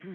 Hello.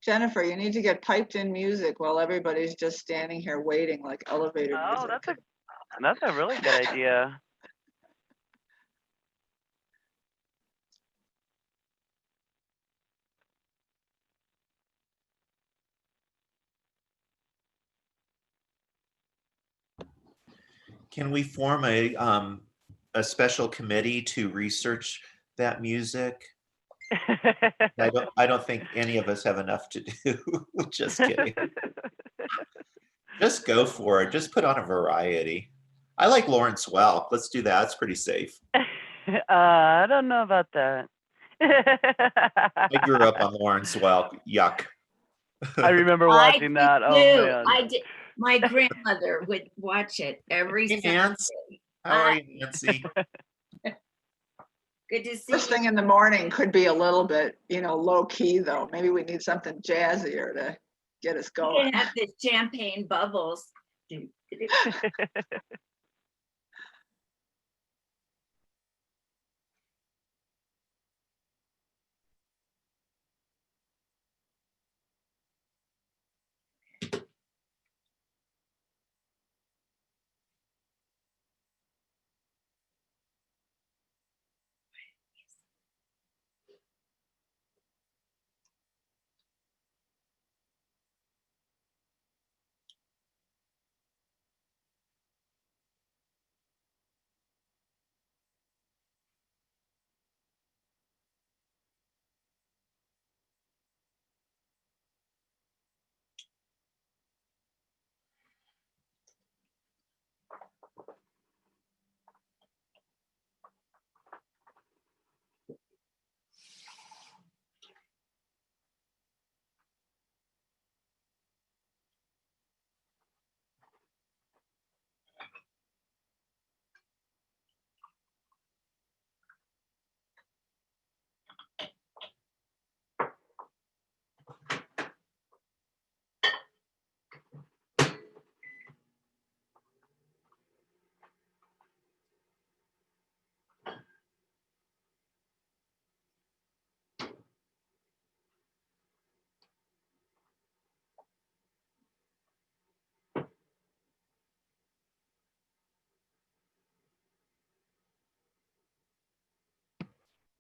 Jennifer, you need to get piped in music while everybody's just standing here waiting like elevator Oh, music. that's a really good idea. Can we form a special committee to research that music? I don't think any of us have enough to do. Just kidding. Just go for it. Just put on a variety. I like Lawrence Welk. Let's do that. It's pretty safe. I don't know about that. I grew up on Lawrence Welk. Yuck. I remember watching that. Oh too. man. I did. My grandmother would watch it every Hey, Sunday. Nance. How are you, Nancy? Good to see First you. thing in the morning could be a little bit, low key though. Maybe we need something jazzier to get us You going. can have the champagne bubbles.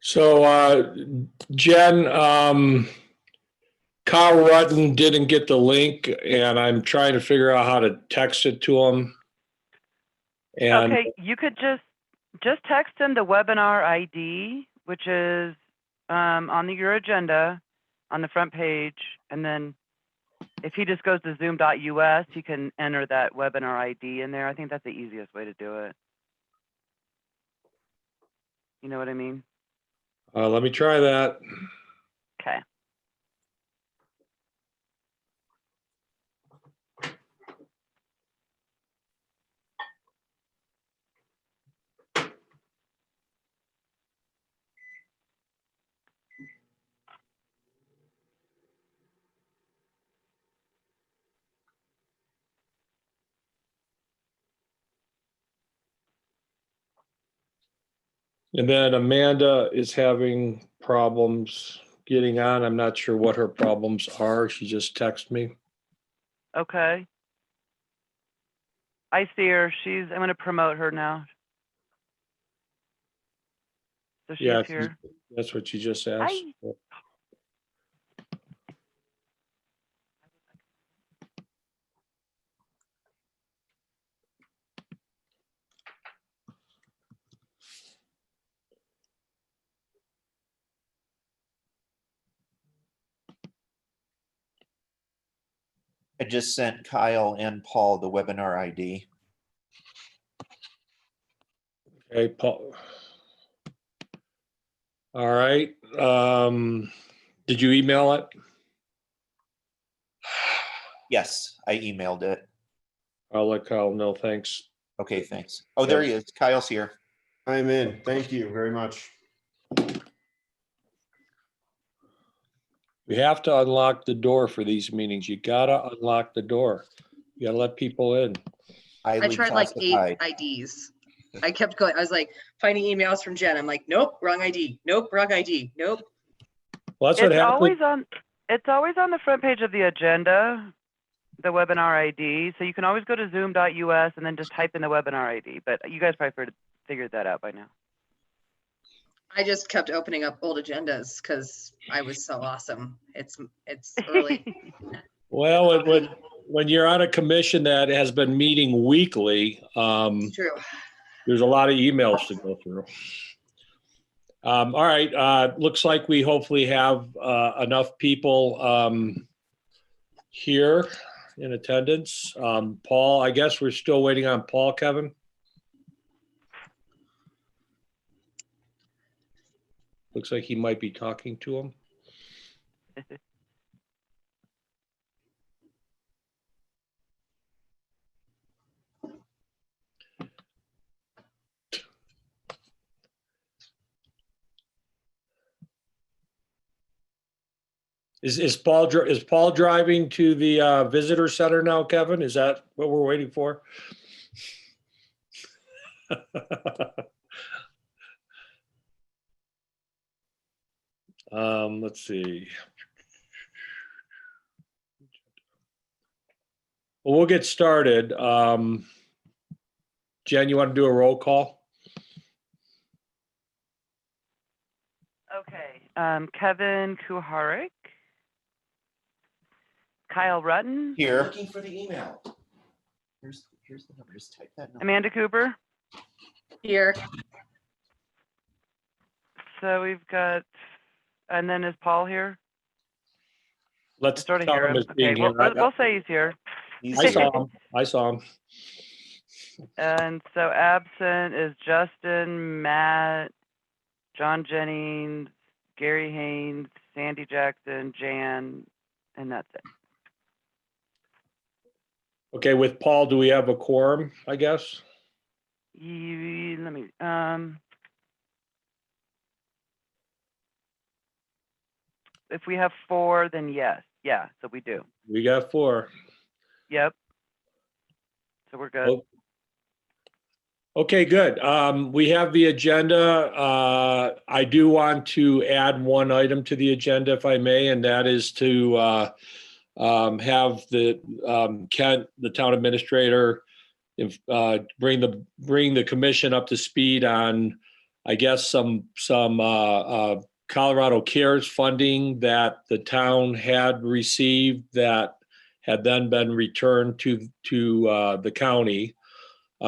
So, Jen, Kyle Rutten didn't get the link, and I'm trying to figure out how to text it to him. And Okay, you could just text him the webinar ID, which is on your agenda on the front page, and then if he just goes to zoom.us, he can enter that webinar ID in there. I think that's the easiest way to do it. You know what I mean? let me try that. Okay. And then Amanda is having problems getting on. I'm not sure what her problems are. She just texted me. Okay. I see her. I'm going to promote her now. So she's Yeah, here. that's what she just asked. Hi. I just sent Kyle and Paul the webinar ID. Okay, Paul. All right. Did you email it? Yes, I emailed it. I'll let Kyle know. Thanks. Okay, thanks. Oh, there he is. Kyle's here. I'm in. Thank you very much. We have to unlock the door for these meetings. You gotta unlock the door. You gotta let people in. I Highly tried like 8 classified. IDs. I kept going. I was like finding emails from Jen. I'm like, nope, wrong ID. Nope, wrong ID. Nope. Well, that's what It's happened. always on. It's always on the front page of the agenda, the webinar ID. So you can always go to zoom.us and then just type in the webinar ID. But you guys probably figured that out by now. I just kept opening up old agendas because I was so awesome. It's early. Well, when you're on a commission that has been meeting weekly, It's true. there's a lot of emails to go through. All right, looks like we hopefully have enough people here in attendance. Paul, I guess we're still waiting on Paul, Kevin? Looks like he might be talking to him. Is Paul driving to the visitor center now, Kevin? Is that what we're waiting for? Let's see. Well, we'll get started. Jen, you want to do a roll call? Okay. Kevin Kuharik. Kyle Rutten. Here. Looking for the email. Here's the number. Just type that number. Amanda Cooper. Here. So we've got, and then is Paul here? Let's Sort of tell hear him him. as being Okay, here. we'll say he's here. He's I here. saw him. I saw him. And so absent is Justin, Matt, John Jennings, Gary Haynes, Sandy Jackson, Jan, and that's it. Okay, with Paul, do we have a quorum, I guess? Let me, if we have 4, then yes. Yeah, so we do. We got 4. Yep. So we're good. Oh. Okay, good. We have the agenda. I do want to add one item to the agenda, if I may, and that is to have the Kent, the town administrator, bring the commission up to speed on, I guess, some Colorado Cares funding that the town had received that had then been returned to the county.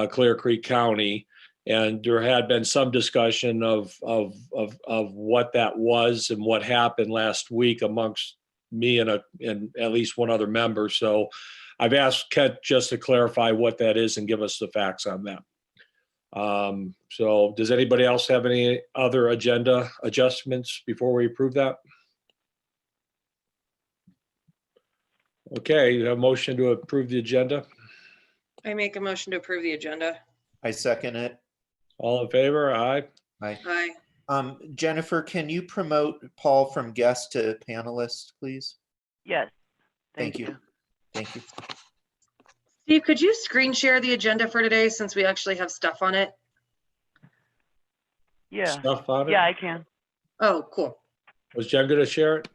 Clear Creek County, and there had been some discussion of what that was and what happened last week amongst me and at least one other member. So I've asked Kent just to clarify what that is and give us the facts on that. So does anybody else have any other agenda adjustments before we approve that? Okay, you have a motion to approve the agenda. I make a motion to approve the agenda. I second it. All in favor? Aye. Aye. Aye. Jennifer, can you promote Paul from guest to panelist, please? Yes. Thank you. Thank you. Steve, could you screen share the agenda for today since we actually have stuff on it? Yeah. Stuff on it? Yeah, I can. Oh, cool. Was Jen going to share it?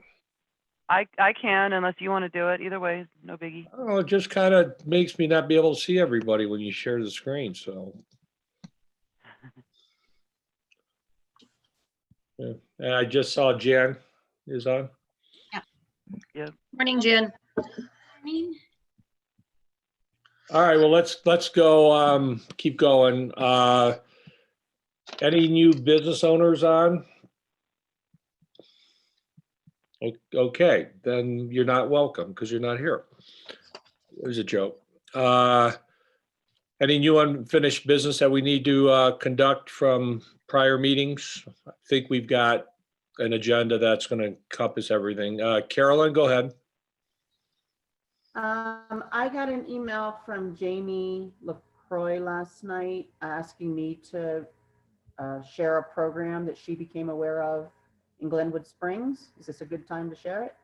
I can, unless you want to do it. Either way, no biggie. Oh, it just kind of makes me not be able to see everybody when you share the screen, so. Yeah, and I just saw Jan is on. Morning, Jen. All right, well, let's go, keep going. Any new business owners on? Okay, then you're not welcome because you're not here. It was a joke. Any new unfinished business that we need to conduct from prior meetings? I think we've got an agenda that's going to encompass everything. Carolyn, go ahead. I got an email from Jamie LaCroix last night asking me to share a program that she became aware of in Glenwood Springs. Is this a good time to share it?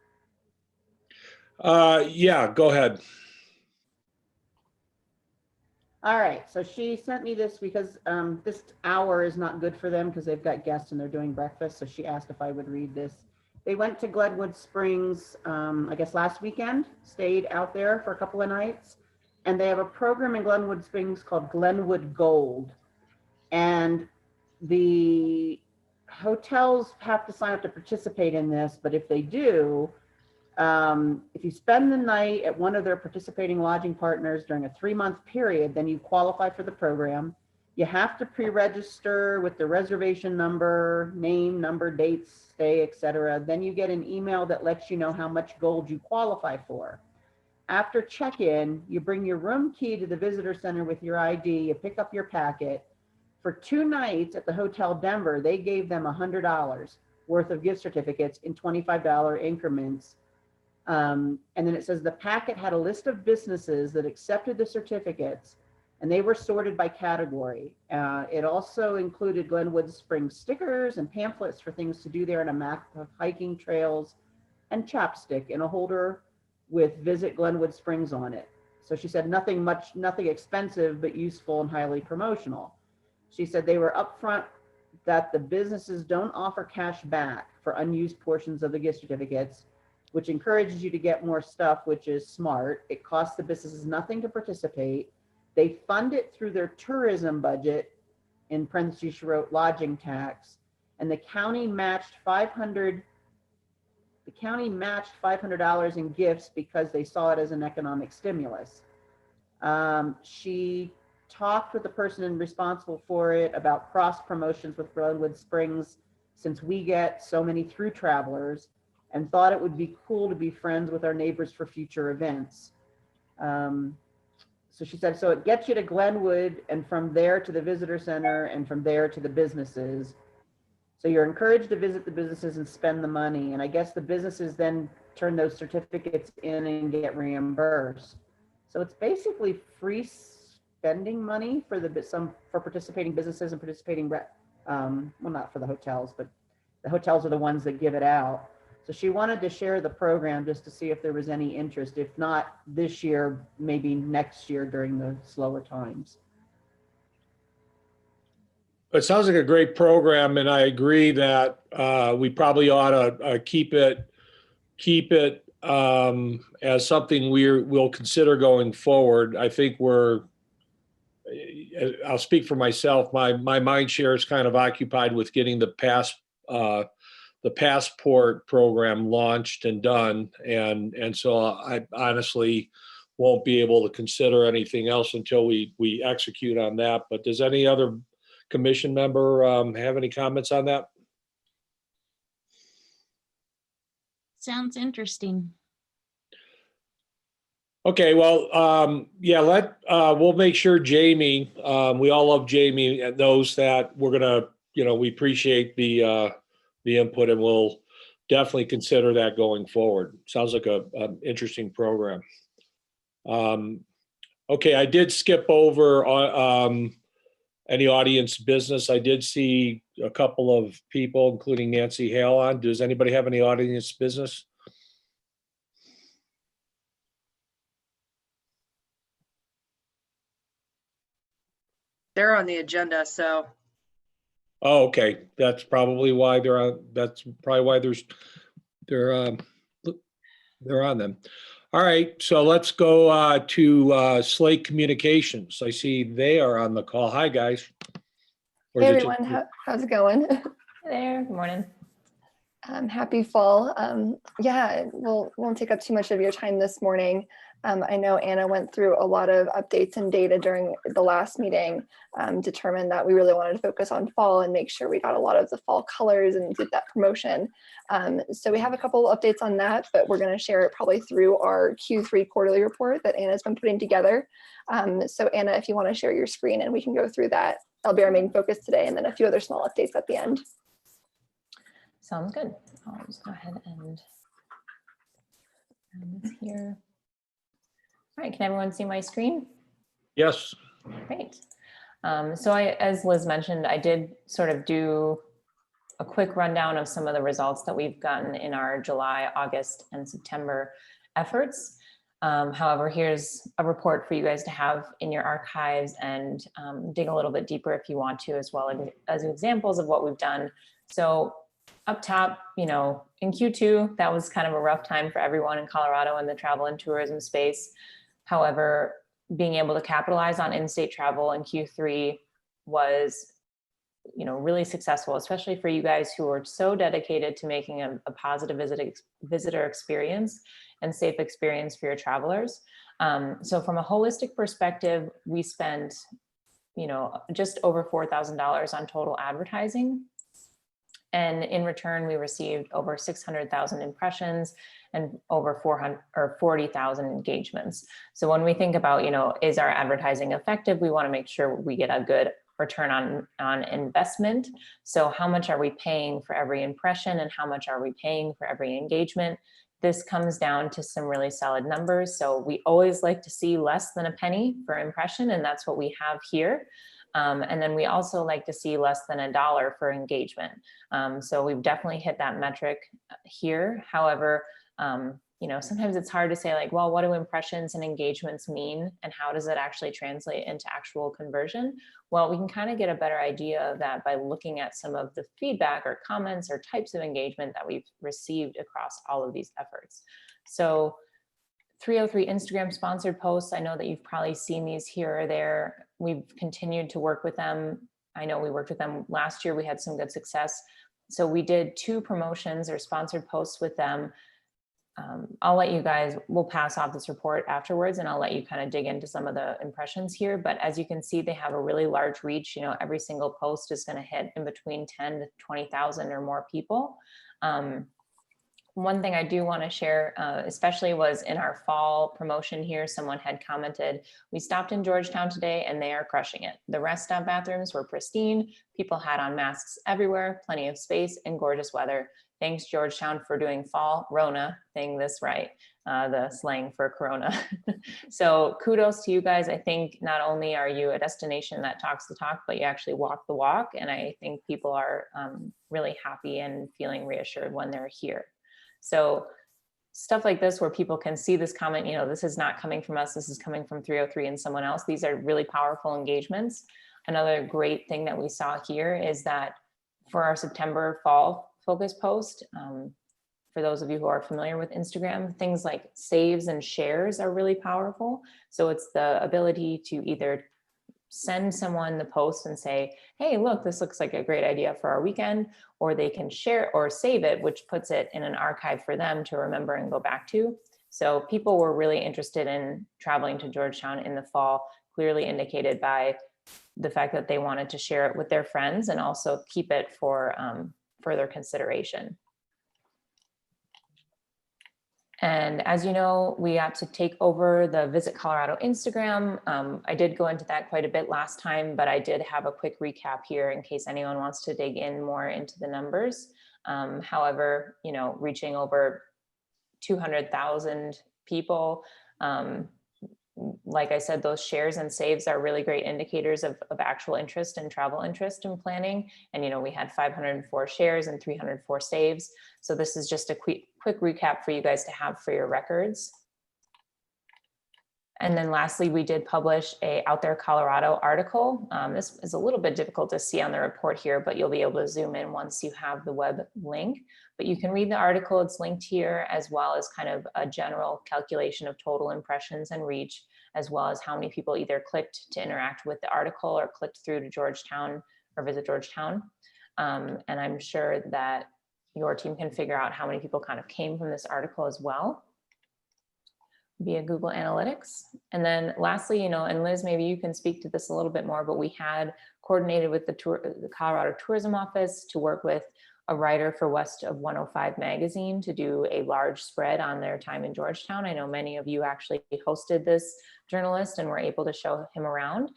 Yeah, go ahead. All right, so she sent me this because this hour is not good for them because they've got guests and they're doing breakfast. So she asked if I would read this They went to Glenwood Springs, I guess last weekend, stayed out there for a couple of nights. And they have a program in Glenwood Springs called Glenwood Gold. And the hotels have to sign up to participate in this, but if they do, if you spend the night at one of their participating lodging partners during a 3-month period, then you qualify for the program. You have to pre-register with the reservation number, name, number, dates, stay, etc. Then you get an email that lets you know how much gold you qualify for. After check-in, you bring your room key to the visitor center with your ID, you pick up your packet. For 2 nights at the Hotel Denver, they gave them $100 worth of gift certificates in $25 increments. And then it says the packet had a list of businesses that accepted the certificates, and they were sorted by category. It also included Glenwood Springs stickers and pamphlets for things to do there, and a map of hiking trails, and chapstick in a holder with Visit Glenwood Springs on it. So she said nothing expensive, but useful and highly promotional. She said they were upfront that the businesses don't offer cash back for unused portions of the gift certificates, which encourages you to get more stuff, which is smart. It costs the businesses nothing to participate. They fund it through their tourism budget, in parentheses she wrote lodging tax, and the county matched $500 in gifts because they saw it as an economic stimulus. She talked with the person responsible for it about cross promotions with Glenwood Springs, since we get so many through travelers, and thought it would be cool to be friends with our neighbors for future events. So she said, so it gets you to Glenwood, and from there to the visitor center, and from there to the businesses. So you're encouraged to visit the businesses and spend the money. And I guess the businesses then turn those certificates in and get reimbursed. So it's basically free spending money for for participating businesses and participating, well, not for the hotels, but the hotels are the ones that give it out. So she wanted to share the program just to see if there was any interest. If not this year, maybe next year during the slower times. It sounds like a great program, and I agree that we probably ought to keep it as something we'll consider going forward. I think I'll speak for myself. My mind share is kind of occupied with getting the passport program launched and done, and so I honestly won't be able to consider anything else until we execute on that. But does any other commission member have any comments on that? Sounds interesting. Okay, well, yeah, we'll make sure Jamie, we all love Jamie, and knows that we're gonna, we appreciate the input, and we'll definitely consider that going forward. Sounds like an interesting program. Okay, I did skip over any audience business. I did see a couple of people, including Nancy Hale on. Does anybody have any audience business? They're on the agenda, so. Oh, okay. That's probably why they're on. That's probably why they're on them. All right, so let's go to Slate Communications. I see they are on the call. Hi, guys. Or Hey is it just- everyone, how's it going? Hey there, good morning. Happy fall. Yeah, won't take up too much of your time this morning. I know Anna went through a lot of updates and data during the last meeting, determined that we really wanted to focus on fall and make sure we got a lot of the fall colors and did that promotion. So we have a couple of updates on that, but we're going to share it probably through our Q3 quarterly report that Anna's been putting together. So Anna, if you want to share your screen and we can go through that, that'll be our main focus today, and then a few other small updates at the end. Sounds good. I'll just go ahead and add this here. All right, can everyone see my screen? Yes. Great. So as Liz mentioned, I did sort of do a quick rundown of some of the results that we've gotten in our July, August, and September efforts. However, here's a report for you guys to have in your archives and dig a little bit deeper if you want to, as well as examples of what we've done. So up top, in Q2, that was kind of a rough time for everyone in Colorado in the travel and tourism space. However, being able to capitalize on in-state travel in Q3 was, really successful, especially for you guys who are so dedicated to making a positive visitor experience and safe experience for your travelers. So from a holistic perspective, we spent, just over $4,000 on total advertising. And in return, we received over 600,000 impressions and over 40,000 engagements. So when we think about, is our advertising effective, we want to make sure we get a good return on investment. So how much are we paying for every impression and how much are we paying for every engagement? This comes down to some really solid numbers. So we always like to see less than a penny per impression, and that's what we have here. And then we also like to see less than $1 for engagement. So we've definitely hit that metric here. However, sometimes it's hard to say like, well, what do impressions and engagements mean? And how does it actually translate into actual conversion? Well, we can kind of get a better idea of that by looking at some of the feedback or comments or types of engagement that we've received across all of these efforts. So 303 Instagram sponsored posts. I know that you've probably seen these here or there. We've continued to work with them. I know we worked with them last year. We had some good success. So we did 2 promotions or sponsored posts with them. I'll let you guys, we'll pass off this report afterwards and I'll let you kind of dig into some of the impressions here. But as you can see, they have a really large reach. Every single post is going to hit in between 10 to 20,000 or more people. One thing I do want to share, especially was in our fall promotion here, someone had commented, we stopped in Georgetown today and they are crushing it. The rest stop bathrooms were pristine. People had on masks everywhere, plenty of space and gorgeous weather. Thanks Georgetown for doing fall Rona thing this right, the slang for Corona. So kudos to you guys. I think not only are you a destination that talks the talk, but you actually walk the walk. And I think people are really happy and feeling reassured when they're here. So stuff like this where people can see this comment, this is not coming from us, this is coming from 303 and someone else. These are really powerful engagements. Another great thing that we saw here is that for our September fall focus post, for those of you who are familiar with Instagram, things like saves and shares are really powerful. So it's the ability to either send someone the post and say, hey, look, this looks like a great idea for our weekend, or they can share or save it, which puts it in an archive for them to remember and go back to. So people were really interested in traveling to Georgetown in the fall, clearly indicated by the fact that they wanted to share it with their friends and also keep it for further consideration. And as you know, we got to take over the Visit Colorado Instagram. I did go into that quite a bit last time, but I did have a quick recap here in case anyone wants to dig in more into the numbers. However, reaching over 200,000 people, like I said, those shares and saves are really great indicators of actual interest and travel interest in planning. And, we had 504 shares and 304 saves. So this is just a quick recap for you guys to have for your records. And then lastly, we did publish a Out There Colorado article. This is a little bit difficult to see on the report here, but you'll be able to zoom in once you have the web link. But you can read the article, it's linked here, as well as kind of a general calculation of total impressions and reach, as well as how many people either clicked to interact with the article or clicked through to Georgetown or Visit Georgetown. And I'm sure that your team can figure out how many people kind of came from this article as well via Google Analytics. And then lastly, and Liz, maybe you can speak to this a little bit more, but we had coordinated with the Colorado Tourism Office to work with a writer for West of 105 magazine to do a large spread on their time in Georgetown. I know many of you actually hosted this journalist and were able to show him around.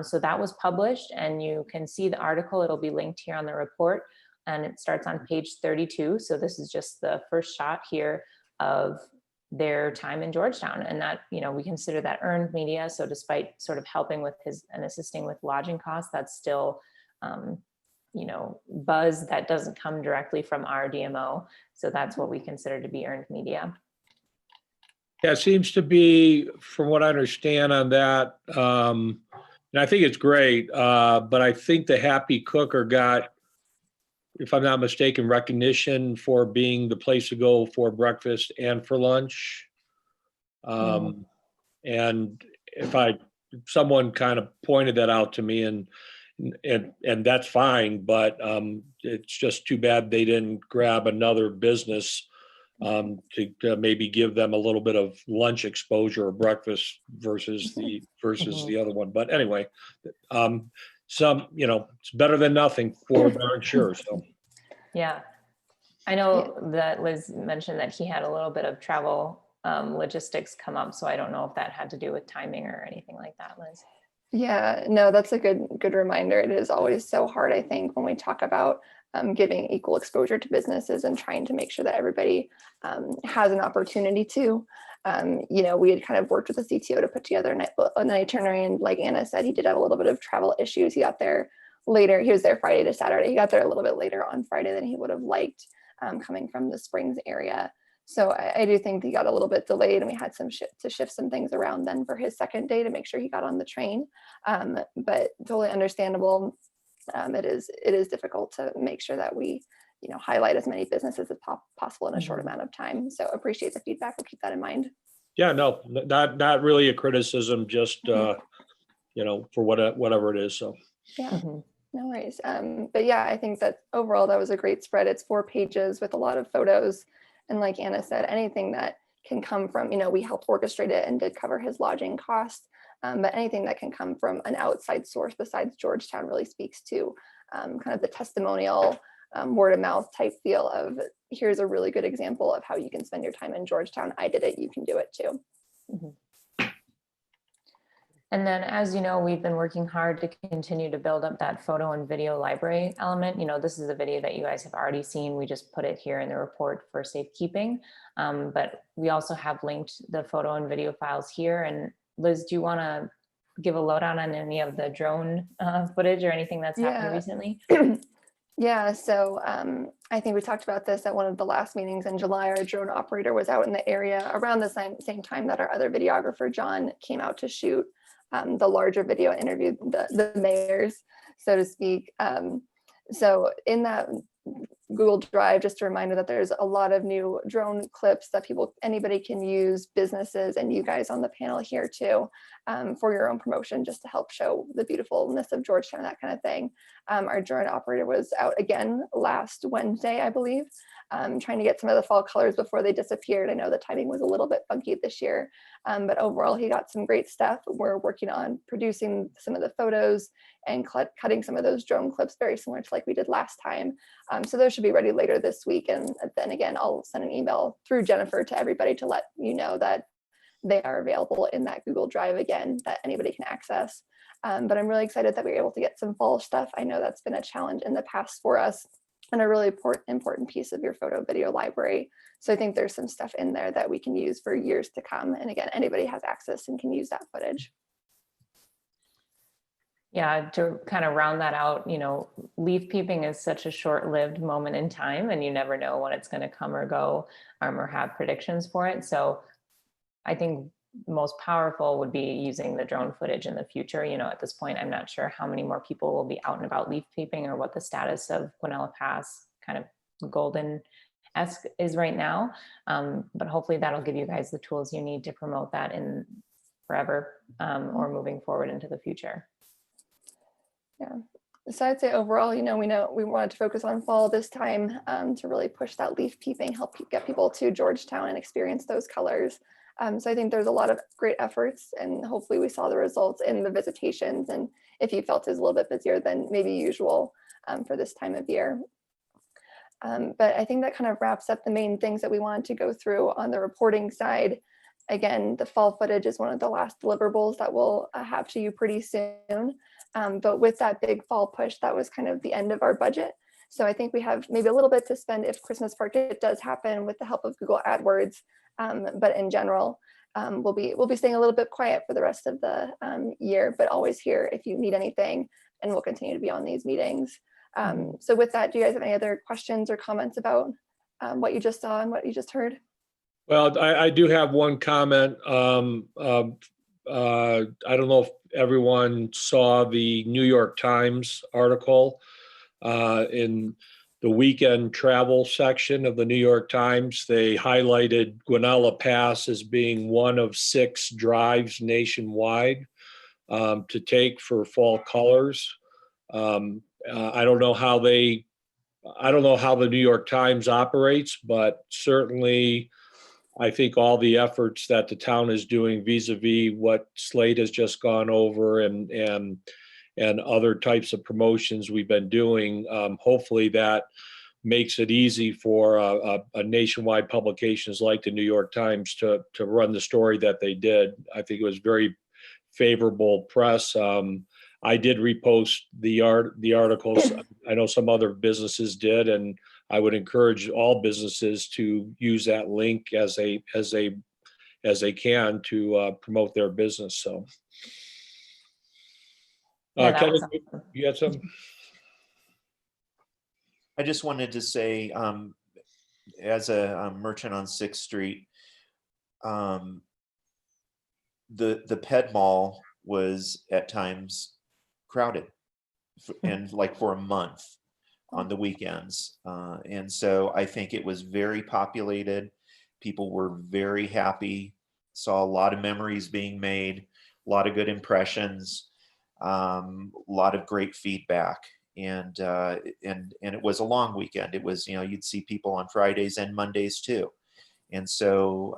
So that was published and you can see the article. It'll be linked here on the report and it starts on page 32. So this is just the first shot here of their time in Georgetown, and that, we consider that earned media. So despite sort of helping with and assisting with lodging costs, that's still, buzz that doesn't come directly from our DMO. So that's what we consider to be earned media. Yeah, it seems to be, from what I understand on that, and I think it's great, but I think the Happy Cooker got if I'm not mistaken, recognition for being the place to go for breakfast and for lunch. And someone kind of pointed that out to me, and that's fine, but it's just too bad they didn't grab another business to maybe give them a little bit of lunch exposure or breakfast versus the other one. But anyway, it's better than nothing for darn sure. So Yeah. I know that Liz mentioned that he had a little bit of travel logistics come up. So I don't know if that had to do with timing or anything like that, Liz. Yeah, no, that's a good reminder. It is always so hard, I think, when we talk about giving equal exposure to businesses and trying to make sure that everybody has an opportunity to. We had kind of worked with the CTO to put together an itinerary, and like Anna said, he did have a little bit of travel issues. He got there later. He was there Friday to Saturday. He got there a little bit later on Friday than he would have liked, coming from the Springs area. So I do think he got a little bit delayed, and we had to shift some things around then for his second day to make sure he got on the train. But totally understandable. It is difficult to make sure that we, highlight as many businesses as possible in a short amount of time. So appreciate the feedback. We'll keep that in mind. yeah, no, not really a criticism, just for whatever it is. So Yeah, no worries. But yeah, I think that overall that was a great spread. It's 4 pages with a lot of photos. And like Anna said, anything that can come from, we helped orchestrate it and did cover his lodging costs. But anything that can come from an outside source besides Georgetown really speaks to kind of the testimonial, word of mouth type feel of, here's a really good example of how you can spend your time in Georgetown. I did it, you can do it too. And then, as you know, we've been working hard to continue to build up that photo and video library element. This is a video that you guys have already seen. We just put it here in the report for safekeeping. But we also have linked the photo and video files here. And Liz, do you want to give a lowdown on any of the drone footage or anything that's happened recently? Yeah, so I think we talked about this at one of the last meetings in July. Our drone operator was out in the area around the same time that our other videographer, John, came out to shoot the larger video, interviewed the mayors, so to speak. So in that Google Drive, just a reminder that there's a lot of new drone clips that anybody can use, businesses and you guys on the panel here too, for your own promotion, just to help show the beautifulness of Georgetown, that kind of thing. Our drone operator was out again last Wednesday, I believe, trying to get some of the fall colors before they disappeared. I know the timing was a little bit funky this year, but overall he got some great stuff. We're working on producing some of the photos and cutting some of those drone clips very similar to like we did last time. So those should be ready later this week. And then again, I'll send an email through Jennifer to everybody to let you know that they are available in that Google Drive again, that anybody can access. But I'm really excited that we were able to get some fall stuff. I know that's been a challenge in the past for us, and a really important piece of your photo video library. So I think there's some stuff in there that we can use for years to come. And again, anybody has access and can use that footage. Yeah, to kind of round that out, leaf peeping is such a short-lived moment in time, and you never know when it's going to come or go, or have predictions for it. So I think most powerful would be using the drone footage in the future. At this point, I'm not sure how many more people will be out and about leaf peeping or what the status of Guanella Pass kind of golden-esque is right now. But hopefully that'll give you guys the tools you need to promote that in forever, or moving forward into the future. Yeah. So I'd say overall, we know we wanted to focus on fall this time, to really push that leaf peeping, help get people to Georgetown and experience those colors. So I think there's a lot of great efforts, and hopefully we saw the results in the visitations. And if you felt it was a little bit busier than maybe usual for this time of year. But I think that kind of wraps up the main things that we wanted to go through on the reporting side. Again, the fall footage is one of the last deliverables that we'll have to you pretty soon. But with that big fall push, that was kind of the end of our budget. So I think we have maybe a little bit to spend if Christmas Market does happen with the help of Google AdWords. But in general, we'll be staying a little bit quiet for the rest of the year, but always here if you need anything, and we'll continue to be on these meetings. So with that, do you guys have any other questions or comments about what you just saw and what you just heard? Well, I do have one comment. I don't know if everyone saw the New York Times article in the weekend travel section of the New York Times. They highlighted Guanella Pass as being one of 6 drives nationwide to take for fall colors. I don't know how the New York Times operates, but certainly I think all the efforts that the town is doing vis-a-vis what Slate has just gone over and other types of promotions we've been doing, hopefully that makes it easy for a nationwide publications like the New York Times to run the story that they did. I think it was very favorable press. I did repost the articles. I know some other businesses did, and I would encourage all businesses to use that link as they can to promote their business. So, Yeah, that was Kevin, awesome. you had some? I just wanted to say, as a merchant on 6th Street, the Ped Mall was at times crowded and like for a month on the weekends. And so I think it was very populated. People were very happy, saw a lot of memories being made, a lot of good impressions, a lot of great feedback. And it was a long weekend. It was, you'd see people on Fridays and Mondays too. And so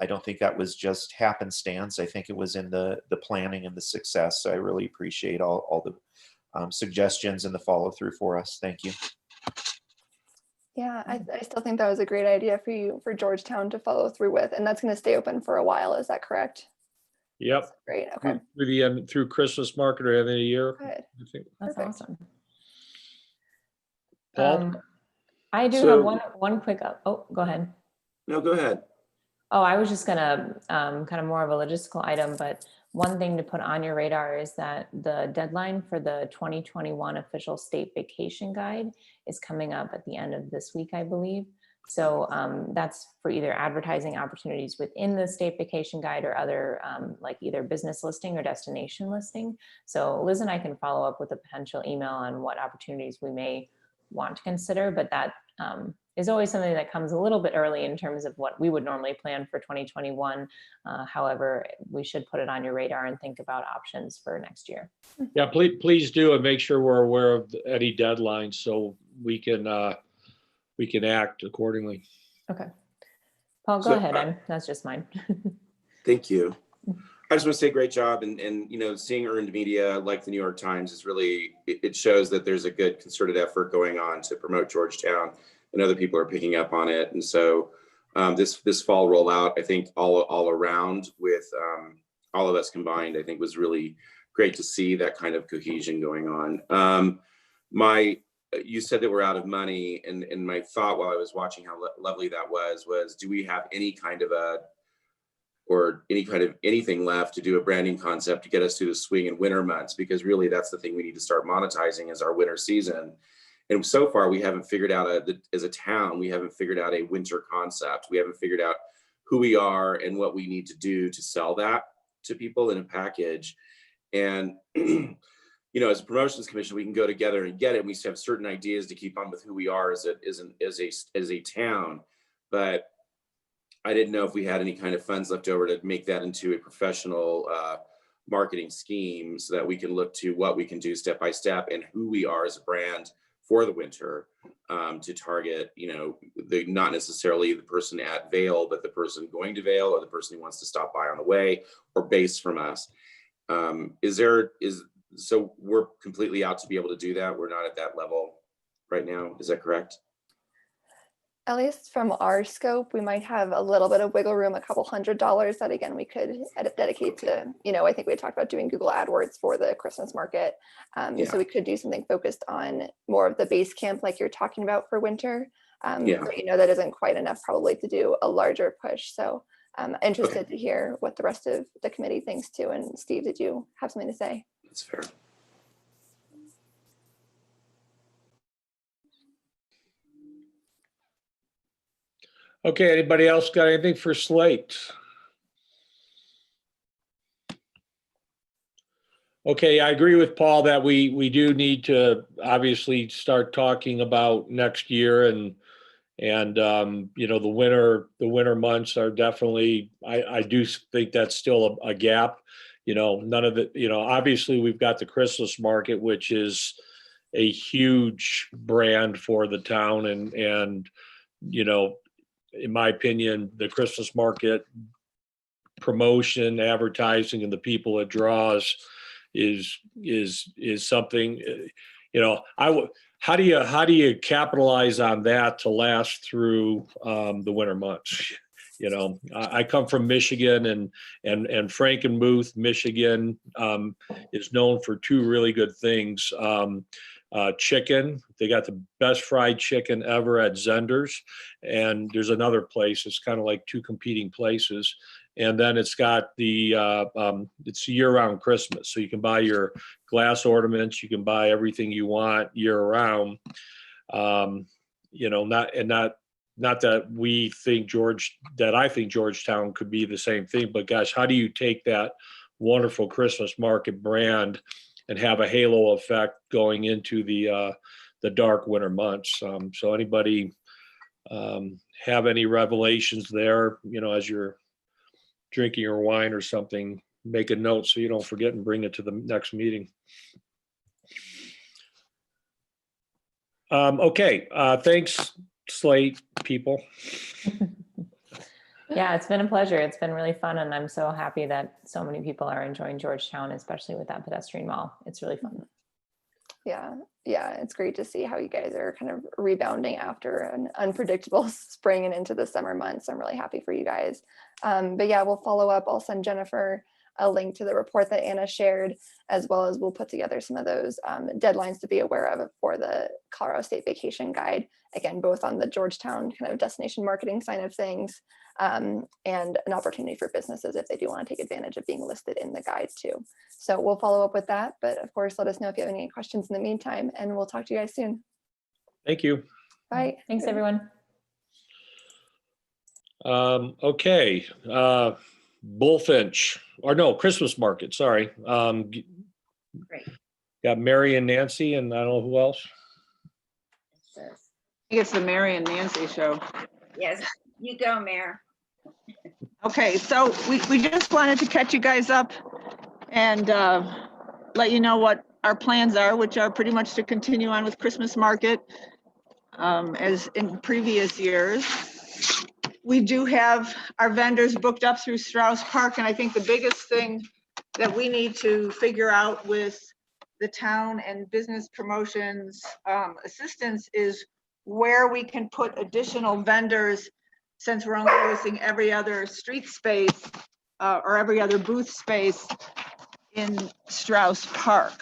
I don't think that was just happenstance. I think it was in the planning and the success. So I really appreciate all the suggestions and the follow through for us. Thank you. Yeah, I still think that was a great idea for Georgetown to follow through with, and that's going to stay open for a while. Is that correct? Yep. Great. Okay. Through the end, through Christmas market or end of the year. Good. I think. That's Perfect. awesome. Paul? I do So- have one quick oh, go ahead. No, go ahead. Oh, I was just gonna kind of more of a logistical item, but one thing to put on your radar is that the deadline for the 2021 official state vacation guide is coming up at the end of this week, I believe. So that's for either advertising opportunities within the state vacation guide or other like either business listing or destination listing. So Liz and I can follow up with a potential email on what opportunities we may want to consider, but that is always something that comes a little bit early in terms of what we would normally plan for 2021. However, we should put it on your radar and think about options for next year. Yeah, please do, and make sure we're aware of any deadlines so we can act accordingly. Okay. Paul, go So, ahead. That's just mine. Thank you. I just want to say great job, and seeing earned media like the New York Times is really, it shows that there's a good concerted effort going on to promote Georgetown, and other people are picking up on it. And so this fall rollout, I think all around with all of us combined, I think was really great to see that kind of cohesion going on. You said that we're out of money, and my thought while I was watching how lovely that was do we have any kind of anything left to do a branding concept to get us through the swing and winter months? Because really that's the thing we need to start monetizing is our winter season. And so far we haven't figured out as a town, we haven't figured out a winter concept. We haven't figured out who we are and what we need to do to sell that to people in a package. And as a promotions commission, we can go together and get it. We have certain ideas to keep on with who we are as a town, but I didn't know if we had any kind of funds left over to make that into a professional marketing scheme so that we can look to what we can do step by step and who we are as a brand for the winter to target, not necessarily the person at Vail, but the person going to Vail or the person who wants to stop by on the way or base from us. So we're completely out to be able to do that. We're not at that level right now. Is that correct? At least from our scope, we might have a little bit of wiggle room, a couple $100 that again, we could dedicate to, I think we had talked about doing Google AdWords for the Christmas market. So we could do something focused on more of the base camp like you're talking about for winter. But, that isn't quite enough probably to do a larger push. So I'm interested to hear what the rest of the committee thinks too. And Steve, did you have something to say? That's fair. Okay, anybody else got anything for Slate? Okay, I agree with Paul that we do need to obviously start talking about next year and you know, the winter months are definitely, I do think that's still a gap. You know, none of it, you know, obviously we've got the Christmas market, which is a huge brand for the town and you know, in my opinion, the Christmas market promotion, advertising, and the people it draws is something. You know, how do you capitalize on that to last through the winter months? You know, I come from Michigan, and Frankenmuth, Michigan, is known for two really good things. Chicken, they got the best fried chicken ever at Zender's, and there's another place. It's kind of like two competing places. And then it's got it's year-round Christmas, so you can buy your glass ornaments, you can buy everything you want year-round. You know, not that we think I think Georgetown could be the same thing, but gosh, how do you take that wonderful Christmas market brand and have a halo effect going into the dark winter months? So anybody have any revelations there? You know, as you're drinking your wine or something, make a note so you don't forget and bring it to the next meeting. Okay, thanks, Slate people. Yeah, it's been a pleasure. It's been really fun, and I'm so happy that so many people are enjoying Georgetown, especially with that pedestrian mall. It's really fun. Yeah, it's great to see how you guys are kind of rebounding after an unpredictable spring and into the summer months. I'm really happy for you guys. But yeah, we'll follow up. I'll send Jennifer a link to the report that Anna shared, as well as we'll put together some of those deadlines to be aware of for the Colorado State Vacation Guide. Again, both on the Georgetown kind of destination marketing side of things, and an opportunity for businesses if they do want to take advantage of being listed in the guide too. So we'll follow up with that, but of course, let us know if you have any questions in the meantime, and we'll talk to you guys soon. Thank you. Bye. Thanks, everyone. Okay, Bullfinch, or no, Christmas market, sorry. Great. Got Mary and Nancy, and I don't know who else. I think it's the Mary and Nancy show. Yes, you go, Mayor. Okay, so we just wanted to catch you guys up and let you know what our plans are, which are pretty much to continue on with Christmas market as in previous years. We do have our vendors booked up through Strauss Park, and I think the biggest thing that we need to figure out with the town and business promotions assistance is where we can put additional vendors, since we're only using every other street space or every other booth space in Strauss Park.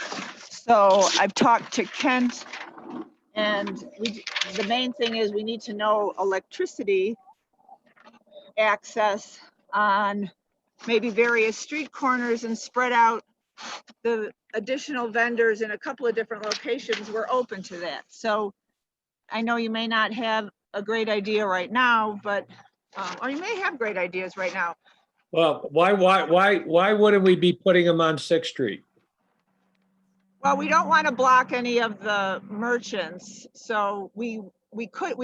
So I've talked to Kent, and the main thing is we need to know electricity access on maybe various street corners and spread out the additional vendors in a couple of different locations. We're open to that. So I know you may not have a great idea right now, but or you may have great ideas right now. Well, why wouldn't we be putting them on 6th Street? Well, we don't want to block any of the merchants, so we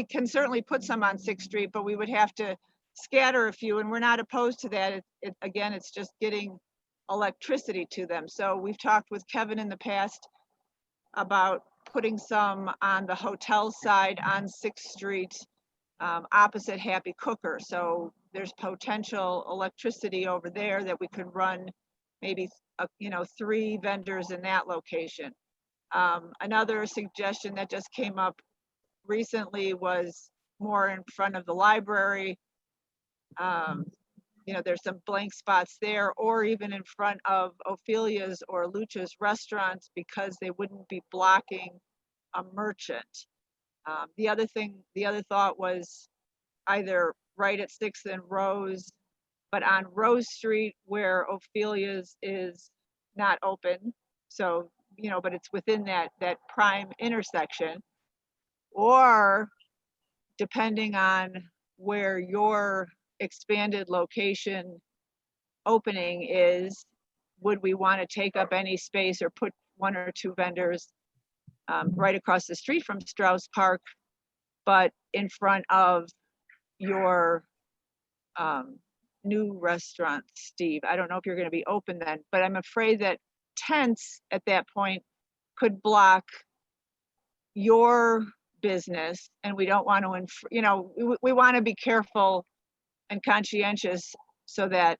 can certainly put some on 6th Street, but we would have to scatter a few, and we're not opposed to that. Again, it's just getting electricity to them. So we've talked with Kevin in the past about putting some on the hotel side on 6th Street, opposite Happy Cooker. So there's potential electricity over there that we could run maybe 3 vendors in that location. Another suggestion that just came up recently was more in front of the library. There's some blank spots there, or even in front of Ophelia's or Lucha's restaurants, because they wouldn't be blocking a merchant. The other thought was either right at 6th and Rose, but on Rose Street where Ophelia's is not open. So, but it's within that prime intersection, or depending on where your expanded location opening is, would we want to take up any space or put one or two vendors right across the street from Strauss Park, but in front of your new restaurant, Steve? I don't know if you're going to be open then, but I'm afraid that tents at that point could block your business, and we don't want to, you know, we want to be careful and conscientious so that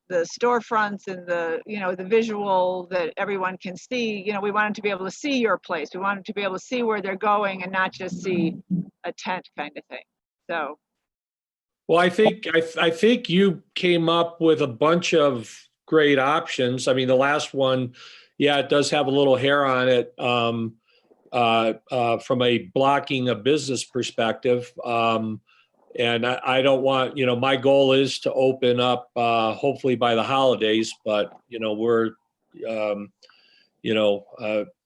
the storefronts and the, you know, the visual that everyone can see, you know, we want them to be able to see your place. We want them to be able to see where they're going and not just see a tent kind of thing. So. Well, I think you came up with a bunch of great options. I mean, the last one, yeah, it does have a little hair on it from a blocking a business perspective. And I don't want, you know, my goal is to open up hopefully by the holidays, but, you know, we're, you know,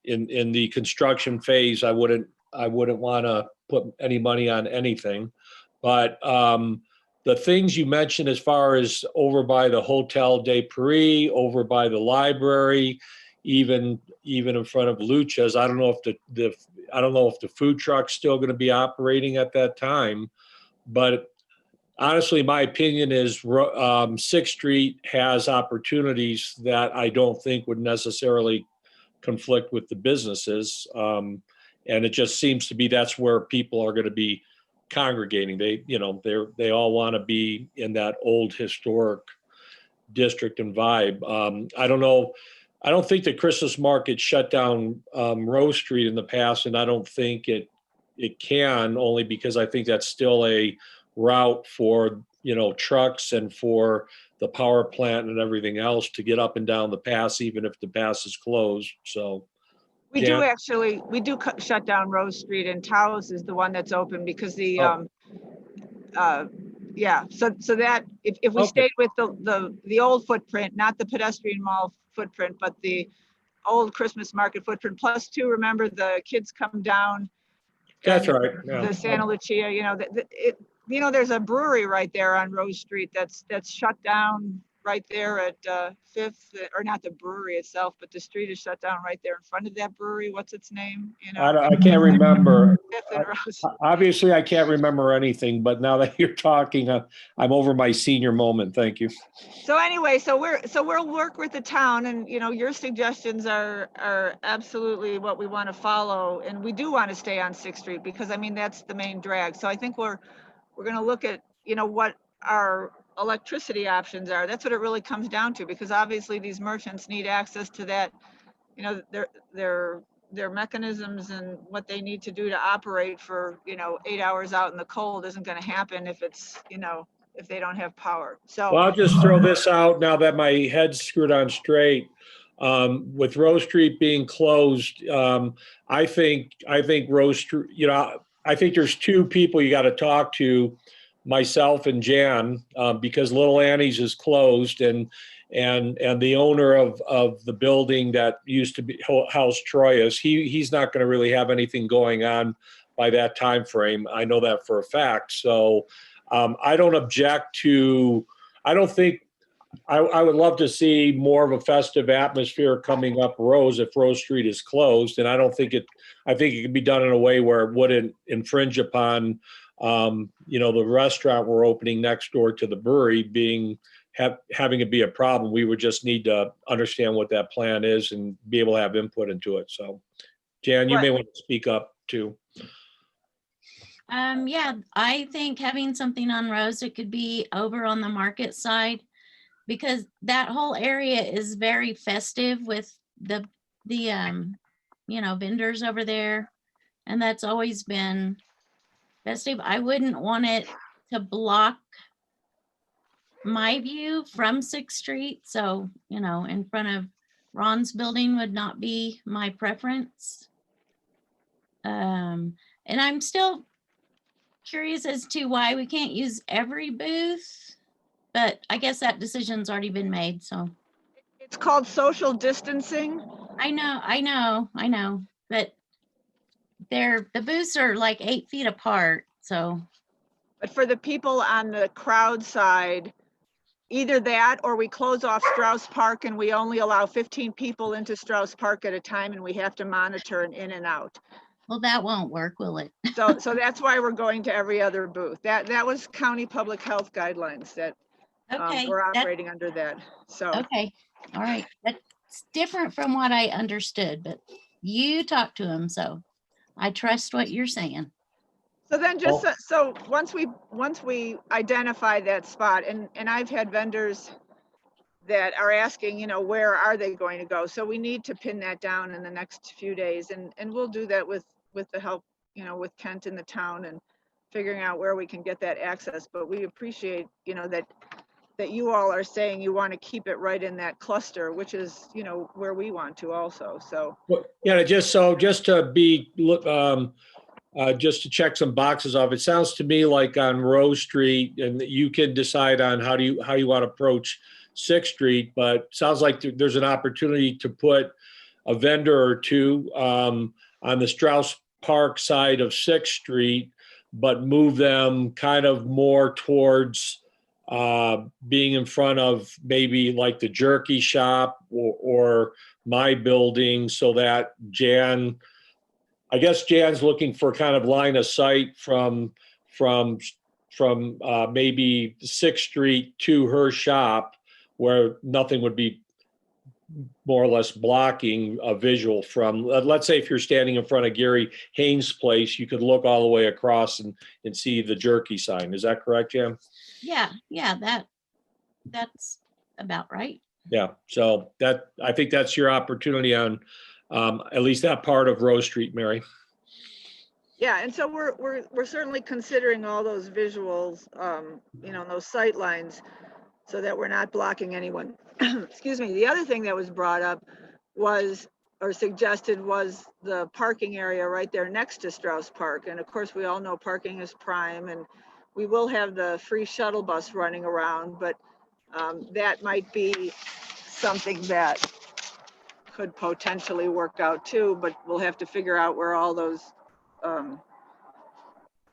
in the construction phase, I wouldn't want to put any money on anything. But the things you mentioned as far as over by the Hotel de Paris, over by the library, even in front of Lucha's, I don't know if the food truck's still going to be operating at that time. But honestly, my opinion is 6th Street has opportunities that I don't think would necessarily conflict with the businesses. And it just seems to be that's where people are going to be congregating. They all want to be in that old historic district and vibe. I don't know. I don't think the Christmas market shut down Rose Street in the past, and I don't think it can, only because I think that's still a route for, you know, trucks and for the power plant and everything else to get up and down the pass, even if the pass is closed. So We Jan? do shut down Rose Street, and Taos is the one that's open because the, yeah, so that if we Okay. stayed with the old footprint, not the pedestrian mall footprint, but the old Christmas market footprint, plus two, remember the kids come down. That's and right. Yeah. The Santa Lucia, you know, there's a brewery right there on Rose Street that's shut down right there at 5th, or not the brewery itself, but the street is shut down right there in front of that brewery. What's its name? You know, I can't remember. 5th and Rose. Obviously, I can't remember anything, but now that you're talking, I'm over my senior moment. Thank you. So anyway, so we'll work with the town, and, you know, your suggestions are absolutely what we want to follow, and we do want to stay on 6th Street because, I mean, that's the main drag. So I think we're going to look at, you know, what our electricity options are. That's what it really comes down to, because obviously these merchants need access to that, you know, their mechanisms and what they need to do to operate for, you know, 8 hours out in the cold isn't going to happen if it's, you know, if they don't have power. So Well, I'll just throw this out now that my head's screwed on straight. With Rose Street being closed, I think Rose Street, you know, I think there's two people you got to talk to, myself and Jan, because Little Annie's is closed, and the owner of the building that used to be House Troyes, he's not going to really have anything going on by that time frame. I know that for a fact. So I don't object to. I don't think. I would love to see more of a festive atmosphere coming up Rose if Rose Street is closed, and I don't think it. I think it can be done in a way where it wouldn't infringe upon, you know, the restaurant we're opening next door to the brewery having it be a problem. We would just need to understand what that plan is and be able to have input into it. So, Jan, you may want to speak up too. Yeah, I think having something on Rose, it could be over on the market side, because that whole area is very festive with the you know, vendors over there, and that's always been festive. I wouldn't want it to block my view from 6th Street. So, you know, in front of Ron's building would not be my preference. And I'm still curious as to why we can't use every booth, but I guess that decision's already been made. So it's called social distancing. I know, but the booths are like 8 feet apart. So, but for the people on the crowd side, either that or we close off Strauss Park and we only allow 15 people into Strauss Park at a time and we have to monitor an in and out. Well, that won't work, will it? So that's why we're going to every other booth. That was county public health guidelines that Okay, we're that- operating under that. So, Okay, all right. That's different from what I understood, but you talk to him, so I trust what you're saying. so then just, so once we identify that spot, and I've had vendors that are asking, you know, where are they going to go? So we need to pin that down in the next few days, and we'll do that with the help, you know, with Kent in the town and figuring out where we can get that access. But we appreciate, you know, that you all are saying you want to keep it right in that cluster, which is, you know, where we want to also. So, Yeah, just to be, just to check some boxes off, it sounds to me like on Rose Street, and you can decide on how you want to approach 6th Street, but sounds like there's an opportunity to put a vendor or two on the Strauss Park side of 6th Street, but move them kind of more towards being in front of maybe like the jerky shop or my building, so that I guess Jan's looking for kind of line of sight from maybe 6th Street to her shop, where nothing would be more or less blocking a visual from, let's say if you're standing in front of Gary Haynes' place, you could look all the way across and see the jerky sign. Is that correct, Jan? Yeah, that's about right. Yeah, so I think that's your opportunity on at least that part of Rose Street, Mary. yeah, and so we're certainly considering all those visuals, you know, those sight lines, so that we're not blocking anyone. Excuse me. The other thing that was brought up was, or suggested, was the parking area right there next to Strauss Park. And of course, we all know parking is prime, and we will have the free shuttle bus running around, but that might be something that could potentially work out too, but we'll have to figure out where all those,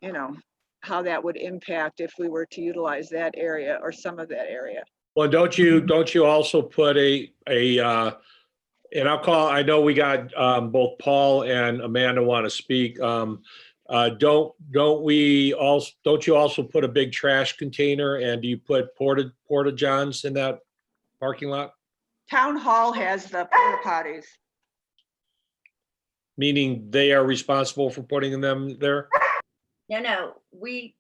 you know, how that would impact if we were to utilize that area or some of that area. Well, don't you also put and I know we got both Paul and Amanda want to speak. Don't you also put a big trash container, and do you put porta johns in that parking lot? Town Hall has the porta potties. Meaning they are responsible for putting them there? No, we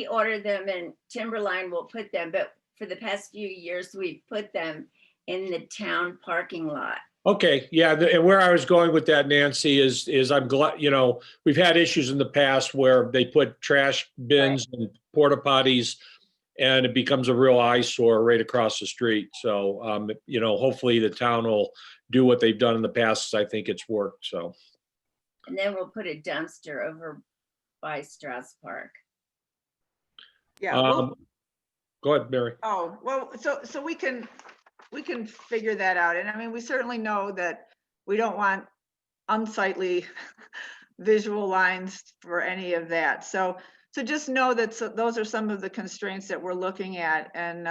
order them and Timberline will put them, but for the past few years, we've put them in the town parking lot. Okay, yeah, and where I was going with that, Nancy, is I'm glad, you know, we've had issues in the past where they put trash bins and porta potties, and it becomes a real eyesore right across the street. So, you know, hopefully the town will do what they've done in the past. I think it's worked, so. And then we'll put a dumpster over by Strauss Park. Yeah. Go ahead, Mary. Oh, well, so we can figure that out. And I mean, we certainly know that we don't want unsightly visual lines for any of that. So just know that those are some of the constraints that we're looking at, and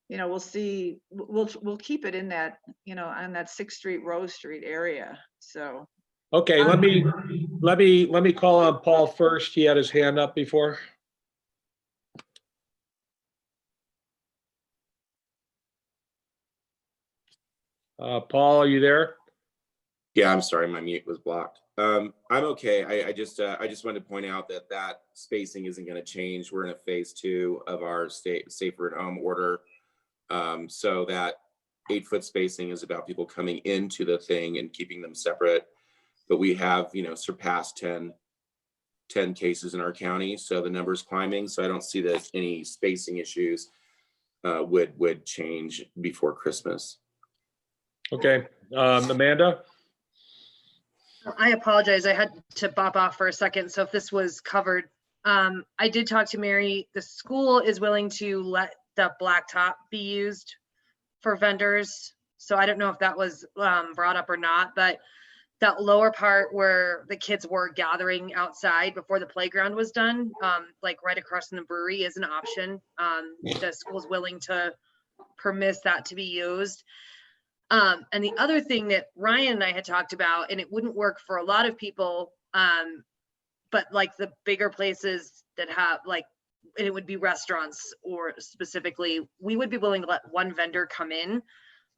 you know, we'll see. We'll keep it in that, you know, on that 6th Street, Rose Street area. So. Okay, let me call on Paul first. He had his hand up before. Paul, are you there? Yeah, I'm sorry, my mute was blocked. I'm okay. I just wanted to point out that spacing isn't going to change. We're in a phase 2 of our safer at home order. So that 8-foot spacing is about people coming into the thing and keeping them separate. But we have, you know, surpassed 10 cases in our county. So the number's climbing. So I don't see that any spacing issues would change before Christmas. Okay, Amanda? I apologize. I had to bop off for a second. So if this was covered, I did talk to Mary. The school is willing to let the blacktop be used for vendors. So I don't know if that was brought up or not, but that lower part where the kids were gathering outside before the playground was done, like right across from the brewery is an option. The school's willing to permit that to be used. And the other thing that Ryan and I had talked about, and it wouldn't work for a lot of people, but like the bigger places that have like, and it would be restaurants or specifically, we would be willing to let one vendor come in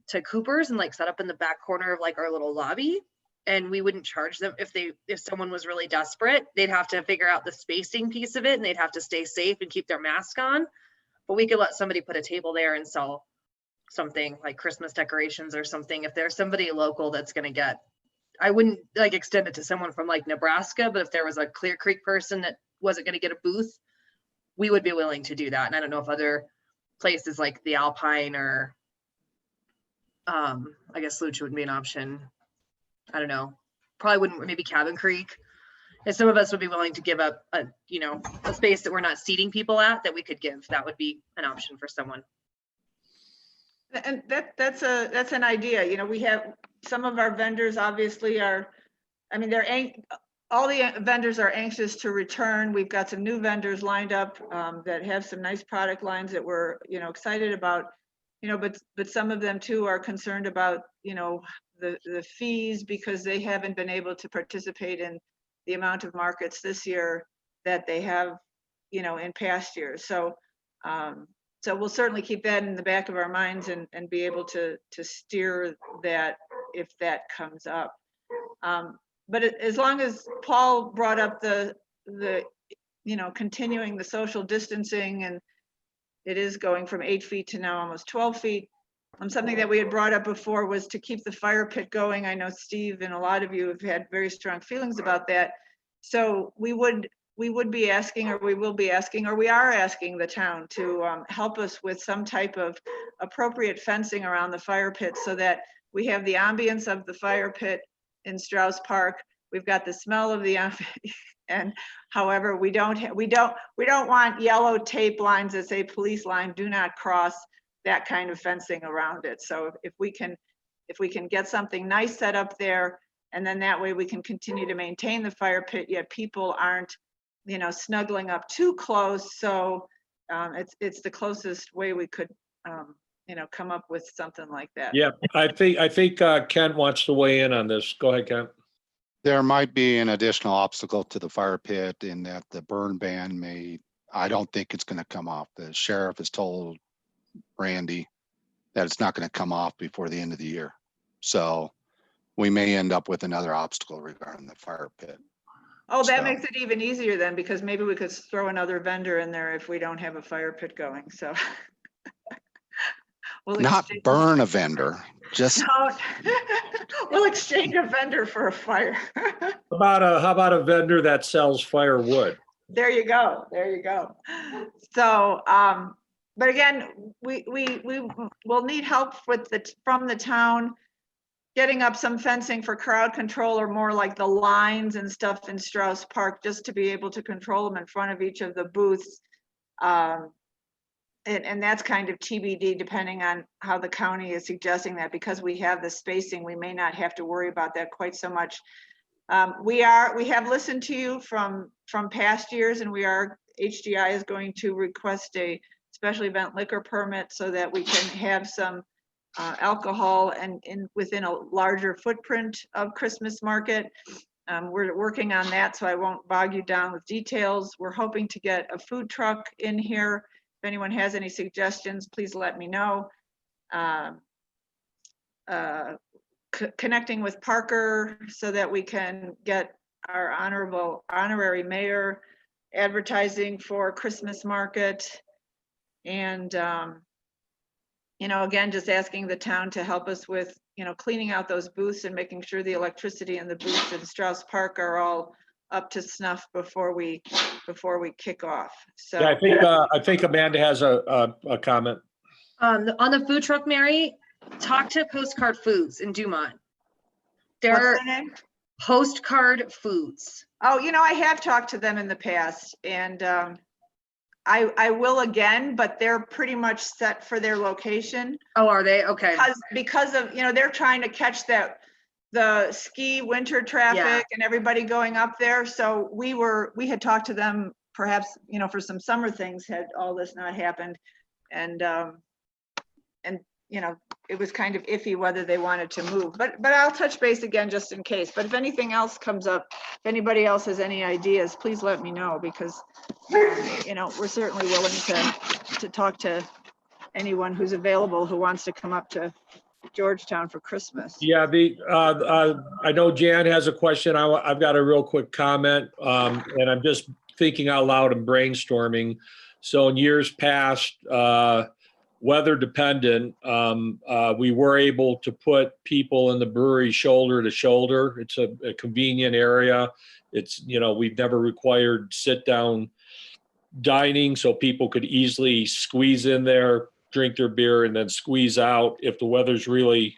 to Cooper's and like set up in the back corner of like our little lobby. And we wouldn't charge them if someone was really desperate. They'd have to figure out the spacing piece of it and they'd have to stay safe and keep their mask on. But we could let somebody put a table there and sell something like Christmas decorations or something. If there's somebody local that's going to get, I wouldn't like extend it to someone from like Nebraska, but if there was a Clear Creek person that wasn't going to get a booth, we would be willing to do that. And I don't know if other places like the Alpine or I guess Lucha would be an option. I don't know, probably wouldn't, maybe Cabin Creek. And some of us would be willing to give up a space that we're not seating people at that we could give. That would be an option for someone. And that's an idea. We have some of our vendors obviously are, I mean, all the vendors are anxious to return. We've got some new vendors lined up that have some nice product lines that we're, excited about, but some of them too are concerned about, the fees because they haven't been able to participate in the amount of markets this year that they have, in past years. So we'll certainly keep that in the back of our minds and be able to steer that if that comes up. But as long as Paul brought up the continuing the social distancing, and it is going from 8 feet to now almost 12 feet. Something that we had brought up before was to keep the fire pit going. I know Steve and a lot of you have had very strong feelings about that. So we would be asking, or we will be asking, or we are asking the town to help us with some type of appropriate fencing around the fire pit so that we have the ambience of the fire pit in Strauss Park. We've got the smell of the and however, we don't want yellow tape lines that say police line, do not cross, that kind of fencing around it. So if we can get something nice set up there, and then that way we can continue to maintain the fire pit, yet people aren't, snuggling up too close. So it's the closest way we could, come up with something like that. Yeah, I think Kent wants to weigh in on this. Go ahead, Kent. There might be an additional obstacle to the fire pit in that the burn ban I don't think it's going to come off. The sheriff has told Randy that it's not going to come off before the end of the year. So we may end up with another obstacle regarding the fire pit. Oh, that makes it even easier then, because maybe we could throw another vendor in there if we don't have a fire pit going. So not burn a vendor, just we'll exchange a vendor for a fire. How about a vendor that sells firewood? There you go. So but again, we will need help from the town getting up some fencing for crowd control, or more like the lines and stuff in Strauss Park, just to be able to control them in front of each of the booths. And that's kind of TBD, depending on how the county is suggesting that. Because we have the spacing, we may not have to worry about that quite so much. We have listened to you from past years, and HDI is going to request a special event liquor permit so that we can have some alcohol and within a larger footprint of Christmas market. We're working on that, so I won't bog you down with details. We're hoping to get a food truck in here. If anyone has any suggestions, please let me know. Connecting with Parker so that we can get our honorary mayor advertising for Christmas market. And again, just asking the town to help us with, cleaning out those booths and making sure the electricity in the booths in Strauss Park are all up to snuff before we kick off. So yeah, I think Amanda has a comment. On the food truck, Mary, talk to Postcard Foods in Dumont. What's their name? Postcard Foods. Oh, I have talked to them in the past, and I will again, but they're pretty much set for their location. Oh, are they? Okay. Because of, they're trying to catch the ski winter traffic and everybody going up there. So we had talked to them perhaps, for some summer things had all this not happened. And it was kind of iffy whether they wanted to move, but I'll touch base again just in case. But if anything else comes up, if anybody else has any ideas, please let me know, because we're certainly willing to talk to anyone who's available who wants to come up to Georgetown for Christmas. Yeah, I know Jan has a question. I've got a real quick comment, and I'm just thinking out loud and brainstorming. So in years past, weather dependent, we were able to put people in the brewery shoulder to shoulder. It's a convenient area. It's, we've never required sit down dining, so people could easily squeeze in there, drink their beer, and then squeeze out if the weather's really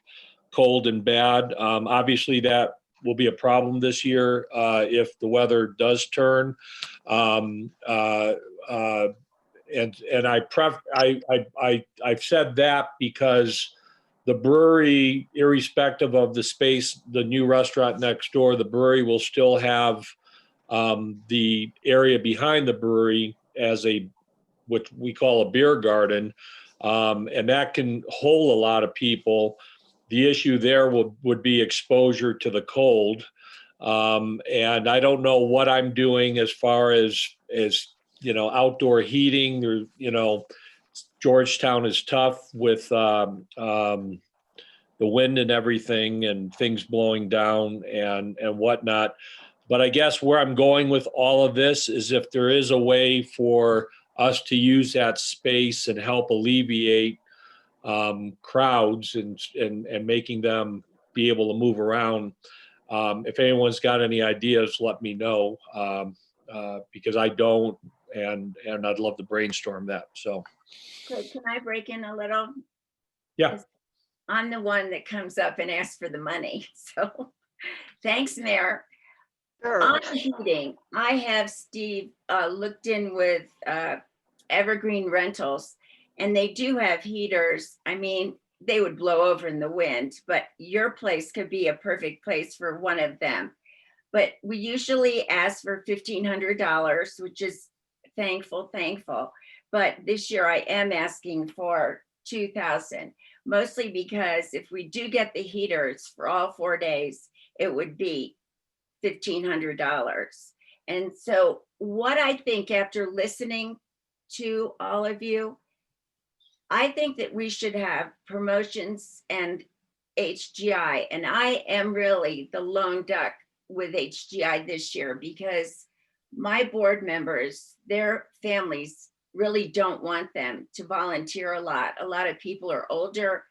cold and bad. Obviously, that will be a problem this year if the weather does turn. And I've said that because the brewery, irrespective of the space, the new restaurant next door, the brewery will still have the area behind the brewery as what we call a beer garden. And that can hold a lot of people. The issue there would be exposure to the cold. And I don't know what I'm doing as far as outdoor heating, or, Georgetown is tough with the wind and everything and things blowing down and whatnot. But I guess where I'm going with all of this is if there is a way for us to use that space and help alleviate crowds and making them be able to move around. If anyone's got any ideas, let me know, because I don't, and I'd love to brainstorm that. So, Can I break in a little? Yeah. I'm the one that comes up and asks for the money. So thanks, Mayor. Sure. On heating, I have Steve looked in with Evergreen Rentals, and they do have heaters. I mean, they would blow over in the wind, but your place could be a perfect place for one of them. But we usually ask for $1,500, which is thankful. But this year I am asking for $2,000, mostly because if we do get the heaters for all 4 days, it would be $1,500. And so what I think, after listening to all of you, I think that we should have promotions and HGI. And I am really the lone duck with HGI this year because my board members, their families really don't want them to volunteer a lot. A lot of people are older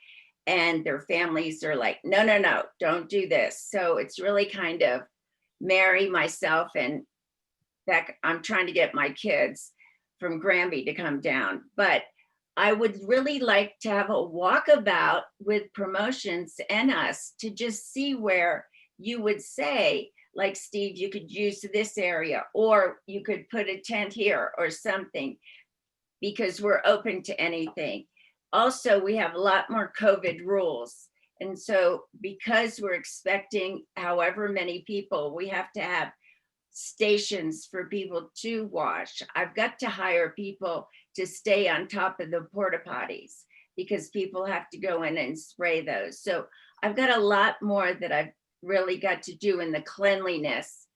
and their families are like, no, don't do this. So it's really kind of Mary, myself, and Beck. I'm trying to get my kids from Granby to come down. But I would really like to have a walkabout with promotions and us to just see where you would say, like, Steve, you could use this area, or you could put a tent here or something, because we're open to anything. Also, we have a lot more COVID rules. And so because we're expecting however many people, we have to have stations for people to wash. I've got to hire people to stay on top of the porta potties because people have to go in and spray those. So I've got a lot more that I've really got to do in the cleanliness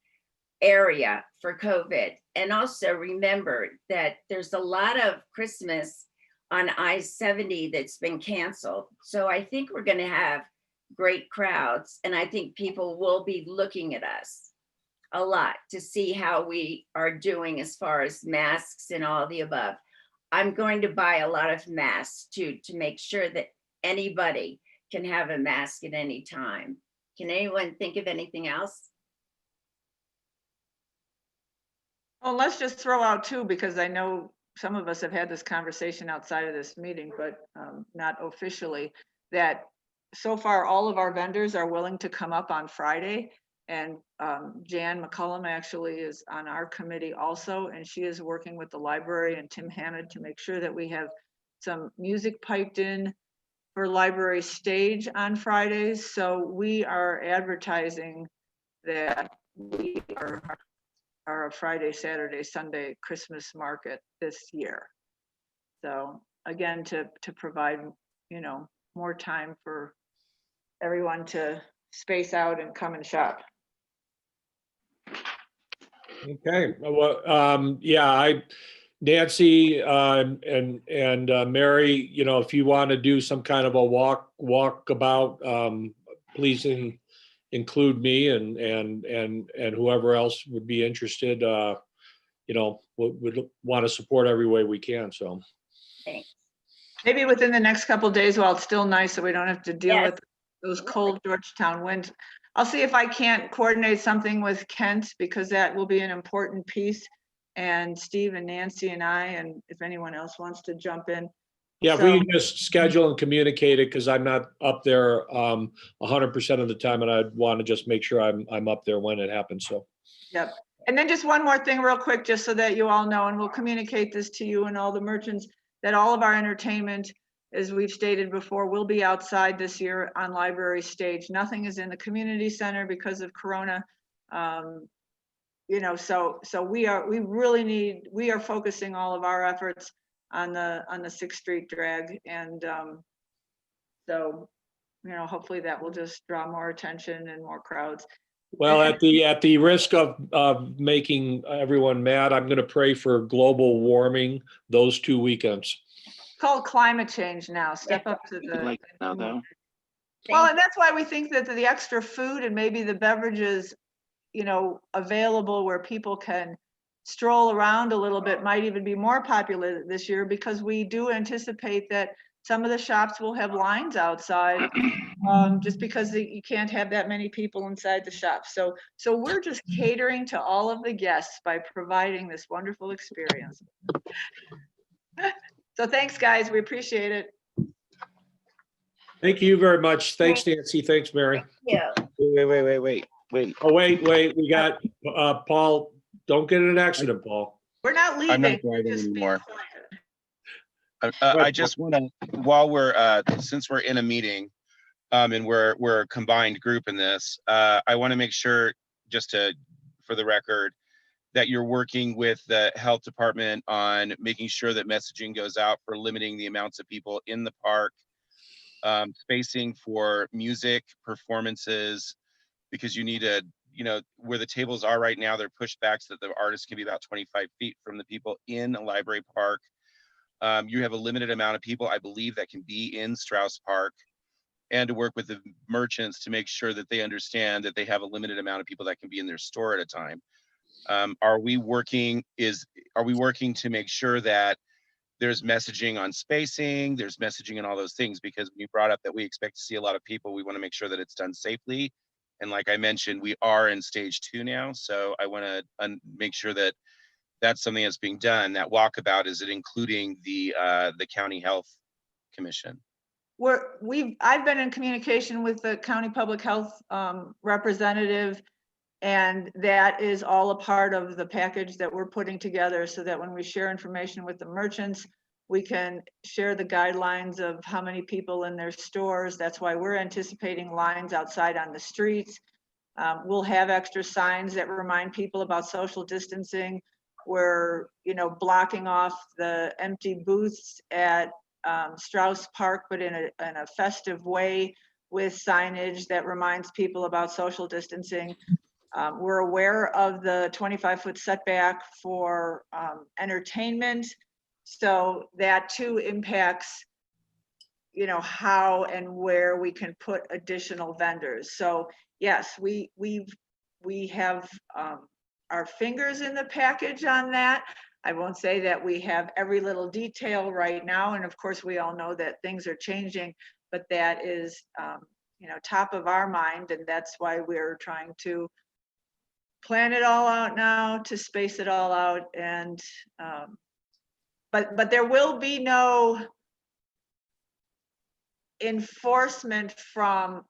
area for COVID. And also remember that there's a lot of Christmas on I-70 that's been canceled. So I think we're going to have great crowds. And I think people will be looking at us a lot to see how we are doing as far as masks and all the above. I'm going to buy a lot of masks too, to make sure that anybody can have a mask at any time. Can anyone think of anything else? Well, let's just throw out too, because I know some of us have had this conversation outside of this meeting, but not officially, that so far all of our vendors are willing to come up on Friday. And Jan McCullum actually is on our committee also, and she is working with the library and Tim Hammond to make sure that we have some music piped in for library stage on Fridays. So we are advertising that we are a Friday, Saturday, Sunday Christmas market this year. So again, to provide, you know, more time for everyone to space out and come and shop. Okay, well, yeah, Nancy, and Mary, you know, if you want to do some kind of a walkabout, please include me and whoever else would be interested, you know, would want to support every way we can, so. Thanks. Maybe within the next couple of days while it's still nice, so we don't have to deal Yes. with those cold Georgetown winds. I'll see if I can't coordinate something with Kent, because that will be an important piece. And Steve and Nancy and I, and if anyone else wants to jump in. Yeah, if So- we can just schedule and communicate it, because I'm not up there 100% of the time, and I'd want to just make sure I'm up there when it happens, so. Yep. And then just one more thing real quick, just so that you all know, and we'll communicate this to you and all the merchants, that all of our entertainment, as we've stated before, will be outside this year on library stage. Nothing is in the community center because of Corona. You know, so we are focusing all of our efforts on the 6th Street drag. And so, you know, hopefully that will just draw more attention and more crowds. Well, at the risk of making everyone mad, I'm going to pray for global warming those 2 weekends. It's called climate change now. Step up to the. Like now, though. Well, and that's why we think that the extra food and maybe the beverages, you know, available where people can stroll around a little bit might even be more popular this year, because we do anticipate that some of the shops will have lines outside, just because you can't have that many people inside the shop. So we're just catering to all of the guests by providing this wonderful experience. So thanks, guys. We appreciate it. Thank you very much. Thanks, Nancy. Thanks, Mary. Yeah. Wait. Oh, wait, we got Paul. Don't get in an accident, Paul. We're not leaving. I'm not driving Just be anymore. quiet. I just want to, while we're, since we're in a meeting, and we're a combined group in this, I want to make sure, just for the record, that you're working with the health department on making sure that messaging goes out for limiting the amounts of people in the park, spacing for music performances, because you need to, you know, where the tables are right now, they're pushed back so that the artists can be about 25 feet from the people in a library park. You have a limited amount of people, I believe, that can be in Strauss Park, and to work with the merchants to make sure that they understand that they have a limited amount of people that can be in their store at a time. Are we working to make sure that there's messaging on spacing, there's messaging and all those things? Because when you brought up that we expect to see a lot of people, we want to make sure that it's done safely. And like I mentioned, we are in stage 2 now. So I want to make sure that that's something that's being done. That walkabout, is it including the county health commission? I've been in communication with the county public health representative, and that is all a part of the package that we're putting together, so that when we share information with the merchants, we can share the guidelines of how many people in their stores. That's why we're anticipating lines outside on the streets. We'll have extra signs that remind people about social distancing. We're, you know, blocking off the empty booths at Strauss Park, but in a festive way, with signage that reminds people about social distancing. We're aware of the 25-foot setback for entertainment. So that too impacts, you know, how and where we can put additional vendors. So yes, we have our fingers in the package on that. I won't say that we have every little detail right now. And of course, we all know that things are changing, but that is, you know, top of our mind. And that's why we're trying to plan it all out now, to space it all out. And, but there will be no enforcement from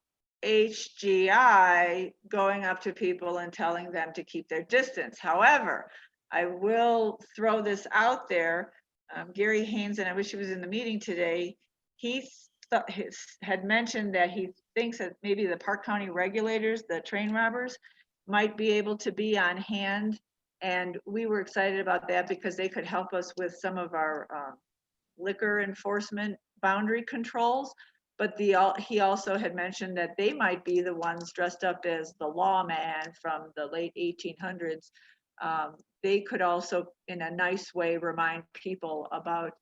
HGI going up to people and telling them to keep their distance. However, I will throw this out there. Gary Haynes, and I wish he was in the meeting today, he had mentioned that he thinks that maybe the Park County regulators, the train robbers, might be able to be on hand. And we were excited about that because they could help us with some of our liquor enforcement boundary controls. But he also had mentioned that they might be the ones dressed up as the lawman from the late 1800s. They could also, in a nice way, remind people about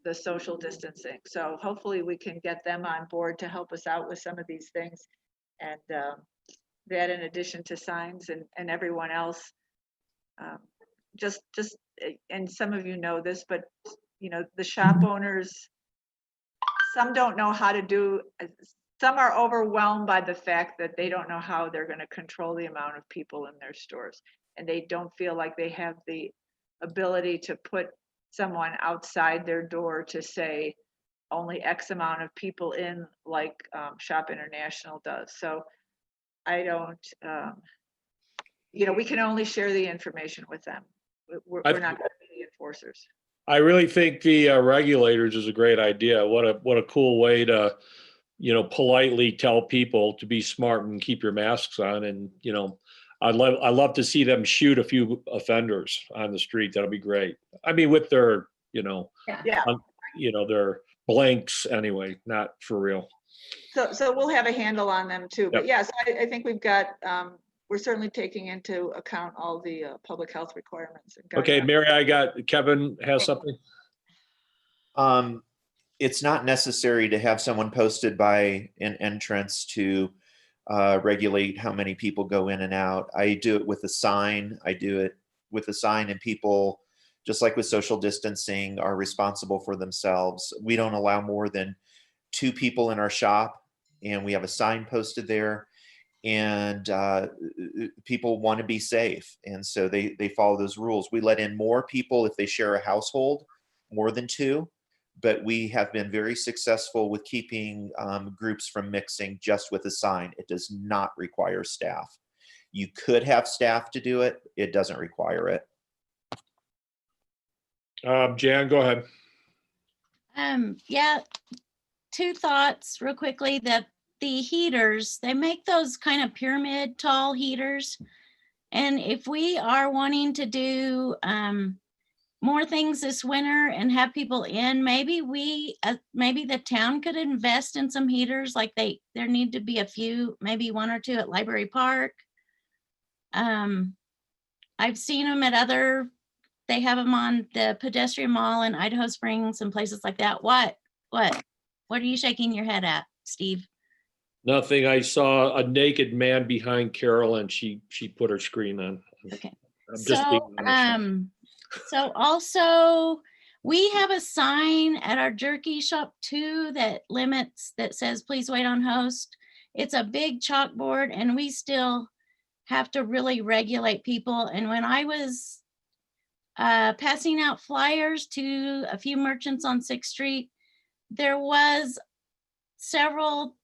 the social distancing. So hopefully we can get them on board to help us out with some of these things. And that, in addition to signs and everyone else, and some of you know this, but you know, the shop owners, some don't know how to do, some are overwhelmed by the fact that they don't know how they're going to control the amount of people in their stores. And they don't feel like they have the ability to put someone outside their door to say only X amount of people in, like Shop International does. So I don't, you know, we can only share the information with them. We're not going to be the enforcers. I really think the regulators is a great idea. What a cool way to, you know, politely tell people to be smart and keep your masks on. And, you know, I'd love to see them shoot a few offenders on the street. That'll be great. I mean, with their, you know, you know, their blanks anyway, not for real. So we'll have a handle on them too. But Yep. yes, I think we've got, we're certainly taking into account all the public health requirements. And Okay, guidelines. Mary, Kevin has something. It's not necessary to have someone posted by an entrance to regulate how many people go in and out. I do it with a sign. And people, just like with social distancing, are responsible for themselves. We don't allow more than 2 people in our shop, and we have a sign posted there. And people want to be safe, and so they follow those rules. We let in more people if they share a household, more than 2. But we have been very successful with keeping groups from mixing just with a sign. It does not require staff. You could have staff to do it. It doesn't require it. Jan, go ahead. Yeah, 2 thoughts real quickly. The heaters, they make those kind of pyramid tall heaters. And if we are wanting to do more things this winter and have people in, maybe maybe the town could invest in some heaters. Like there need to be a few, maybe 1 or 2 at Library Park. I've seen them at they have them on the pedestrian mall in Idaho Springs and places like that. What are you shaking your head at, Steve? Nothing. I saw a naked man behind Carol, and she put her screen on. Okay. I'm just being honest. So also we have a sign at our jerky shop too that says, please wait on host. It's a big chalkboard, and we still have to really regulate people. And when I was passing out flyers to a few merchants on 6th Street, there was several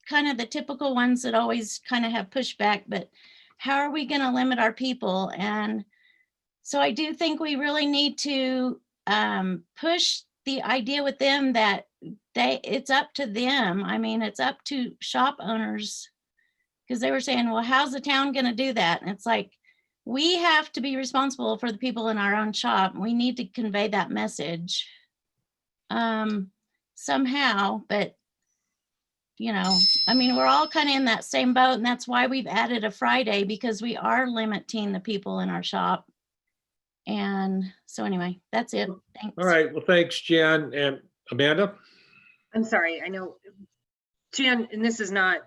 kind of the typical ones that always kind of have pushback, but how are we going to limit our people? And so I do think we really need to push the idea with them that it's up to them. I mean, it's up to shop owners, because they were saying, well, how's the town going to do that? And it's like, we have to be responsible for the people in our own shop. We need to convey that message somehow, but you know, I mean, we're all kind of in that same boat, and that's why we've added a Friday, because we are limiting the people in our shop. And so anyway, that's it. Thanks. All right. Well, thanks, Jan. And Amanda? I'm sorry. I know, Jan, and this is not,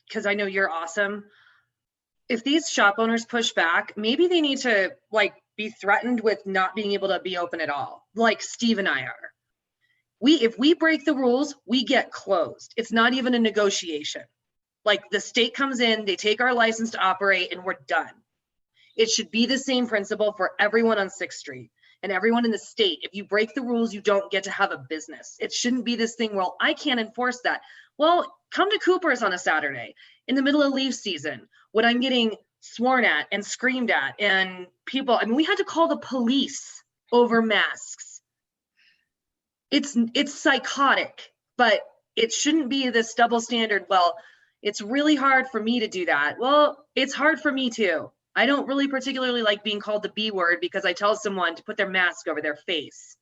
because I know you're awesome. If these shop owners push back, maybe they need to like be threatened with not being able to be open at all, like Steve and I are. If we break the rules, we get closed. It's not even a negotiation. Like the state comes in, they take our license to operate, and we're done. It should be the same principle for everyone on 6th Street and everyone in the state. If you break the rules, you don't get to have a business. It shouldn't be this thing, well, I can't enforce that. Well, come to Cooper's on a Saturday in the middle of leaf season when I'm getting sworn at and screamed at, and people, I mean, we had to call the police over masks. It's psychotic, but it shouldn't be this double standard. Well, it's really hard for me to do that. Well, it's hard for me too. I don't really particularly like being called the B word because I tell someone to put their mask over their face.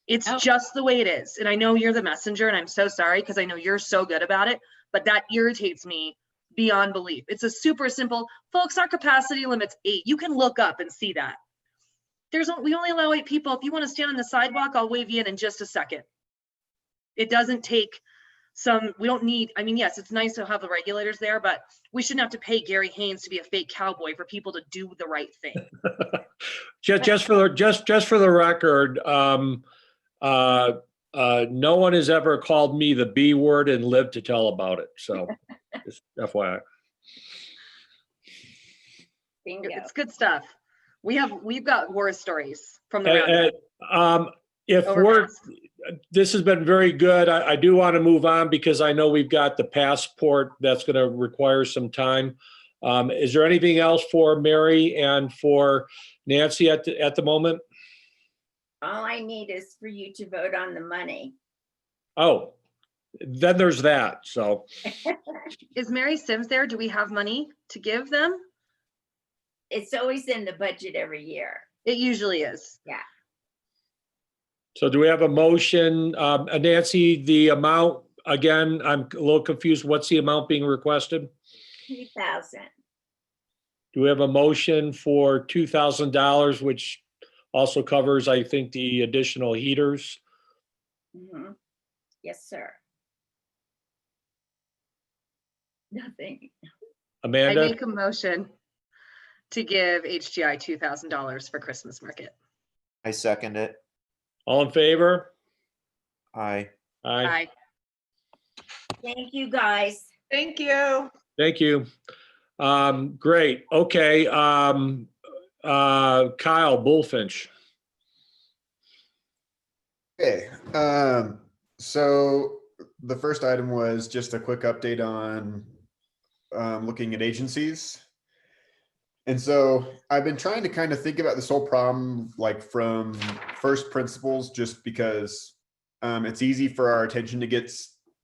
It's just the way it is. And I know you're the messenger, and I'm so sorry because I know you're so good about it, but that irritates me beyond belief. It's a super simple, folks, our capacity limit's 8. You can look up and see that. We only allow 8 people. If you want to stand on the sidewalk, I'll wave you in just a second. It doesn't take we don't need, I mean, yes, it's nice to have the regulators there, but we shouldn't have to pay Gary Haynes to be a fake cowboy for people to do the right thing. Just for the record, no one has ever called me the B word and lived to tell about it. So just FYI. Bingo. It's good stuff. We've got war stories from the round. This has been very good. I do want to move on because I know we've got the passport that's going to require some time. Is there anything else for Mary and for Nancy at the moment? All I need is for you to vote on the money. Oh, then there's that. So is Mary Sims there? Do we have money to give them? It's always in the budget every year. It usually is. Yeah. So do we have a motion? Nancy, the amount, again, I'm a little confused. What's the amount being requested? 2,000. Do we have a motion for $2,000, which also covers, I think, the additional heaters? Mm-hmm. Yes, sir. Nothing. Amanda? I make a motion to give HGI $2,000 for Christmas market. I second it. All in favor? Aye. Aye. Thank you, guys. Thank you. Thank you. Great. Okay. Kyle Bullfinch. Okay. So the first item was just a quick update on looking at agencies. And so I've been trying to kind of think about this whole problem, like from first principles, just because it's easy for our attention to get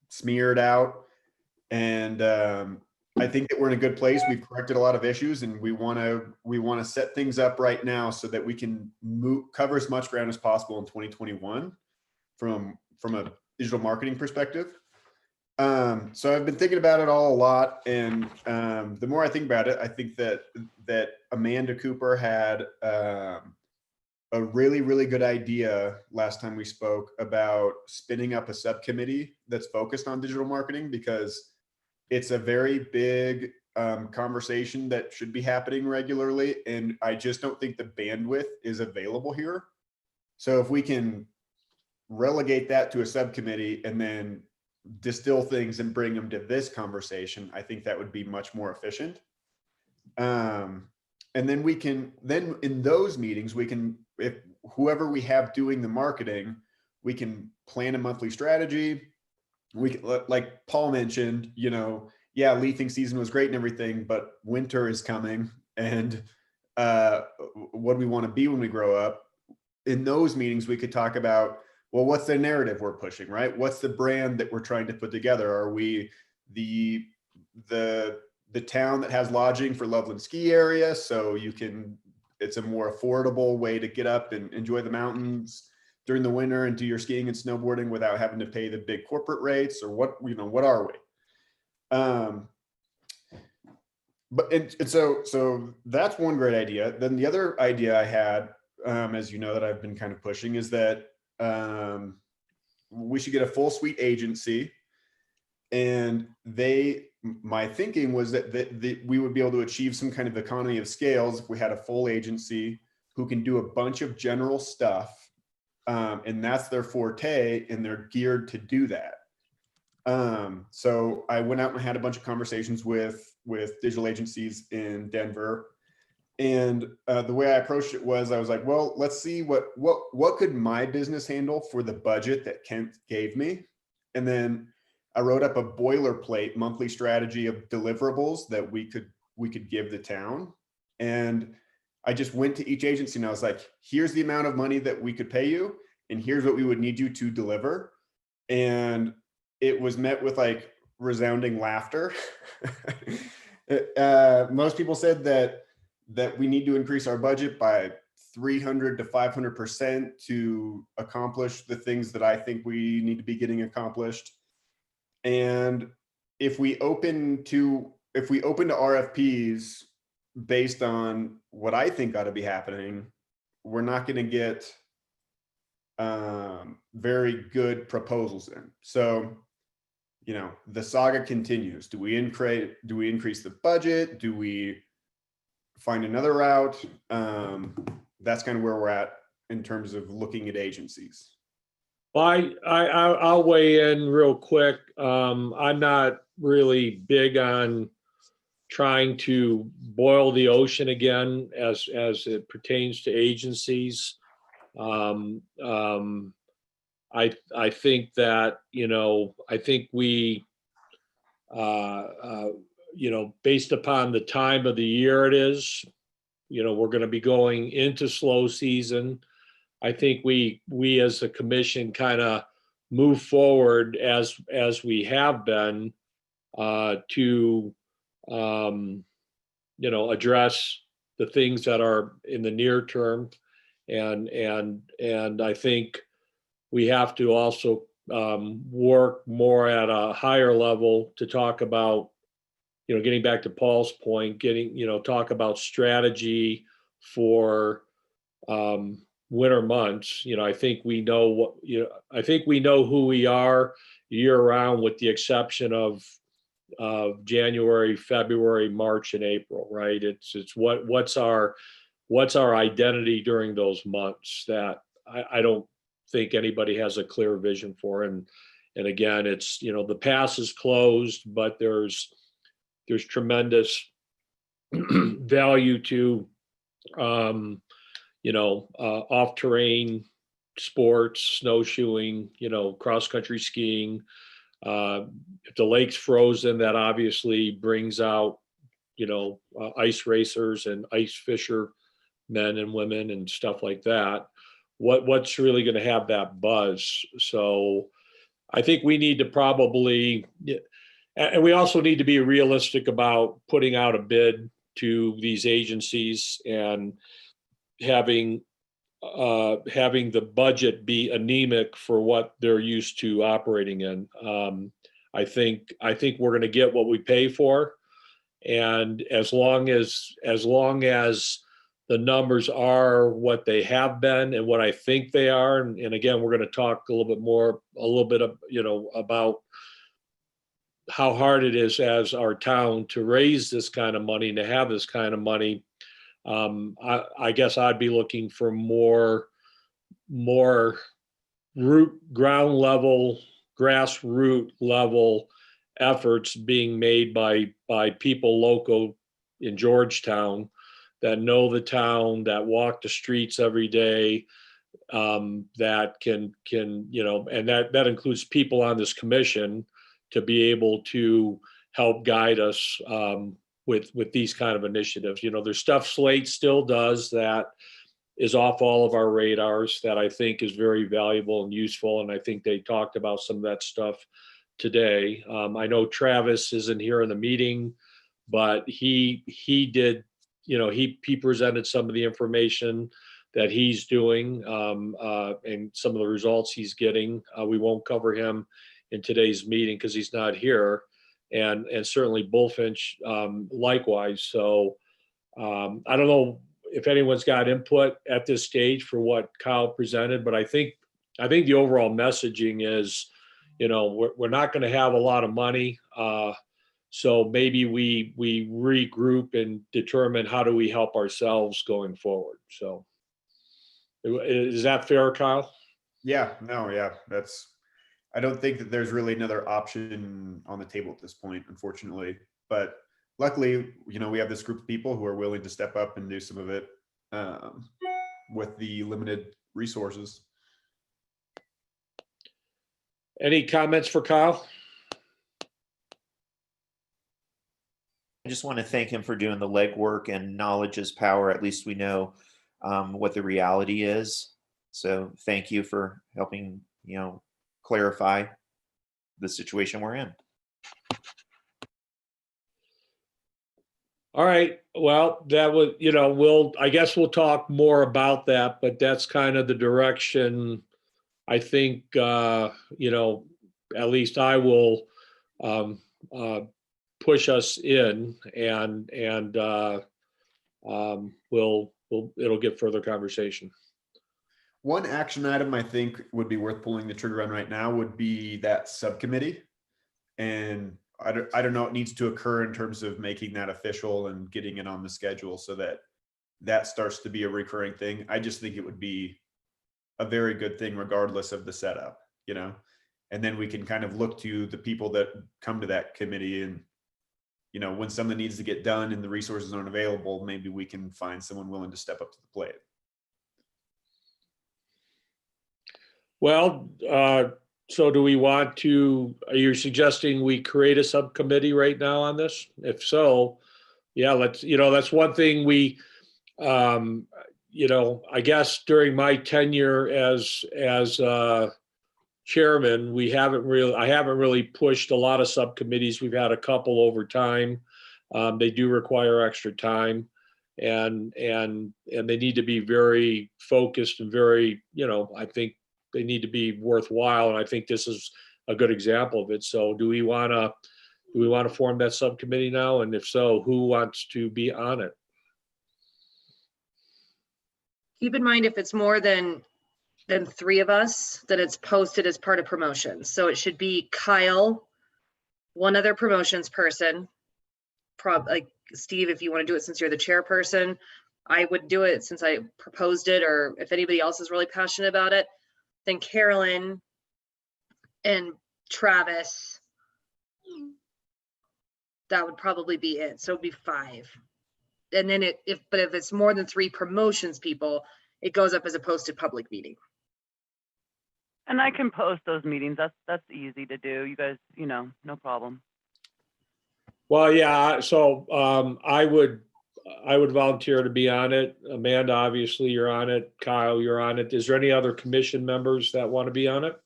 smeared out. And I think that we're in a good place. We've corrected a lot of issues, and we want to set things up right now so that we can cover as much ground as possible in 2021 from a digital marketing perspective. So I've been thinking about it all a lot, and the more I think about it, I think that Amanda Cooper had a really, really good idea last time we spoke about spinning up a subcommittee that's focused on digital marketing, because it's a very big conversation that should be happening regularly, and I just don't think the bandwidth is available here. So if we can relegate that to a subcommittee and then distill things and bring them to this conversation, I think that would be much more efficient. And then in those meetings, we can, if whoever we have doing the marketing, we can plan a monthly strategy. We can, like Paul mentioned, yeah, leafing season was great and everything, but winter is coming, and what do we want to be when we grow up? In those meetings, we could talk about, well, what's the narrative we're pushing, right? What's the brand that we're trying to put together? Are we the town that has lodging for Loveland ski area, so it's a more affordable way to get up and enjoy the mountains during the winter and do your skiing and snowboarding without having to pay the big corporate rates? Or what are we? So that's one great idea. Then the other idea I had, as you know, that I've been kind of pushing, is that we should get a full suite agency, and my thinking was that we would be able to achieve some kind of economy of scales if we had a full agency who can do a bunch of general stuff, and that's their forte, and they're geared to do that. So I went out and had a bunch of conversations with digital agencies in Denver. And the way I approached it was, I was like, well, let's see what could my business handle for the budget that Kent gave me. And then I wrote up a boilerplate monthly strategy of deliverables that we could give the town. And I just went to each agency and I was like, here's the amount of money that we could pay you, and here's what we would need you to deliver. And it was met with like resounding laughter. Most people said that we need to increase our budget by 300 to 500% to accomplish the things that I think we need to be getting accomplished. And if we open to RFPs based on what I think ought to be happening, we're not going to get very good proposals in. So, you know, the saga continues. Do we increase the budget? Do we find another route? That's kind of where we're at in terms of looking at agencies. Well, I'll weigh in real quick. I'm not really big on trying to boil the ocean again as it pertains to agencies. I think that, you know, I think we, you know, based upon the time of the year it is, you know, we're going to be going into slow season. I think we as a commission kind of move forward as we have been to, you know, address the things that are in the near term. And I think we have to also work more at a higher level to talk about, you know, getting back to Paul's point, talk about strategy for winter months. You know, I think we know who we are year round, with the exception of January, February, March, and April, right? It's what's our identity during those months that I don't think anybody has a clear vision for. And again, it's, you know, the pass is closed, but there's tremendous value to off-terrain sports, snowshoeing, you know, cross-country skiing. If the lake's frozen, that obviously brings out, you know, ice racers and ice fisher men and women and stuff like that. What's really going to have that buzz? So I think we need to probably, and we also need to be realistic about putting out a bid to these agencies and having the budget be anemic for what they're used to operating in. I think we're going to get what we pay for, and as long as the numbers are what they have been and what I think they are, and again, we're going to talk a little bit of, you know, about how hard it is as our town to raise this kind of money and to have this kind of money. I guess I'd be looking for more ground level, grassroots level efforts being made by people local in Georgetown that know the town, that walk the streets every day, that can, you know, and that includes people on this commission to be able to help guide us with these kind of initiatives. You know, there's stuff Slate still does that is off all of our radars that I think is very valuable and useful. And I think they talked about some of that stuff today. I know Travis isn't here in the meeting, but he did, you know, he presented some of the information that he's doing and some of the results he's getting. We won't cover him in today's meeting because he's not here, and certainly Bullfinch likewise. So I don't know if anyone's got input at this stage for what Kyle presented, but I think the overall messaging is, you know, we're not going to have a lot of money. So maybe we regroup and determine how do we help ourselves going forward. So is that fair, Kyle? Yeah, no, yeah, I don't think that there's really another option on the table at this point, unfortunately. But luckily, you know, we have this group of people who are willing to step up and do some of it with the limited resources. Any comments for Kyle? I just want to thank him for doing the legwork, and knowledge is power. At least we know what the reality is. So thank you for helping, you know, clarify. the situation we're in. All right, well, that was, I guess we'll talk more about that, but that's kind of the direction I think, at least I will push us in and it'll get further conversation. One action item I think would be worth pulling the trigger on right now would be that subcommittee. And I don't know, it needs to occur in terms of making that official and getting it on the schedule so that that starts to be a recurring thing. I just think it would be a very good thing regardless of the setup, and then we can kind of look to the people that come to that committee and, when something needs to get done and the resources aren't available, maybe we can find someone willing to step up to the plate. Well, so do we want to, are you suggesting we create a subcommittee right now on this? If so, yeah, let's, that's one thing we, I guess during my tenure as chairman, I haven't really pushed a lot of subcommittees. We've had a couple over time. They do require extra time and they need to be very focused and very, I think they need to be worthwhile. And I think this is a good example of it. So do we want to form that subcommittee now? And if so, who wants to be on it? Keep in mind, if it's more than 3 of us, then it's posted as part of promotions. So it should be Kyle, one other promotions person, like Steve, if you want to do it since you're the chairperson. I would do it since I proposed it, or if anybody else is really passionate about it, then Carolyn and Travis. That would probably be it. So it'd be 5. And then if it's more than 3 promotions people, it goes up as a posted public meeting. And I can post those meetings. That's easy to do. You guys, no problem. Well, yeah. So I would volunteer to be on it. Amanda, obviously, you're on it. Kyle, you're on it. Is there any other commission members that want to be on it?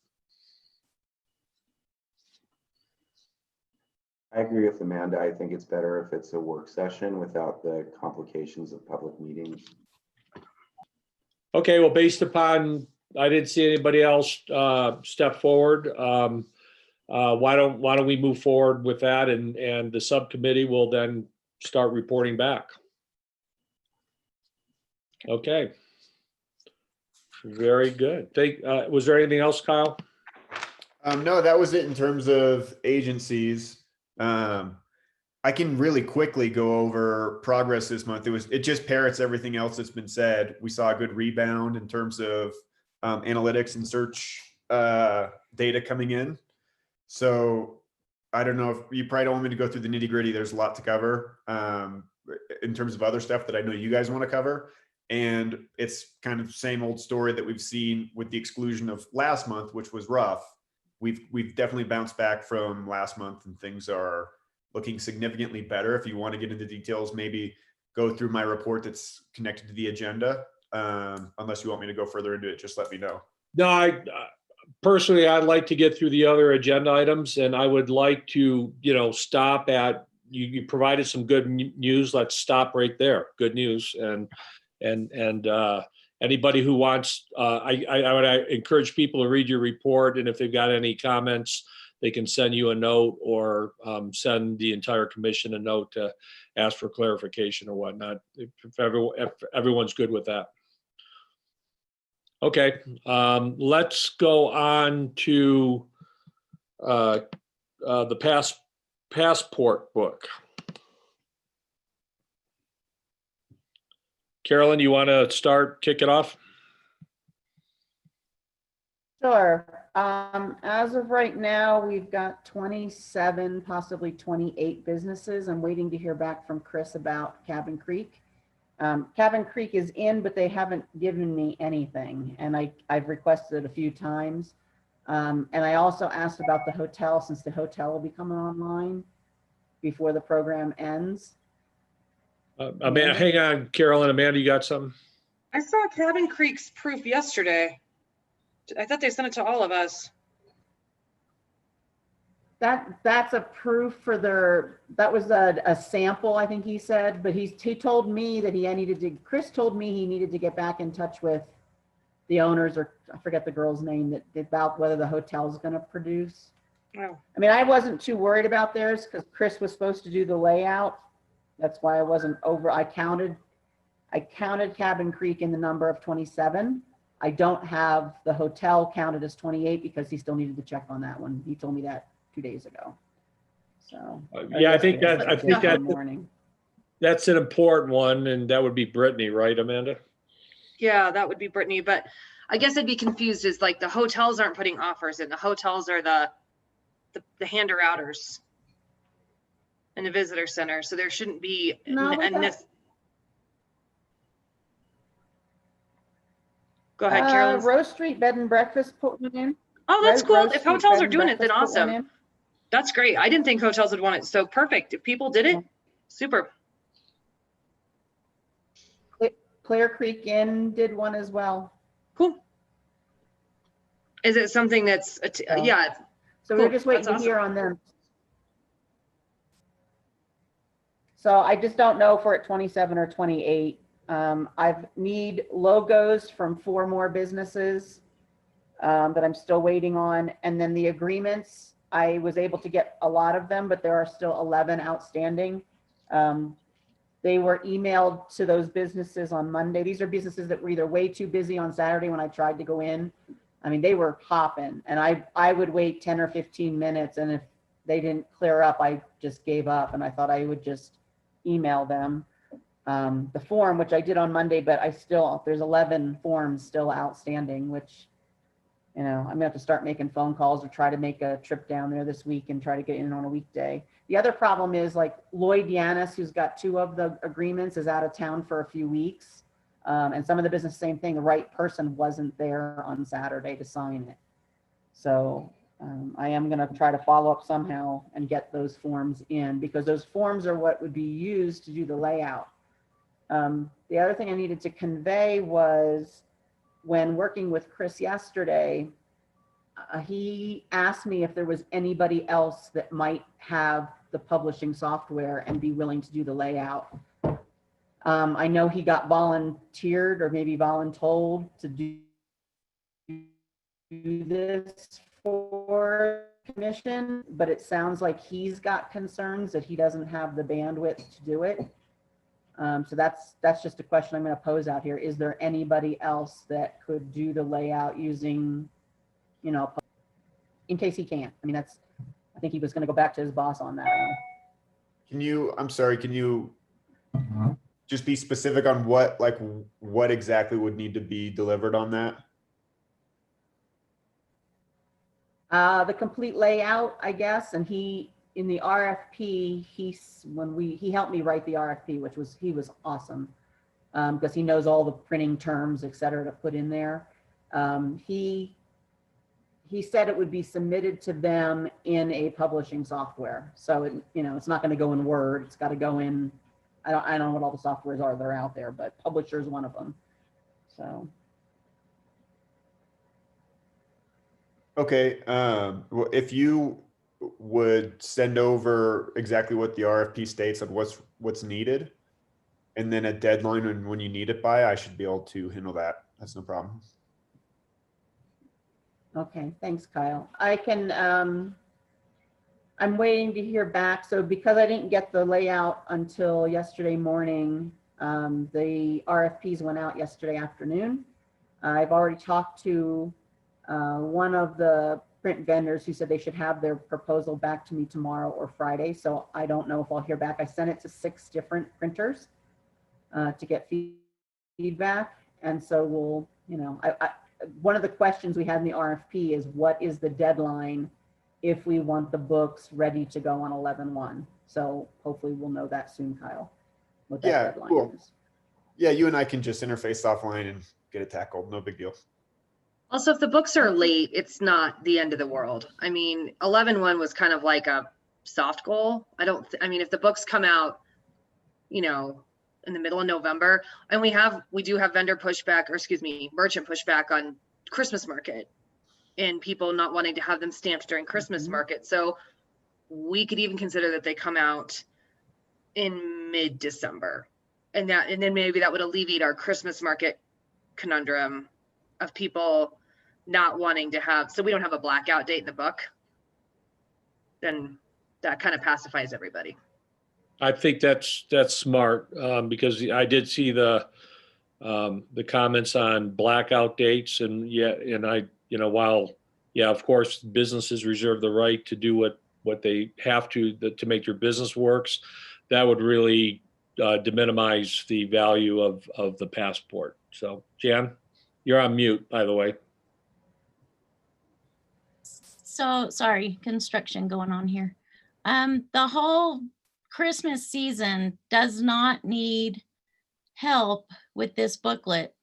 I agree with Amanda. I think it's better if it's a work session without the complications of public meetings. Okay, well, based upon, I didn't see anybody else step forward. Why don't we move forward with that, and the subcommittee will then start reporting back. Okay. Very good. Was there anything else, Kyle? No, that was it in terms of agencies. I can really quickly go over progress this month. It just parrots everything else that's been said. We saw a good rebound in terms of analytics and search data coming in. So I don't know if you probably don't want me to go through the nitty gritty. There's a lot to cover in terms of other stuff that I know you guys want to cover. And it's kind of the same old story that we've seen with the exclusion of last month, which was rough. We've definitely bounced back from last month and things are looking significantly better. If you want to get into details, maybe go through my report that's connected to the agenda. Unless you want me to go further into it, just let me know. No, personally, I'd like to get through the other agenda items, and I would like to, stop at, you provided some good news. Let's stop right there. Good news. And anybody who wants, I would encourage people to read your report, and if they've got any comments, they can send you a note or send the entire commission a note to ask for clarification or whatnot, if everyone's good with that. Okay, let's go on to the passport book. Carolyn, you want to kick it off? Sure. As of right now, we've got 27, possibly 28 businesses. I'm waiting to hear back from Chris about Cabin Creek. Cabin Creek is in, but they haven't given me anything. And I've requested it a few times. And I also asked about the hotel, since the hotel will be coming online before the program ends. Amanda, hang on, Carolyn. Amanda, you got something? I saw Cabin Creek's proof yesterday. I thought they sent it to all of us. That's a proof for that was a sample, I think he said, but he told me that Chris told me he needed to get back in touch with the owners, or I forget the girl's name, about whether the hotel's gonna produce. Oh. I mean, I wasn't too worried about theirs because Chris was supposed to do the layout. That's why I wasn't over, I counted Cabin Creek in the number of 27. I don't have the hotel counted as 28 because he still needed to check on that one. He told me that 2 days ago. So. Yeah, I think Morning. that's an important one, and that would be Brittany, right, Amanda? Yeah, that would be Brittany, but I guess I'd be confused is like the hotels aren't putting offers in. The hotels are the hander-outers in the visitor center. So there shouldn't be No, Go ahead, Carolyn. Rose Street Bed and Breakfast put one in. Oh, that's cool. Rose If Street hotels Bed are and doing it, then Breakfast put one awesome. in. That's great. I didn't think hotels would want it. So perfect. If people did it, super. Clear Creek Inn did one as well. Cool. Is it something that's, yeah. So Cool. we're just waiting That's to hear on them. So I just don't know if we're at 27 or 28. I need logos from 4 more businesses that I'm still waiting on. And then the agreements, I was able to get a lot of them, but there are still 11 outstanding. They were emailed to those businesses on Monday. These are businesses that were either way too busy on Saturday when I tried to go in. I mean, they were hopping, and I would wait 10 or 15 minutes. And if they didn't clear up, I just gave up, and I thought I would just email them the form, which I did on Monday, but there's 11 forms still outstanding, which, you know, I'm gonna have to start making phone calls or try to make a trip down there this week and try to get in on a weekday. The other problem is like Lloyd Yanis, who's got 2 of the agreements, is out of town for a few weeks. And some of the business, same thing, the right person wasn't there on Saturday to sign it. So I am gonna try to follow up somehow and get those forms in, because those forms are what would be used to do the layout. The other thing I needed to convey was, when working with Chris yesterday, he asked me if there was anybody else that might have the publishing software and be willing to do the layout. I know he got volunteered or maybe voluntold to do this for commission, but it sounds like he's got concerns that he doesn't have the bandwidth to do it. So that's just a question I'm going to pose out here. Is there anybody else that could do the layout using, you know, in case he can't? I mean, I think he was going to go back to his boss on that. I'm sorry, can you just be specific on what exactly would need to be delivered on that? The complete layout, I guess. And in the RFP, he helped me write the RFP, he was awesome, because he knows all the printing terms, et cetera, to put in there. He said it would be submitted to them in a publishing software. So it's not going to go in Word. It's got to go in, I don't know what all the softwares are that are out there, but Publisher is one of them. So. Okay, well, if you would send over exactly what the RFP states and what's needed, and then a deadline and when you need it by, I should be able to handle that. That's no problem. Okay, thanks, Kyle. I'm waiting to hear back. So because I didn't get the layout until yesterday morning, the RFPs went out yesterday afternoon. I've already talked to one of the print vendors who said they should have their proposal back to me tomorrow or Friday. So I don't know if I'll hear back. I sent it to 6 different printers to get feedback. And so we'll, one of the questions we had in the RFP is, what is the deadline if we want the books ready to go on 11/1? So hopefully we'll know that soon, Kyle, what that deadline cool. is. Yeah, you and I can just interface offline and get it tackled. No big deal. Also, if the books are late, it's not the end of the world. I mean, 11/1 was kind of like a soft goal. If the books come out, in the middle of November, and we do have vendor pushback, merchant pushback on Christmas market and people not wanting to have them stamped during Christmas market. So we could even consider that they come out in mid-December. And then maybe that would alleviate our Christmas market conundrum of people not wanting to have, so we don't have a blackout date in the book. Then that kind of pacifies everybody. I think that's smart, because I did see the comments on blackout dates, and while, of course, businesses reserve the right to do what they have to make their business works, that would really minimize the value of the passport. So, Jan, you're on mute, by the way. So sorry, construction going on here. The whole Christmas season does not need help with this booklet.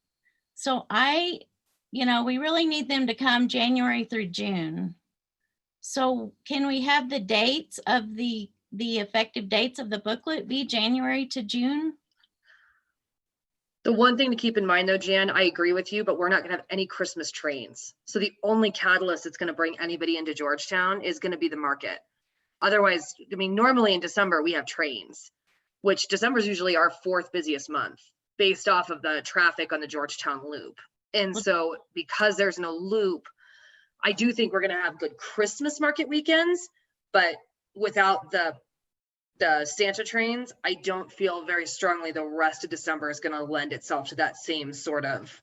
So we really need them to come January through June. So can we have the dates of the effective dates of the booklet be January to June? The one thing to keep in mind though, Jan, I agree with you, but we're not gonna have any Christmas trains. So the only catalyst that's gonna bring anybody into Georgetown is gonna be the market. Otherwise, I mean, normally in December we have trains, which December is usually our 4th busiest month based off of the traffic on the Georgetown loop. And so because there's no loop, I do think we're gonna have good Christmas market weekends, but without the Santa trains, I don't feel very strongly the rest of December is going to lend itself to that same sort of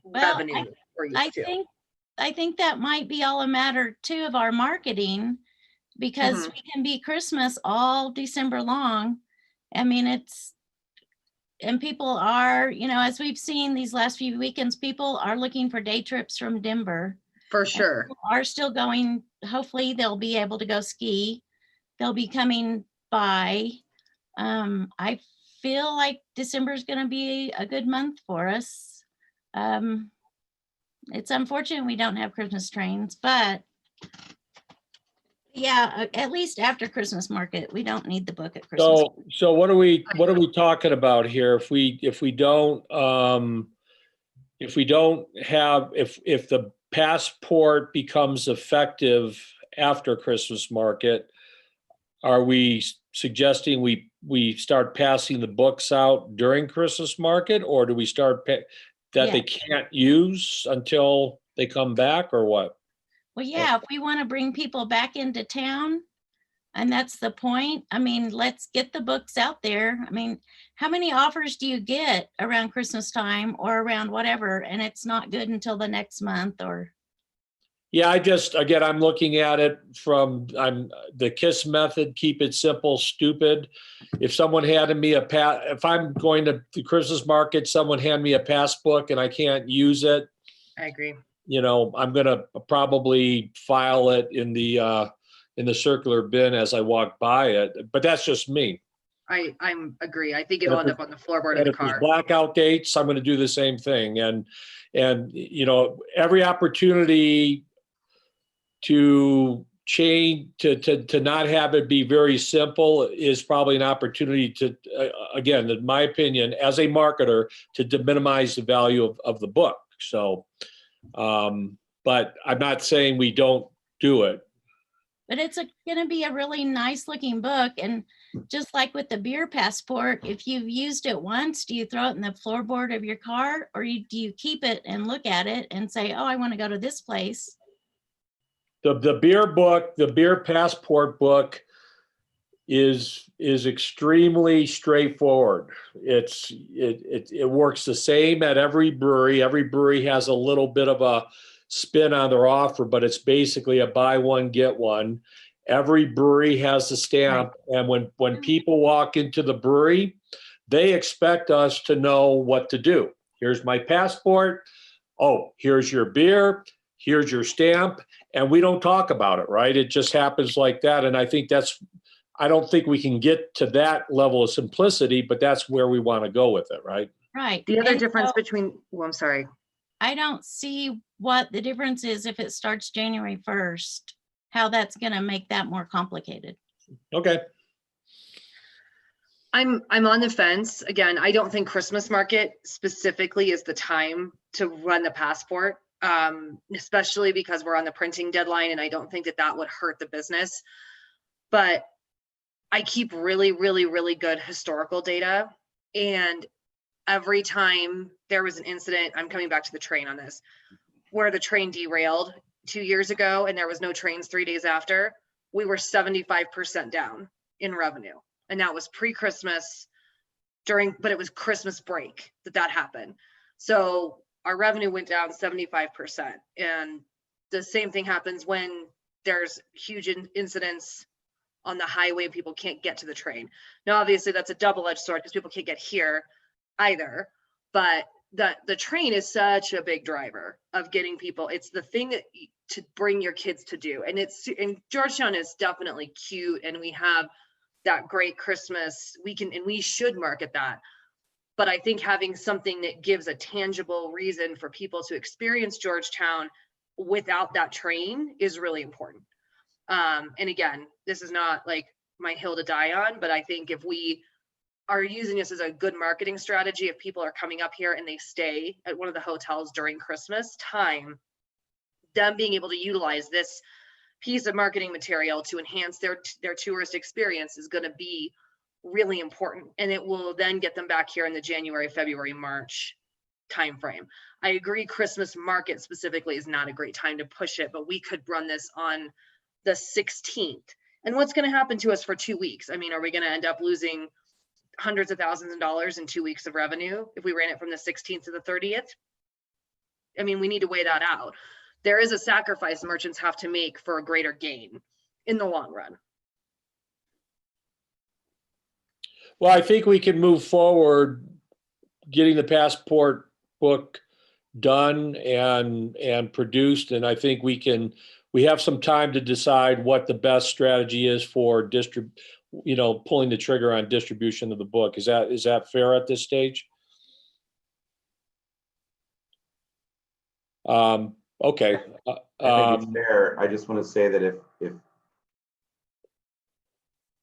revenue we're used to. I think that might be all a matter too of our marketing, because we can be Christmas all December long. I mean, and people are, as we've seen these last few weekends, people are looking for day trips from Denver. For sure. Are still going, hopefully they'll be able to go ski. They'll be coming by. I feel like December is going to be a good month for us. It's unfortunate we don't have Christmas trains, but yeah, at least after Christmas market, we don't need the book at Christmas. So what are we talking about here? If the passport becomes effective after Christmas market, are we suggesting we start passing the books out during Christmas market, or do we start they can't use until they come back, or what? Well, yeah, if we want to bring people back into town, and that's the point. I mean, let's get the books out there. I mean, how many offers do you get around Christmas time or around whatever, and it's not good until the next month? Or yeah, I'm looking at it from the KISS method, keep it simple, stupid. If someone handed me if I'm going to the Christmas market, someone hand me a pass book and I can't use it, I agree. I'm gonna probably file it in the circular bin as I walk by it. But that's just me. I'm agree. I think it'll end up on the floorboard of the car. Blackout dates, I'm going to do the same thing. And every opportunity to change, to not have it be very simple is probably an opportunity to, again, in my opinion, as a marketer, to minimize the value of the book. So, but I'm not saying we don't do it. But it's going to be a really nice looking book. And just like with the beer passport, if you've used it once, do you throw it in the floorboard of your car, or do you keep it and look at it and say, oh, I want to go to this place? The beer book, the beer passport book is extremely straightforward. It works the same at every brewery. Every brewery has a little bit of a spin on their offer, but it's basically a buy one, get one. Every brewery has the stamp. And when people walk into the brewery, they expect us to know what to do. Here's my passport. Oh, here's your beer. Here's your stamp. And we don't talk about it, right? It just happens like that. And I think I don't think we can get to that level of simplicity, but that's where we want to go with it, right? Right. The other difference between, I'm sorry. I don't see what the difference is if it starts January 1st, how that's going to make that more complicated. Okay. I'm on the fence. Again, I don't think Christmas market specifically is the time to run the passport, especially because we're on the printing deadline, and I don't think that would hurt the business. but I keep really, really, really good historical data. And every time there was an incident, I'm coming back to the train on this, where the train derailed 2 years ago and there was no trains 3 days after, we were 75% down in revenue. And that was pre-Christmas but it was Christmas break that happened. So our revenue went down 75%. And the same thing happens when there's huge incidents on the highway and people can't get to the train. Now, obviously that's a double-edged sword because people can't get here either, but the train is such a big driver of getting people. It's the thing that to bring your kids to do. And Georgetown is definitely cute, and we have that great Christmas weekend, and we should market that. But I think having something that gives a tangible reason for people to experience Georgetown without that train is really important. And again, this is not like my hill to die on, but I think if we are using this as a good marketing strategy, if people are coming up here and they stay at one of the hotels during Christmas time, them being able to utilize this piece of marketing material to enhance their tourist experience is going to be really important. And it will then get them back here in the January, February, March timeframe. I agree Christmas market specifically is not a great time to push it, but we could run this on the 16th. And what's going to happen to us for 2 weeks? I mean, are we going to end up losing hundreds of thousands of dollars in 2 weeks of revenue if we ran it from the 16th to the 30th? I mean, we need to weigh that out. There is a sacrifice merchants have to make for a greater gain in the long run. Well, I think we can move forward, getting the passport book done and produced. And I think we have some time to decide what the best strategy is for pulling the trigger on distribution of the book. Is that fair at this stage? Okay. I think it's fair. I just want to say that if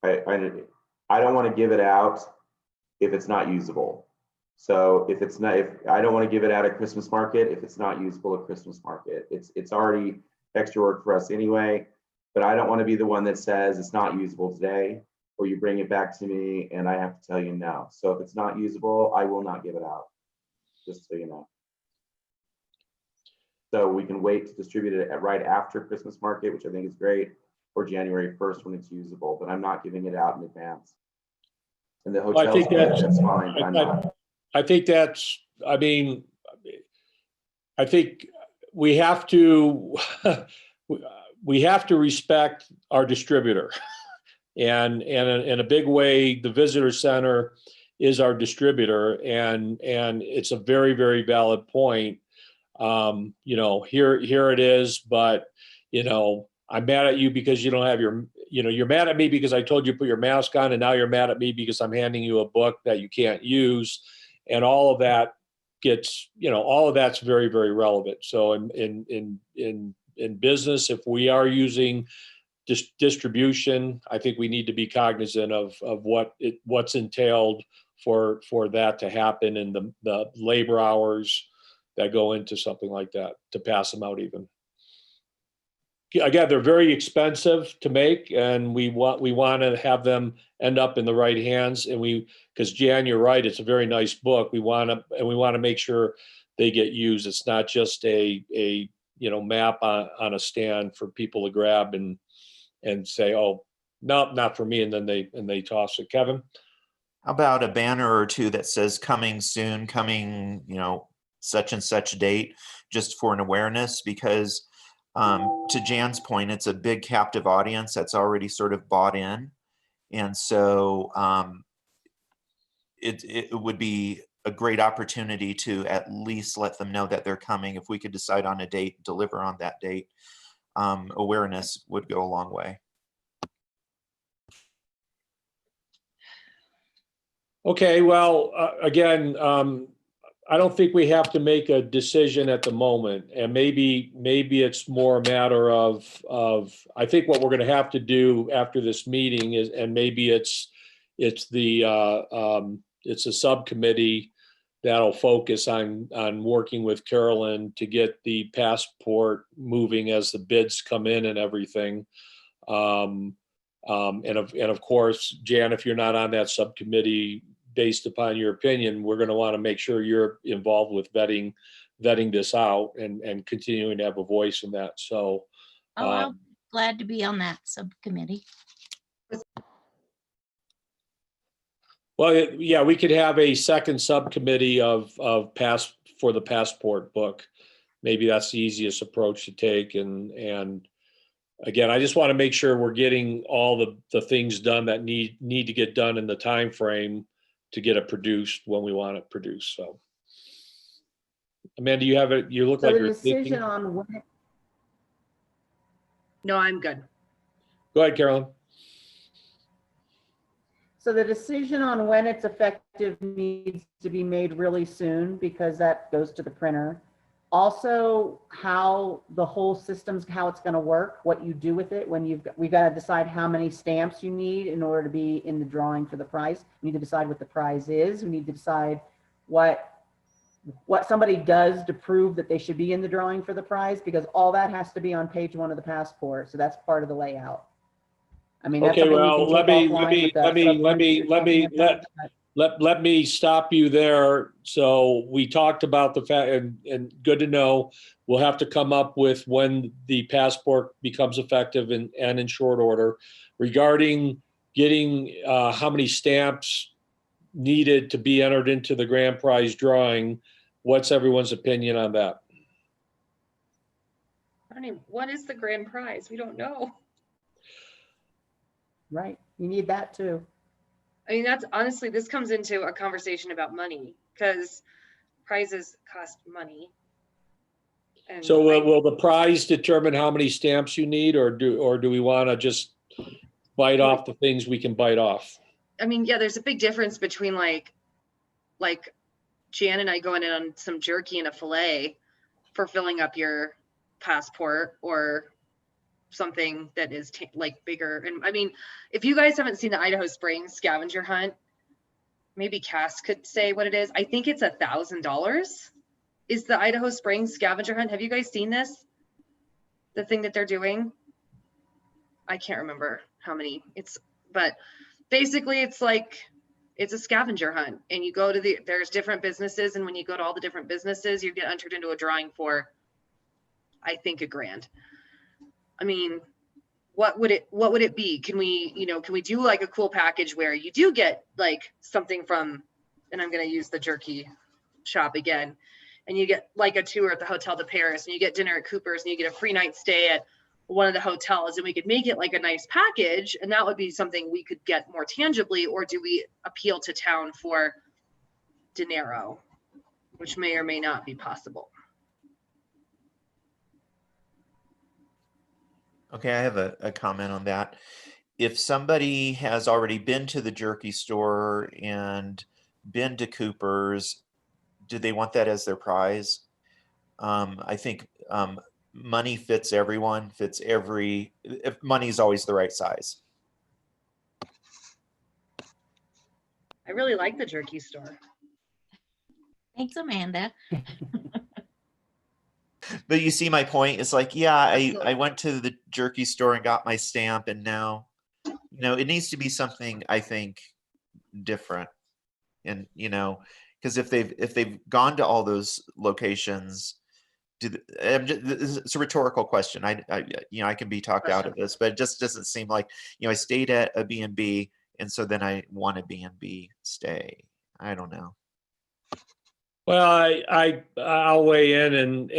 I don't want to give it out if it's not usable. So if I don't want to give it out at Christmas market if it's not usable at Christmas market. It's already extra work for us anyway, but I don't want to be the one that says it's not usable today, or you bring it back to me and I have to tell you no. So if it's not usable, I will not give it out, just so you know. So we can wait to distribute it right after Christmas market, which I think is great, or January 1st when it's usable, but I'm not giving it out in advance. And the hotel, that's fine, but I'm not. I think we have to respect our distributor. And in a big way, the visitor center is our distributor, and it's a very, very valid point. Here it is, but I'm mad at you because you don't have you're mad at me because I told you to put your mask on, and now you're mad at me because I'm handing you a book that you can't use, and all of that all of that's very, very relevant. So in business, if we are using distribution, I think we need to be cognizant of what's entailed for that to happen, and the labor hours that go into something like that to pass them out even. Again, they're very expensive to make, and we want to have them end up in the right hands. And because Jan, you're right, it's a very nice book. We want to make sure they get used. It's not just a map on a stand for people to grab and say, oh, no, not for me, and then they toss it. Kevin? How about a banner or two that says coming soon, coming, such and such date, just for an awareness? Because to Jan's point, it's a big captive audience that's already sort of bought in. And so it would be a great opportunity to at least let them know that they're coming. If we could decide on a date, deliver on that date, awareness would go a long way. Okay, well, again, I don't think we have to make a decision at the moment, and maybe it's more a matter of I think what we're going to have to do after this meeting is, and maybe it's a subcommittee that'll focus on working with Carolyn to get the passport moving as the bids come in and everything. And of course, Jan, if you're not on that subcommittee, based upon your opinion, we're going to want to make sure you're involved with vetting this out and continuing to have a voice in that. So, Oh, I'm glad to be on that subcommittee. well, yeah, we could have a second subcommittee of for the passport book. Maybe that's the easiest approach to take. And again, I just want to make sure we're getting all the things done that need to get done in the time frame to get it produced when we want it produced. So, Amanda, you have it. You look So like the you're decision thinking. on when, No, I'm good. Go ahead, Carolyn. so the decision on when it's effective needs to be made really soon because that goes to the printer. Also, how the whole system's, how it's going to work, what you do with it when we got to decide how many stamps you need in order to be in the drawing for the prize. We need to decide what the prize is. We need to decide what somebody does to prove that they should be in the drawing for the prize, because all that has to be on page 1 of the passport. So that's part of the layout. I mean, that's Okay, something we well, can let take me offline with the subcommittee you're talking about, but- let me stop you there. So we talked about the fact, and good to know, we'll have to come up with when the passport becomes effective and in short order. Regarding getting how many stamps needed to be entered into the grand prize drawing, what's everyone's opinion on that? I don't even, what is the grand prize? We don't know. Right, you need that too. I mean, that's honestly, this comes into a conversation about money because prizes cost money. And So will the prize determine how many stamps you need, or do we want to just bite off the things we can bite off? I mean, yeah, there's a big difference between like Jan and I going in on some jerky and a fillet for filling up your passport, or something that is like bigger. And I mean, if you guys haven't seen the Idaho Springs scavenger hunt, maybe Cass could say what it is. I think it's $1,000 is the Idaho Springs scavenger hunt. Have you guys seen this? The thing that they're doing? I can't remember how many but basically it's like, it's a scavenger hunt, and you go to there's different businesses, and when you go to all the different businesses, you get entered into a drawing for, I think, $1,000. I mean, what would it be? Can we do like a cool package where you do get like something from, and I'm going to use the jerky shop again, and you get like a tour at the Hotel de Paris, and you get dinner at Cooper's, and you get a free night stay at one of the hotels, and we could make it like a nice package, and that would be something we could get more tangibly. Or do we appeal to town for dinero, which may or may not be possible? Okay, I have a comment on that. If somebody has already been to the jerky store and been to Cooper's, do they want that as their prize? I think money fits everyone, if money's always the right size. I really like the jerky store. Thanks, Amanda. But you see my point? It's like, yeah, Absolutely. I went to the jerky store and got my stamp, and now, it needs to be something, I think, different. And, because if they've gone to all those locations, it's a rhetorical question. I can be talked out of this, but it just doesn't seem like, I stayed at a B&B, and so then I want a B&B stay. I don't know. Well, I'll weigh in, and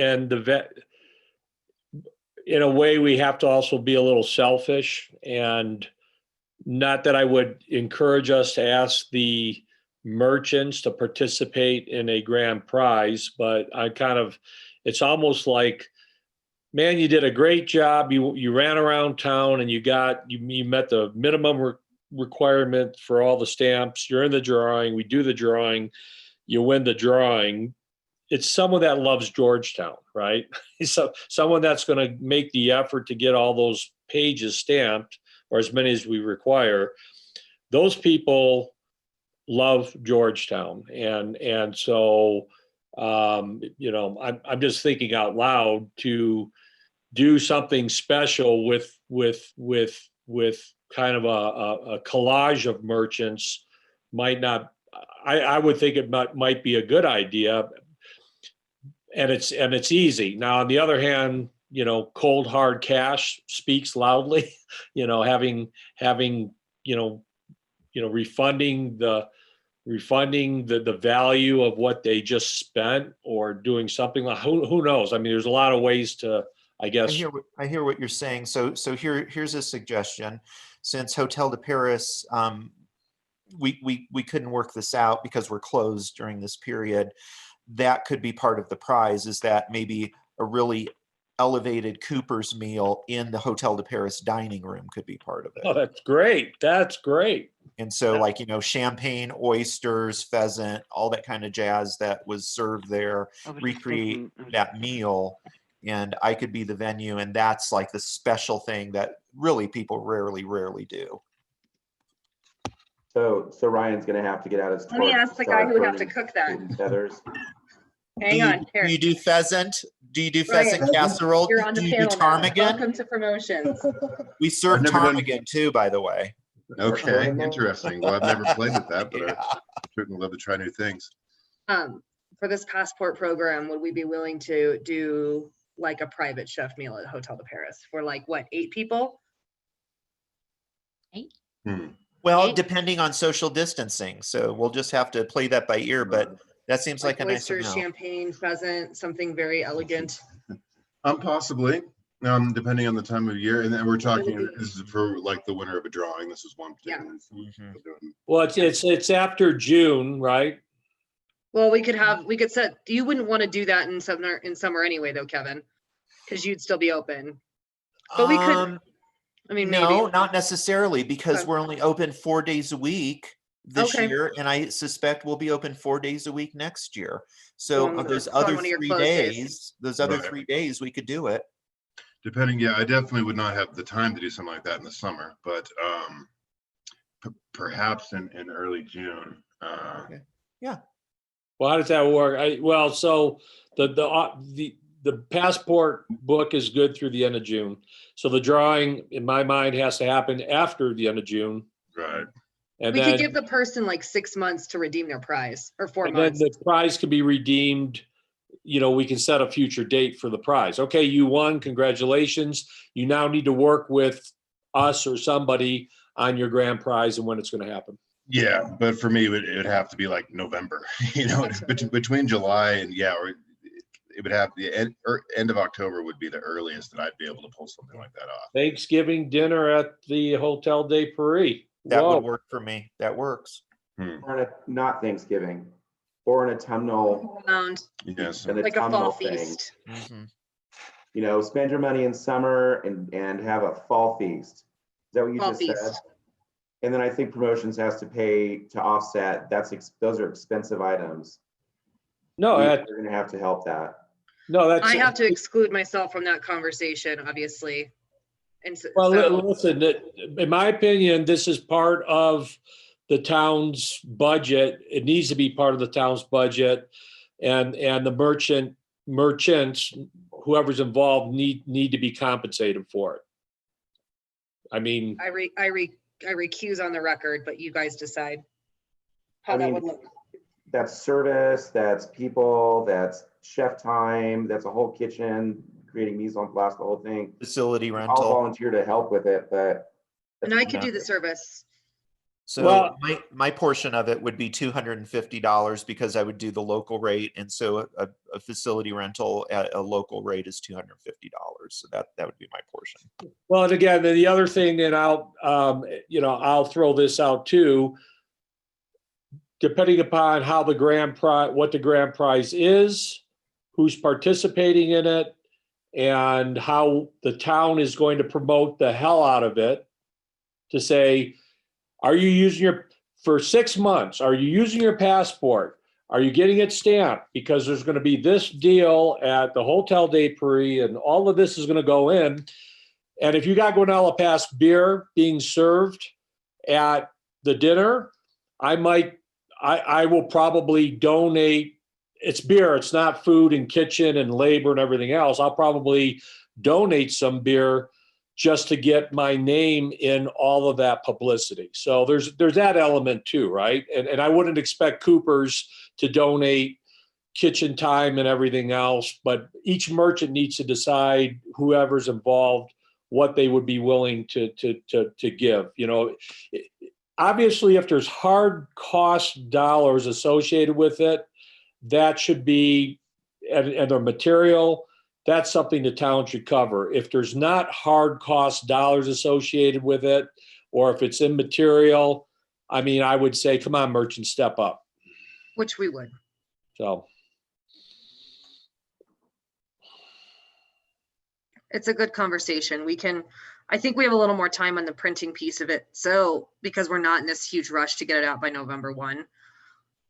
in a way, we have to also be a little selfish, and not that I would encourage us to ask the merchants to participate in a grand prize, but it's almost like, man, you did a great job. You ran around town, and you met the minimum requirement for all the stamps. You're in the drawing. We do the drawing. You win the drawing. It's someone that loves Georgetown, right? So someone that's going to make the effort to get all those pages stamped, or as many as we require. Those people love Georgetown, and so I'm just thinking out loud to do something special with kind of a collage of merchants might not, I would think it might be a good idea. And it's easy. Now, on the other hand, you know, cold hard cash speaks loudly, you know, having, refunding the value of what they just spent, or doing something like, who knows? I mean, there's a lot of ways to, I guess. I hear what you're saying. So here's a suggestion. Since Hotel de Paris, we couldn't work this out because we're closed during this period. That could be part of the prize, is that maybe a really elevated Cooper's meal in the Hotel de Paris dining room could be part of it. Oh, that's great. That's great. And so, like, you know, champagne, oysters, pheasant, all that kind of jazz that was served there, recreate that meal. And I could be the venue, and that's like the special thing that really people rarely do. So Ryan's gonna have to get out his. Let me torch ask and the guy start who would have to burning cook that. feathers. Hang on, here. Do you do pheasant? Do you do Ryan, pheasant casserole? You're on the Do you do panel now. ptarmigan? Welcome to promotions. We serve I've never done- ptarmigan too, by the way. Okay, interesting. Well, I've never played with that, but I certainly love to try new things. For this passport program, would we be willing to do like a private chef meal at Hotel de Paris for like, what, 8 people? Well, depending on social distancing. So we'll just have to play that by ear, but that seems like a nice Oysters, amount. champagne, pheasant, something very elegant. Possibly, depending on the time of year. And then we're talking, this is for like the winner of a drawing. This is one particular. Well, it's after June, right? Well, we could set, you wouldn't want to do that in summer anyway though, Kevin, because you'd still be open. But we could, I mean, No, maybe. not necessarily, because Okay. we're only open 4 days a week this Okay. year, and I suspect we'll be open 4 days a week next year. So on those the- on other one of your 3 closed days. days, those other Right. 3 days, we could do it. Depending, yeah, I definitely would not have the time to do something like that in the summer, but perhaps in early June. Yeah. Well, how does that work? So the passport book is good through the end of June. So the drawing, in my mind, has to happen after the end of June. Right. And We then, could give the person like 6 months to redeem their prize, or 4 and then months. the prize can be redeemed. You know, we can set a future date for the prize. Okay, you won, congratulations. You now need to work with us or somebody on your grand prize and when it's going to happen. Yeah, but for me, it would have to be like November, between July and or it would have the end of October would be the earliest that I'd be able to pull something like that off. Thanksgiving dinner at the Hotel de Paris. That Whoa. would work for me. That works. Or not Thanksgiving, or an autumnal. Yes. An Like a autumnal fall thing. feast. You know, spend your money in summer and have a fall feast. Is that what you Fall just said? feast. And then I think promotions has to pay to offset. Those are expensive items. No, They're gonna have to help that. no, that's. I have to exclude myself from that conversation, obviously. And Well, so, listen, in my opinion, this is part of the town's budget. It needs to be part of the town's budget. And the merchants, whoever's involved, need to be compensated for it. I mean, I recuse on the record, but you guys decide how I that mean, would look. That's service, that's people, that's chef time, that's a whole kitchen, creating mise en place, the whole thing. Facility I'll rental. volunteer to help with it, but. And I could do the service. So Well- my portion of it would be $250 because I would do the local rate. And so a facility rental at a local rate is $250. So that would be my portion. well, and again, the other thing, and I'll throw this out too. Depending upon how the grand prize, what the grand prize is, who's participating in it, and how the town is going to promote the hell out of it, to say, are you using for 6 months, are you using your passport? Are you getting it stamped? Because there's going to be this deal at the Hotel de Paris, and all of this is going to go in. And if you got Guanella Pass beer being served at the dinner, I will probably donate. It's beer, it's not food and kitchen and labor and everything else. I'll probably donate some beer just to get my name in all of that publicity. So there's that element too, right? And I wouldn't expect Cooper's to donate kitchen time and everything else, but each merchant needs to decide, whoever's involved, what they would be willing to give. You know, obviously, if there's hard cost dollars associated with it, that should be, and the material, that's something the town should cover. If there's not hard cost dollars associated with it, or if it's immaterial, I mean, I would say, come on, merchant, step up. Which we would. So. It's a good conversation. I think we have a little more time on the printing piece of it. So, because we're not in this huge rush to get it out by November 1.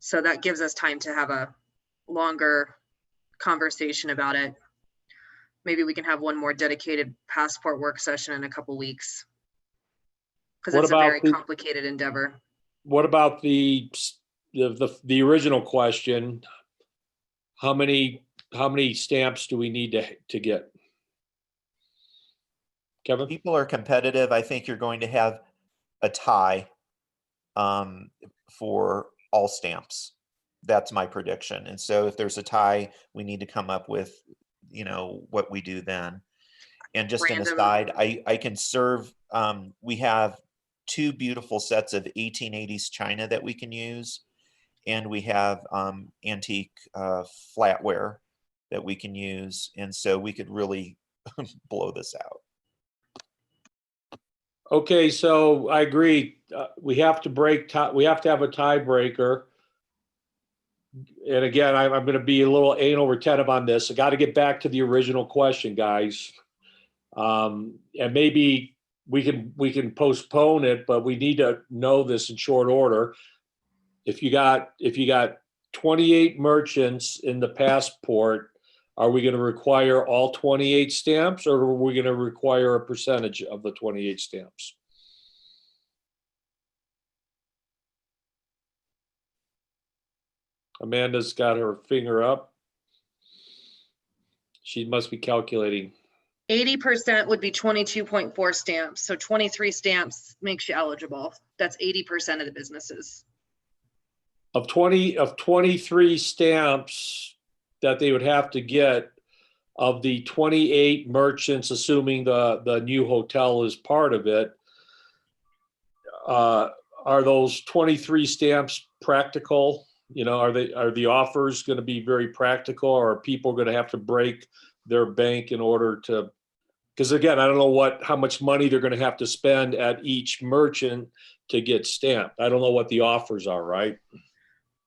So that gives us time to have a longer conversation about it. Maybe we can have one more dedicated passport work session in a couple weeks. Because it's a very complicated endeavor. What about the original question? How many stamps do we need to get? Kevin? People are competitive. I think you're going to have a tie for all stamps. That's my prediction. And so if there's a tie, we need to come up with, you know, what we do then. And just an aside, I can serve, we have 2 beautiful sets of 1880s china that we can use. And we have antique flatware that we can use. And so we could really blow this out. Okay, so I agree. We have to have a tiebreaker. And again, I'm going to be a little anal retentive on this. I got to get back to the original question, guys. And maybe we can postpone it, but we need to know this in short order. If you got 28 merchants in the passport, are we going to require all 28 stamps, or are we going to require a percentage of the 28 stamps? Amanda's got her finger up. She must be calculating. 80% would be 22.4 stamps. So 23 stamps makes you eligible. That's 80% of the businesses. Of 23 stamps that they would have to get, of the 28 merchants, assuming the new hotel is part of it, are those 23 stamps practical? You know, are the offers going to be very practical, or are people going to have to break their bank in order to? Because again, I don't know how much money they're going to have to spend at each merchant to get stamped. I don't know what the offers are, right?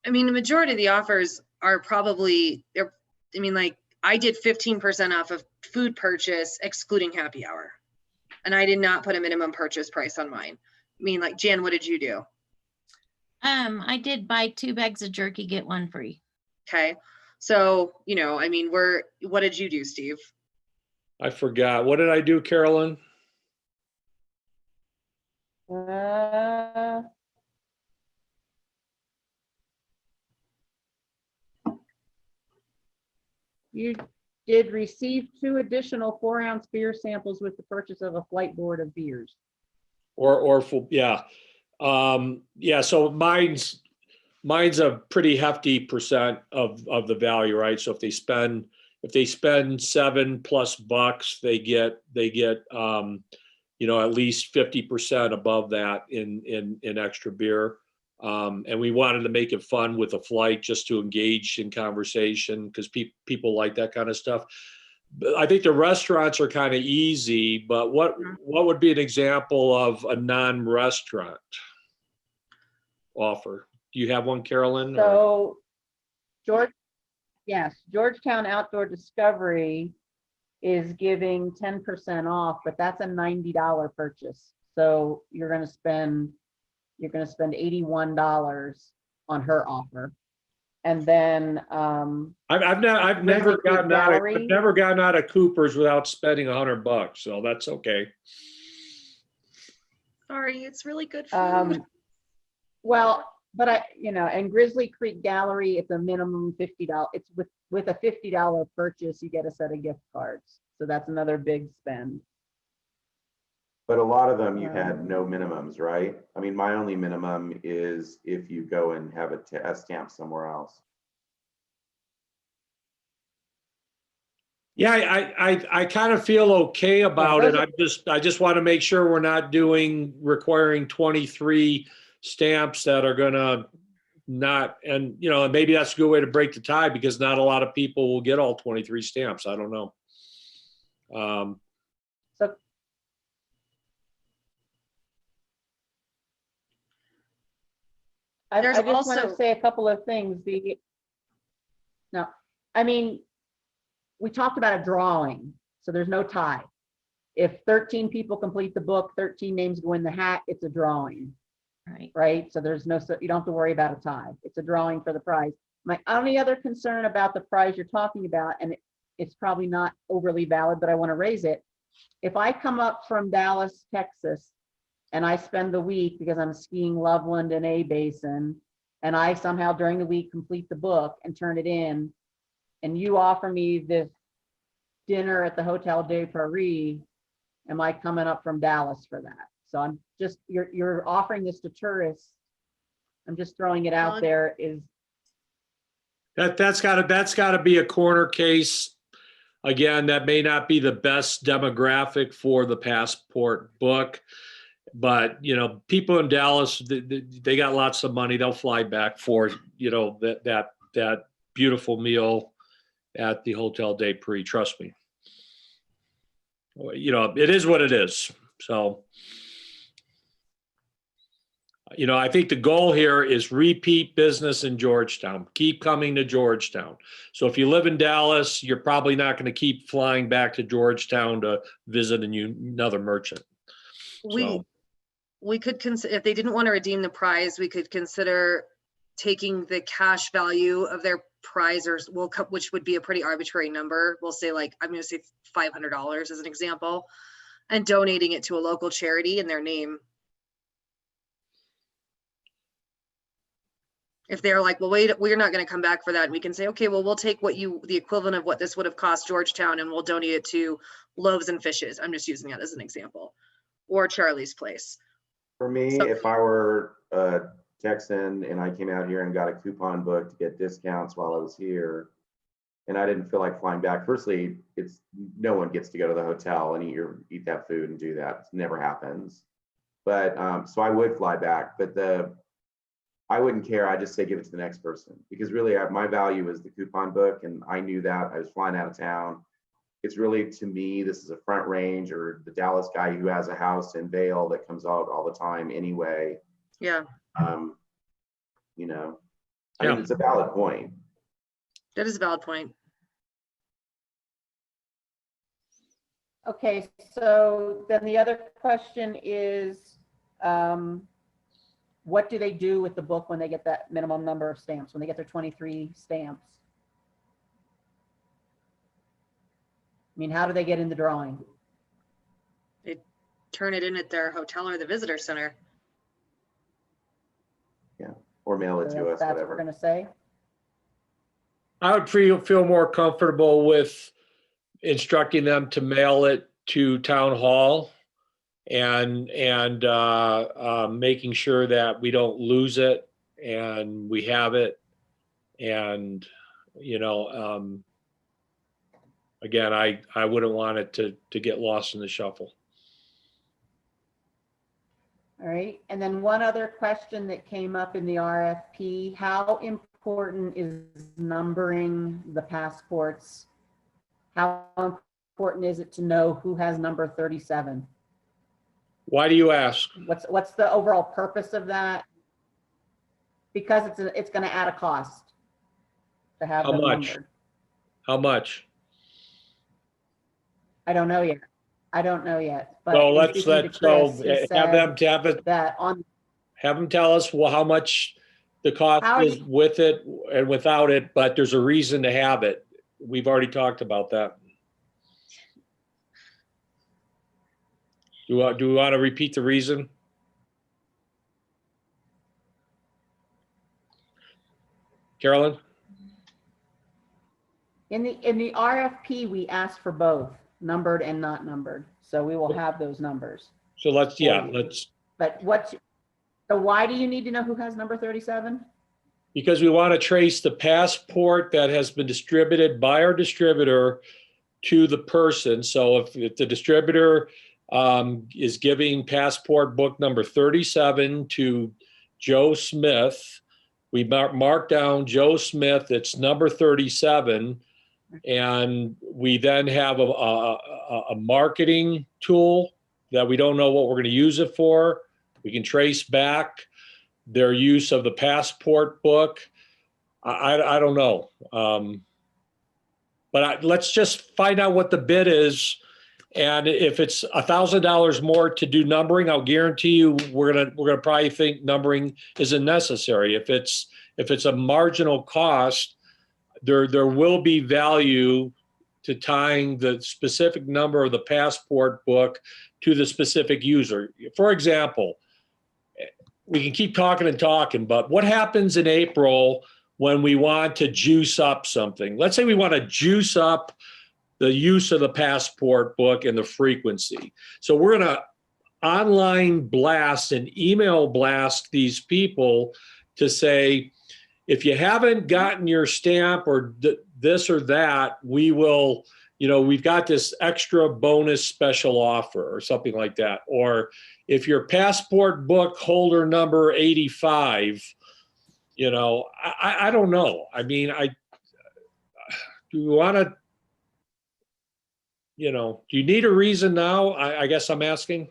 I mean, the majority of the offers are probably, like I did 15% off of food purchase, excluding happy hour. And I did not put a minimum purchase price on mine. I mean, like, Jan, what did you do? I did buy 2 bags of jerky, get 1 free. Okay. So, you know, I mean, what did you do, Steve? I forgot. What did I do, Carolyn? You did receive 2 additional 4-ounce beer samples with the purchase of a flight board of beers. Yeah. So mine's a pretty hefty percent of the value, right? So if they spend $7+ they get at least 50% above that in extra beer. And we wanted to make it fun with a flight, just to engage in conversation, because people like that kind of stuff. But I think the restaurants are kind of easy, but what would be an example of a non-restaurant offer? Do you have one, Carolyn? So Georgetown Outdoor Discovery is giving 10% off, but that's a $90 purchase. So you're going to spend $81 on her offer. And then I've never gotten out of Cooper's without spending $100, so that's okay. Sorry, it's really good food. And Grizzly Creek Gallery, it's a minimum $50. It's with a $50 purchase, you get a set of gift cards. So that's another big spend. But a lot of them, you had no minimums, right? I mean, my only minimum is if you go and have a stamp somewhere else. Yeah, I kind of feel okay about it. I just want to make sure we're not requiring 23 stamps that are gonna not, and maybe that's a good way to break the tie because not a lot of people will get all 23 stamps. I don't know. So I just want to say a couple of things. No, I mean, we talked about a drawing, so there's no tie. If 13 people complete the book, 13 names go in the hat, it's a drawing. Right. So there's you don't have to worry about a tie. It's a drawing for the prize. My only other concern about the prize you're talking about, and it's probably not overly valid, but I want to raise it. If I come up from Dallas, Texas, and I spend the week because I'm skiing Loveland and A Basin, and I somehow during the week complete the book and turn it in, and you offer me this dinner at the Hotel de Paris, am I coming up from Dallas for that? So I'm just, you're offering this to tourists. I'm just throwing it out there. That's gotta be a corner case. Again, that may not be the best demographic for the passport book, but people in Dallas, they got lots of money. They'll fly back for that beautiful meal at the Hotel de Paris. Trust me. It is what it is. So, I think the goal here is repeat business in Georgetown. Keep coming to Georgetown. So if you live in Dallas, you're probably not going to keep flying back to Georgetown to visit another merchant. We could consider, if they didn't want to redeem the prize, we could consider taking the cash value of their prize, which would be a pretty arbitrary number. We'll say I'm going to say $500 as an example, and donating it to a local charity in their name. If they're like, well, wait, we're not going to come back for that. And we can say, okay, well, we'll take the equivalent of what this would have cost Georgetown, and we'll donate it to Loaves and Fishes. I'm just using that as an example, or Charlie's Place. For me, if I were a Texan and I came out here and got a coupon book to get discounts while I was here, and I didn't feel like flying back, firstly, no one gets to go to the hotel and eat that food and do that. It never happens. But so I would fly back, but I wouldn't care. I just say give it to the next person, because really my value is the coupon book, and I knew that. I was flying out of town. It's really, to me, this is a Front Range or the Dallas guy who has a house in Vail that comes out all the time anyway. Yeah. I mean, it's a valid point. That is a valid point. Okay, so then the other question is, what do they do with the book when they get that minimum number of stamps, when they get their 23 stamps? I mean, how do they get in the drawing? They turn it in at their hotel or the visitor center. Yeah, or mail it to us, That's whatever. what we're gonna say. I would feel more comfortable with instructing them to mail it to town hall and making sure that we don't lose it and we have it. And, again, I wouldn't want it to get lost in the shuffle. All right, and then one other question that came up in the RFP, how important is numbering the passports? How important is it to know who has number 37? Why do you ask? What's the overall purpose of that? Because it's going to add a cost to have them numbered. How much? I don't know yet. But So let's have them have them tell us how much the cost is with it and without it, but there's a reason to have it. We've already talked about that. Do we want to repeat the reason? Carolyn? In the RFP, we asked for both numbered and not numbered. So we will have those numbers. So let's, But so why do you need to know who has number 37? because we want to trace the passport that has been distributed by our distributor to the person. So if the distributor is giving passport book number 37 to Joe Smith, we mark down Joe Smith, it's number 37. And we then have a marketing tool that we don't know what we're going to use it for. We can trace back their use of the passport book. I don't know. But let's just find out what the bid is. And if it's $1,000 more to do numbering, I'll guarantee you we're gonna probably think numbering isn't necessary. If it's a marginal cost, there will be value to tying the specific number of the passport book to the specific user. For example, we can keep talking and talking, but what happens in April when we want to juice up something? Let's say we want to juice up the use of the passport book and the frequency. So we're going to online blast and email blast these people to say, if you haven't gotten your stamp or this or that, we will, we've got this extra bonus special offer or something like that. Or if your passport book holder number 85, I don't know. I mean, do you want to, do you need a reason now? I guess I'm asking.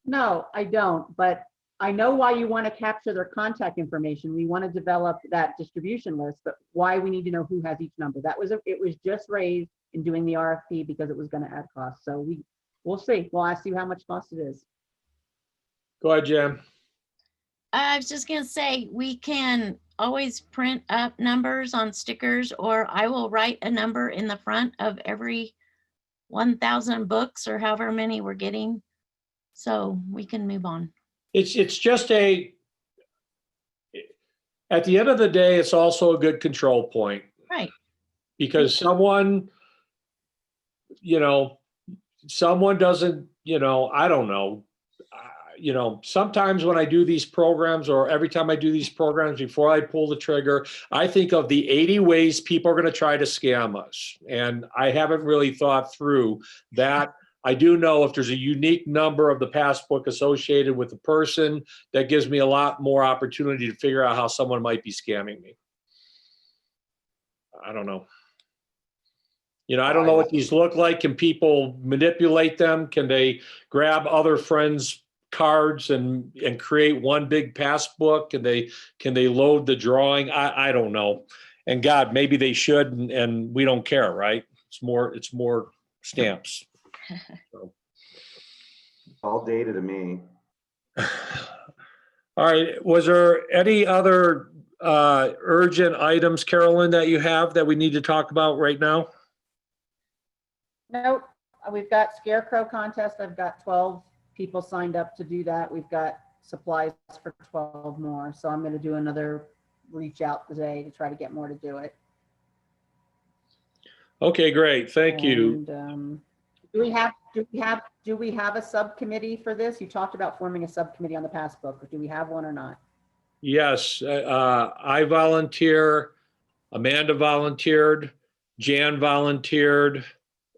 No, I don't, but I know why you want to capture their contact information. We want to develop that distribution list, but why we need to know who has each number. It was just raised in doing the RFP because it was going to add cost. So we'll see. We'll ask you how much cost it is. Go ahead, Jan. I was just gonna say, we can always print up numbers on stickers, or I will write a number in the front of every 1,000 books or however many we're getting. So we can move on. It's just at the end of the day, it's also a good control point. Right. Because someone doesn't, I don't know. Sometimes when I do these programs, or every time I do these programs, before I pull the trigger, I think of the 80 ways people are going to try to scam us. And I haven't really thought through that. I do know if there's a unique number of the passbook associated with the person, that gives me a lot more opportunity to figure out how someone might be scamming me. I don't know. I don't know what these look like. Can people manipulate them? Can they grab other friends' cards and create one big passbook? Can they load the drawing? I don't know. And God, maybe they should, and we don't care, right? It's more stamps. So. All data to me. All right. Was there any other urgent items, Carolyn, that you have that we need to talk about right now? Nope. We've got Scarecrow contest. I've got 12 people signed up to do that. We've got supplies for 12 more. So I'm going to do another reach out today to try to get more to do it. Okay, great. Thank you. Do we have a subcommittee for this? You talked about forming a subcommittee on the passbook, but do we have one or not? Yes, I volunteer. Amanda volunteered. Jan volunteered.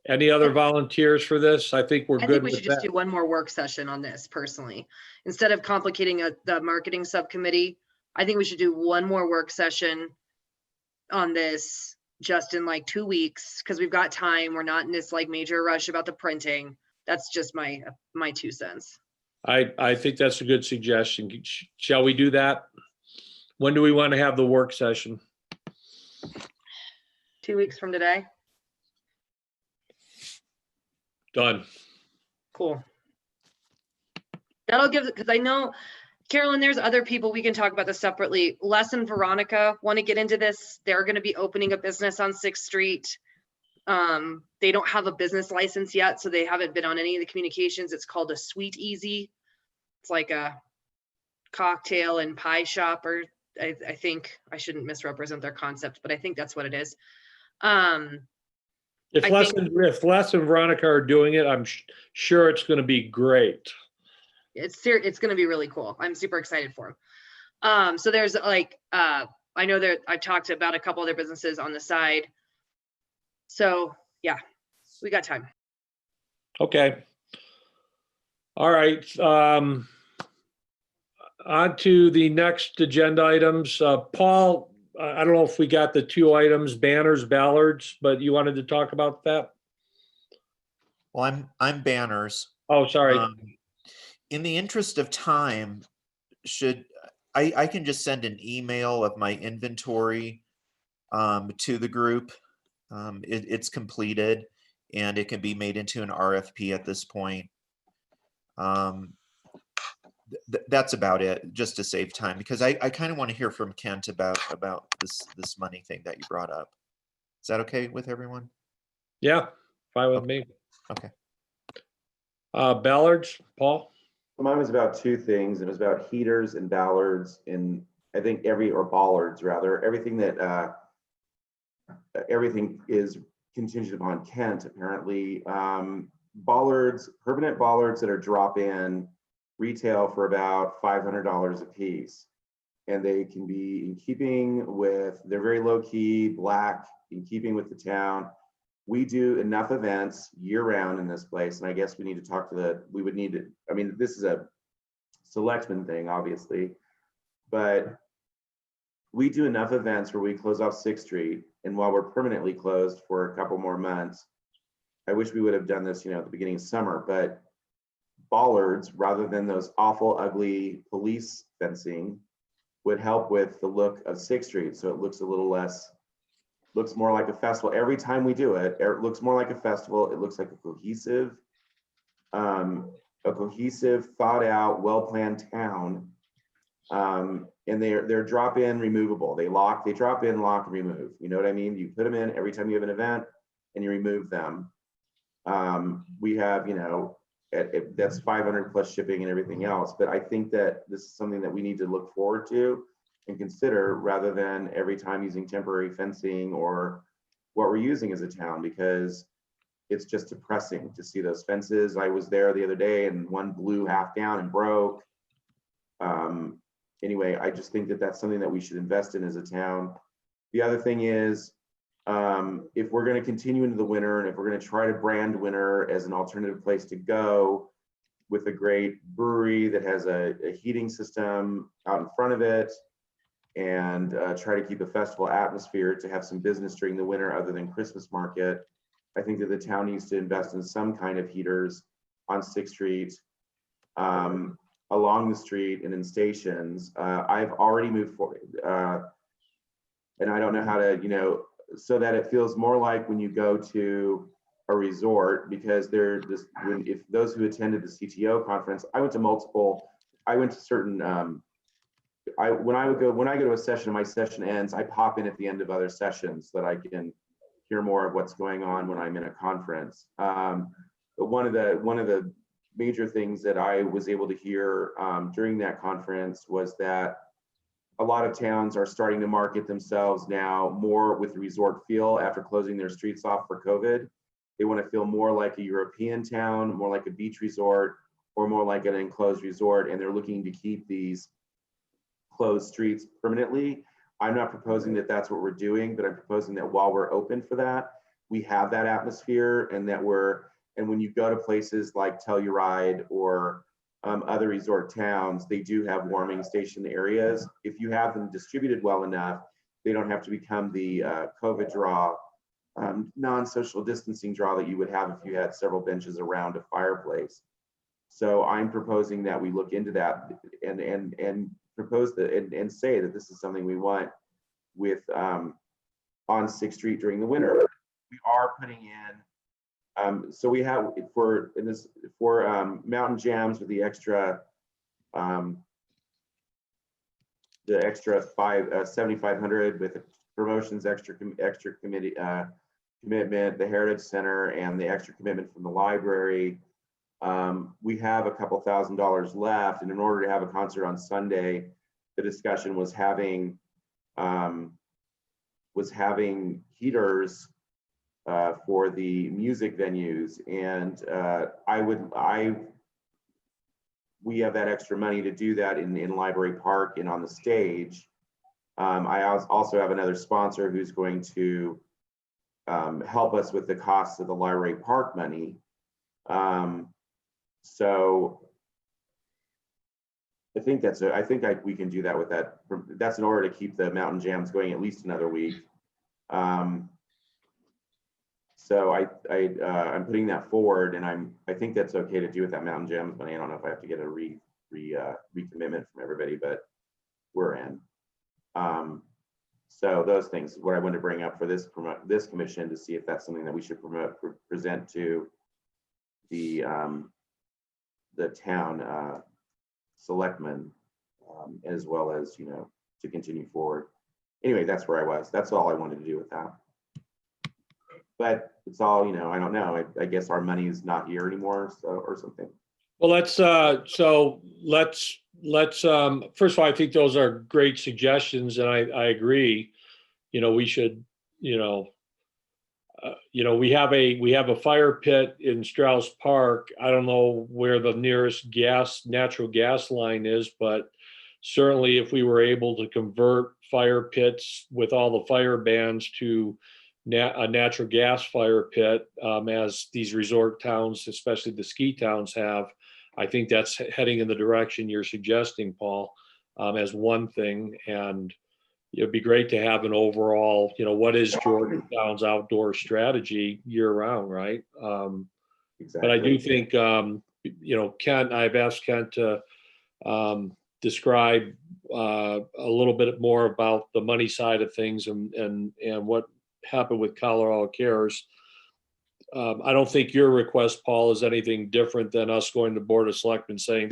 Any other volunteers for this? I think we're good with that. I think we should just do one more work session on this personally. Instead of complicating the marketing subcommittee, I think we should do one more work session on this just in like 2 weeks, because we've got time. We're not in this like major rush about the printing. That's just my 2 cents. I think that's a good suggestion. Shall we do that? When do we want to have the work session? 2 weeks from today. Done. Cool. That'll give, because I know, Carolyn, there's other people we can talk about this separately. Les and Veronica want to get into this. They're going to be opening a business on 6th Street. They don't have a business license yet, so they haven't been on any of the communications. It's called a Sweet Easy. It's like a cocktail and pie shop, or I think I shouldn't misrepresent their concept, but I think that's what it is. If I Les think- if Les and Veronica are doing it, I'm sure it's going to be great. It's going to be really cool. I'm super excited for them. So there's like, I know that I've talked about a couple other businesses on the side. So yeah, we got time. Okay. All right. On to the next agenda items. Paul, I don't know if we got the two items, banners, ballards, but you wanted to talk about that? Well, I'm banners. Oh, sorry. In the interest of time, should I can just send an email of my inventory to the group. It's completed and it can be made into an RFP at this point. That's about it, just to save time, because I kind of want to hear from Kent about this money thing that you brought up. Is that okay with everyone? Yeah, fine with me. Okay. Ballards, Paul? Mine was about two things. It was about heaters and ballards, and I think or bollards rather, everything that everything is contingent upon Kent apparently. Bollards, permanent bollards that are drop-in, retail for about $500 a piece, and they can be in keeping with, they're very low key, black, in keeping with the town. We do enough events year round in this place, and I guess we need to talk to we would need to, I mean, this is a selectman thing, obviously, but we do enough events where we close off 6th Street, and while we're permanently closed for a couple more months, I wish we would have done this, at the beginning of summer, but bollards, rather than those awful, ugly police fencing, would help with the look of 6th Street. So it looks a little less, looks more like a festival. Every time we do it, it looks more like a festival. It looks like a cohesive, thought out, well-planned town. And they're drop-in removable. They drop in, lock, and remove. You know what I mean? You put them in every time you have an event and you remove them. We have, that's 500 plus shipping and everything else. But I think that this is something that we need to look forward to and consider, rather than every time using temporary fencing or what we're using as a town, because it's just depressing to see those fences. I was there the other day and one blew half down and broke. Anyway, I just think that that's something that we should invest in as a town. The other thing is, if we're going to continue into the winter, and if we're going to try to brand winter as an alternative place to go, with a great brewery that has a heating system out in front of it, and try to keep a festival atmosphere, to have some business during the winter other than Christmas market, I think that the town needs to invest in some kind of heaters on 6th Street, along the street, and in stations. I've already moved forward, and I don't know how to, so that it feels more like when you go to a resort, because they're just, if those who attended the CTO conference, I went to certain, when I go to a session, my session ends, I pop in at the end of other sessions so that I can hear more of what's going on when I'm in a conference. But one of the major things that I was able to hear during that conference was that a lot of towns are starting to market themselves now more with the resort feel after closing their streets off for COVID. They want to feel more like a European town, more like a beach resort, or more like an enclosed resort, and they're looking to keep these closed streets permanently. I'm not proposing that that's what we're doing, but I'm proposing that while we're open for that, we have that atmosphere, and that and when you go to places like Telluride or other resort towns, they do have warming station areas. If you have them distributed well enough, they don't have to become the COVID draw, non-social distancing draw that you would have if you had several benches around a fireplace. So I'm proposing that we look into that and propose that and say that this is something we want with on 6th Street during the winter. We are putting in, so we have for Mountain Jams with the extra $7,500 with the promotions extra committee commitment, the Heritage Center, and the extra commitment from the library. We have a couple $1,000s left, and in order to have a concert on Sunday, the discussion was having heaters for the music venues. And we have that extra money to do that in Library Park and on the stage. I also have another sponsor who's going to help us with the costs of the Library Park money. So I think we can do that with that. That's in order to keep the mountain jams going at least another week. So I'm putting that forward, and I think that's okay to do with that mountain jams money. I don't know if I have to get a recommitment from everybody, but we're in. So those things, what I wanted to bring up for this commission to see if that's something that we should present to the town selectmen, as well as, you know, to continue forward. Anyway, that's where I was. That's all I wanted to do with that. But it's all, you know, I don't know. I guess our money is not here anymore, so, or something. Well, let's first of all, I think those are great suggestions, and I agree. You know, we should, we have a fire pit in Strauss Park. I don't know where the nearest natural gas line is, but certainly if we were able to convert fire pits with all the fire bans to a natural gas fire pit, as these resort towns, especially the ski towns, have, I think that's heading in the direction you're suggesting, Paul, as one thing. And it'd be great to have an overall, what is Georgetown's outdoor strategy year round, right? Exactly. But I do think, Kent, I've asked Kent to describe a little bit more about the money side of things and what happened with Colorado Cares. I don't think your request, Paul, is anything different than us going to Board of Selectmen saying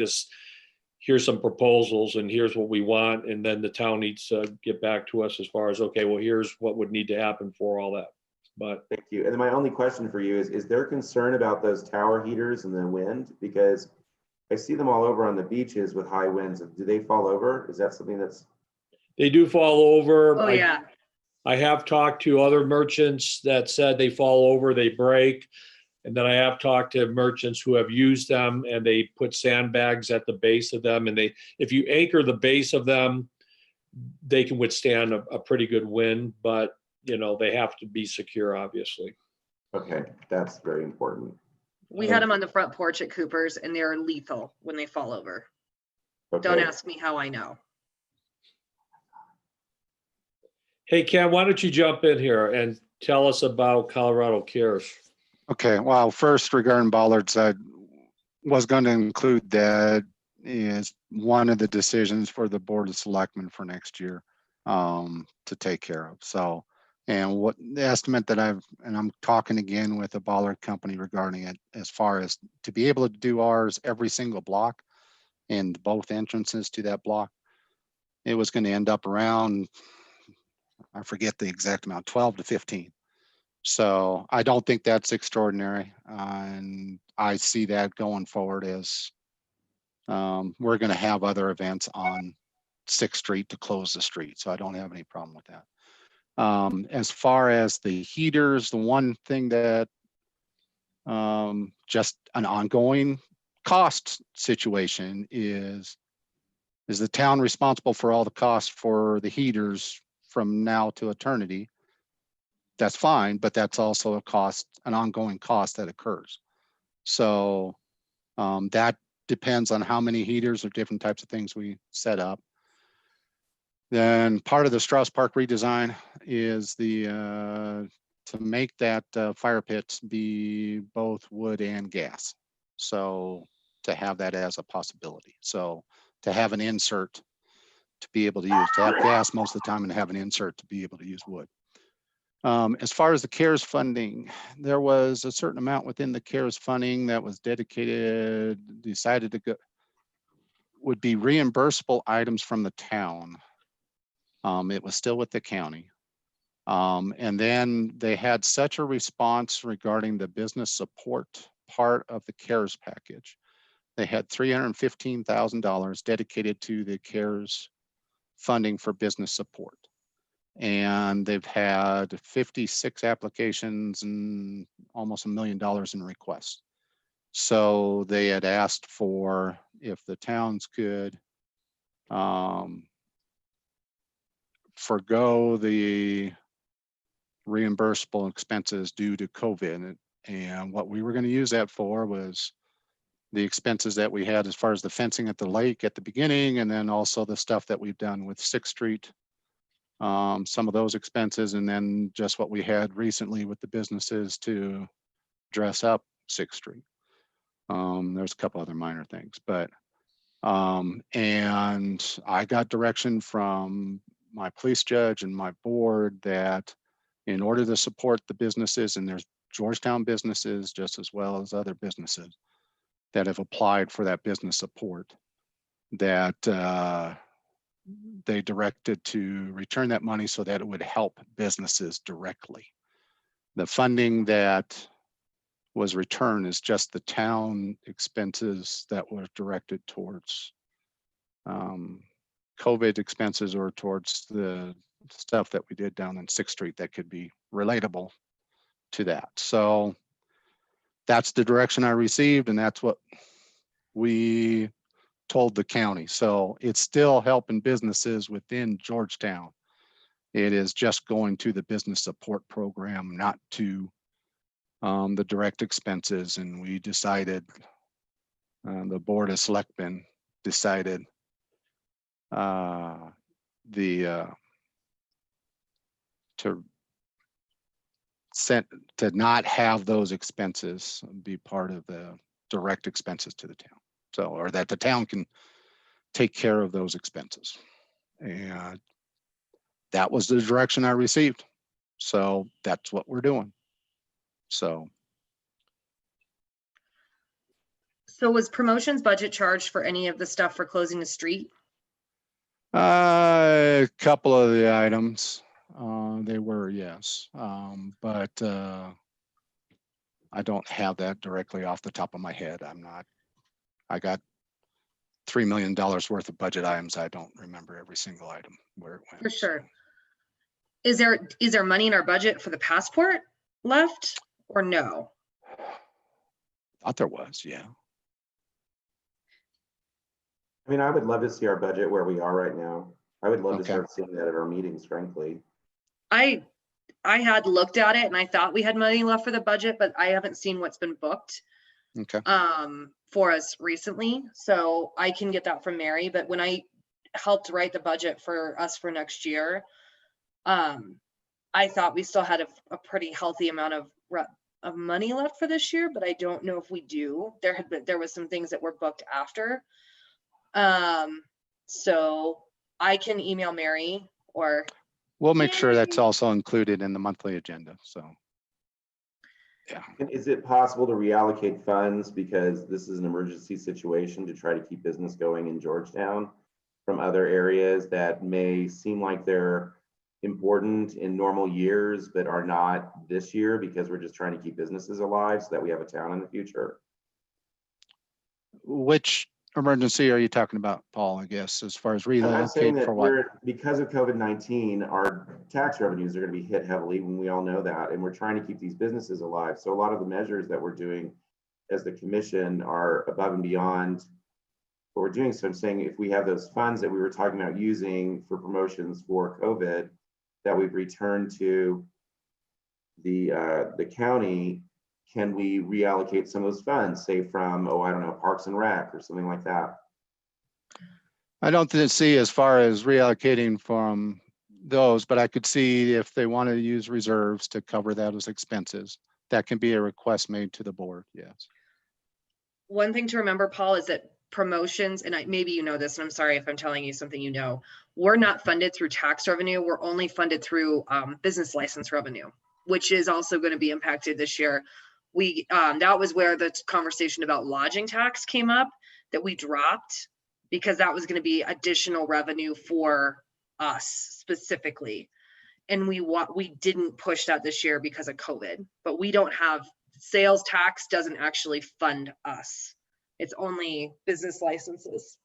here's some proposals and here's what we want. And then the town needs to get back to us as far as, okay, well, here's what would need to happen for all that. But thank you. And then my only question for you is there concern about those tower heaters and the wind? Because I see them all over on the beaches with high winds. Do they fall over? Is that something they do fall over? Oh, yeah. I have talked to other merchants that said they fall over, they break. And then I have talked to merchants who have used them and they put sandbags at the base of them. And if you anchor the base of them, they can withstand a pretty good wind, but they have to be secure, obviously. Okay, that's very important. We had them on the front porch at Cooper's and they're lethal when they fall over. Okay. Don't ask me how I know. Hey, Ken, why don't you jump in here and tell us about Colorado Cares? Okay, well, first regarding bollards, I was going to include that is one of the decisions for the Board of Selectmen for next year to take care of. So, and what the estimate that I'm talking again with a bollard company regarding it, as far as to be able to do ours every single block and both entrances to that block, it was going to end up around, I forget the exact amount, 12 to 15. So I don't think that's extraordinary. And I see that going forward as we're going to have other events on 6th Street to close the street. So I don't have any problem with that. As far as the heaters, the one thing that just an ongoing cost situation is the town responsible for all the costs for the heaters from now to eternity? That's fine, but that's also a cost, an ongoing cost that occurs. So that depends on how many heaters or different types of things we set up. Then part of the Strauss Park redesign is to make that fire pit be both wood and gas. So to have that as a possibility. So to have an insert to be able to use, to have gas most of the time and have an insert to be able to use wood. As far as the CARES funding, there was a certain amount within the CARES funding that was decided to go, would be reimbursable items from the town. It was still with the county. And then they had such a response regarding the business support part of the CARES package. They had $315,000 dedicated to the CARES funding for business support. And they've had 56 applications and almost $1 million in requests. So they had asked for if the towns could forgo the reimbursable expenses due to COVID. And what we were going to use that for was the expenses that we had as far as the fencing at the lake at the beginning, and then also the stuff that we've done with 6th Street, some of those expenses, and then just what we had recently with the businesses to dress up 6th Street. There's a couple other minor things, but and I got direction from my police judge and my board that in order to support the businesses, and there's Georgetown businesses just as well as other businesses that have applied for that business support, that they directed to return that money so that it would help businesses directly. The funding that was returned is just the town expenses that were directed towards COVID expenses or towards the stuff that we did down in 6th Street that could be relatable to that. So that's the direction I received, and that's what we told the county. So it's still helping businesses within Georgetown. It is just going to the business support program, not to the direct expenses. And we decided, the Board of Selectmen decided to not have those expenses be part of the direct expenses to the town. So, or that the town can take care of those expenses. And that was the direction I received. So that's what we're doing. So was promotions budget charged for any of the stuff for closing the street? a couple of the items, they were, yes. But I don't have that directly off the top of my head. I got $3 million worth of budget items. I don't remember every single item where it went. For sure. Is there money in our budget for the passport left or no? I thought there was, yeah. I mean, I would love to see our budget where we are right now. I would love to Okay. start seeing that at our meetings, frankly. I had looked at it and I thought we had money left for the budget, but I haven't seen what's been booked Okay. for us recently. So I can get that from Mary, but when I helped write the budget for us for next year, I thought we still had a pretty healthy amount of money left for this year, but I don't know if we do. There was some things that were booked after. So I can email Mary, or We'll make sure that's also included in the monthly agenda. So, yeah. And is it possible to reallocate funds, because this is an emergency situation, to try to keep business going in Georgetown from other areas that may seem like they're important in normal years, but are not this year, because we're just trying to keep businesses alive so that we have a town in the future? Which emergency are you talking about, Paul, I guess, as far as I'm saying relocate that for what? because of COVID-19, our tax revenues are going to be hit heavily, when we all know that, and we're trying to keep these businesses alive. So a lot of the measures that we're doing as the commission are above and beyond what we're doing. So I'm saying, if we have those funds that we were talking about using for promotions for COVID, that we've returned to the county, can we reallocate some of those funds, say from, I don't know, Parks and Rec or something like that? I don't see as far as reallocating from those, but I could see if they wanted to use reserves to cover that as expenses. That can be a request made to the board, yes. one thing to remember, Paul, is that promotions, and maybe you know this, and I'm sorry if I'm telling you something you know, we're not funded through tax revenue. We're only funded through business license revenue, which is also going to be impacted this year. That was where the conversation about lodging tax came up, that we dropped, because that was going to be additional revenue for us specifically. And we didn't push that this year because of COVID, but we don't have, sales tax doesn't actually fund us. It's only business licenses.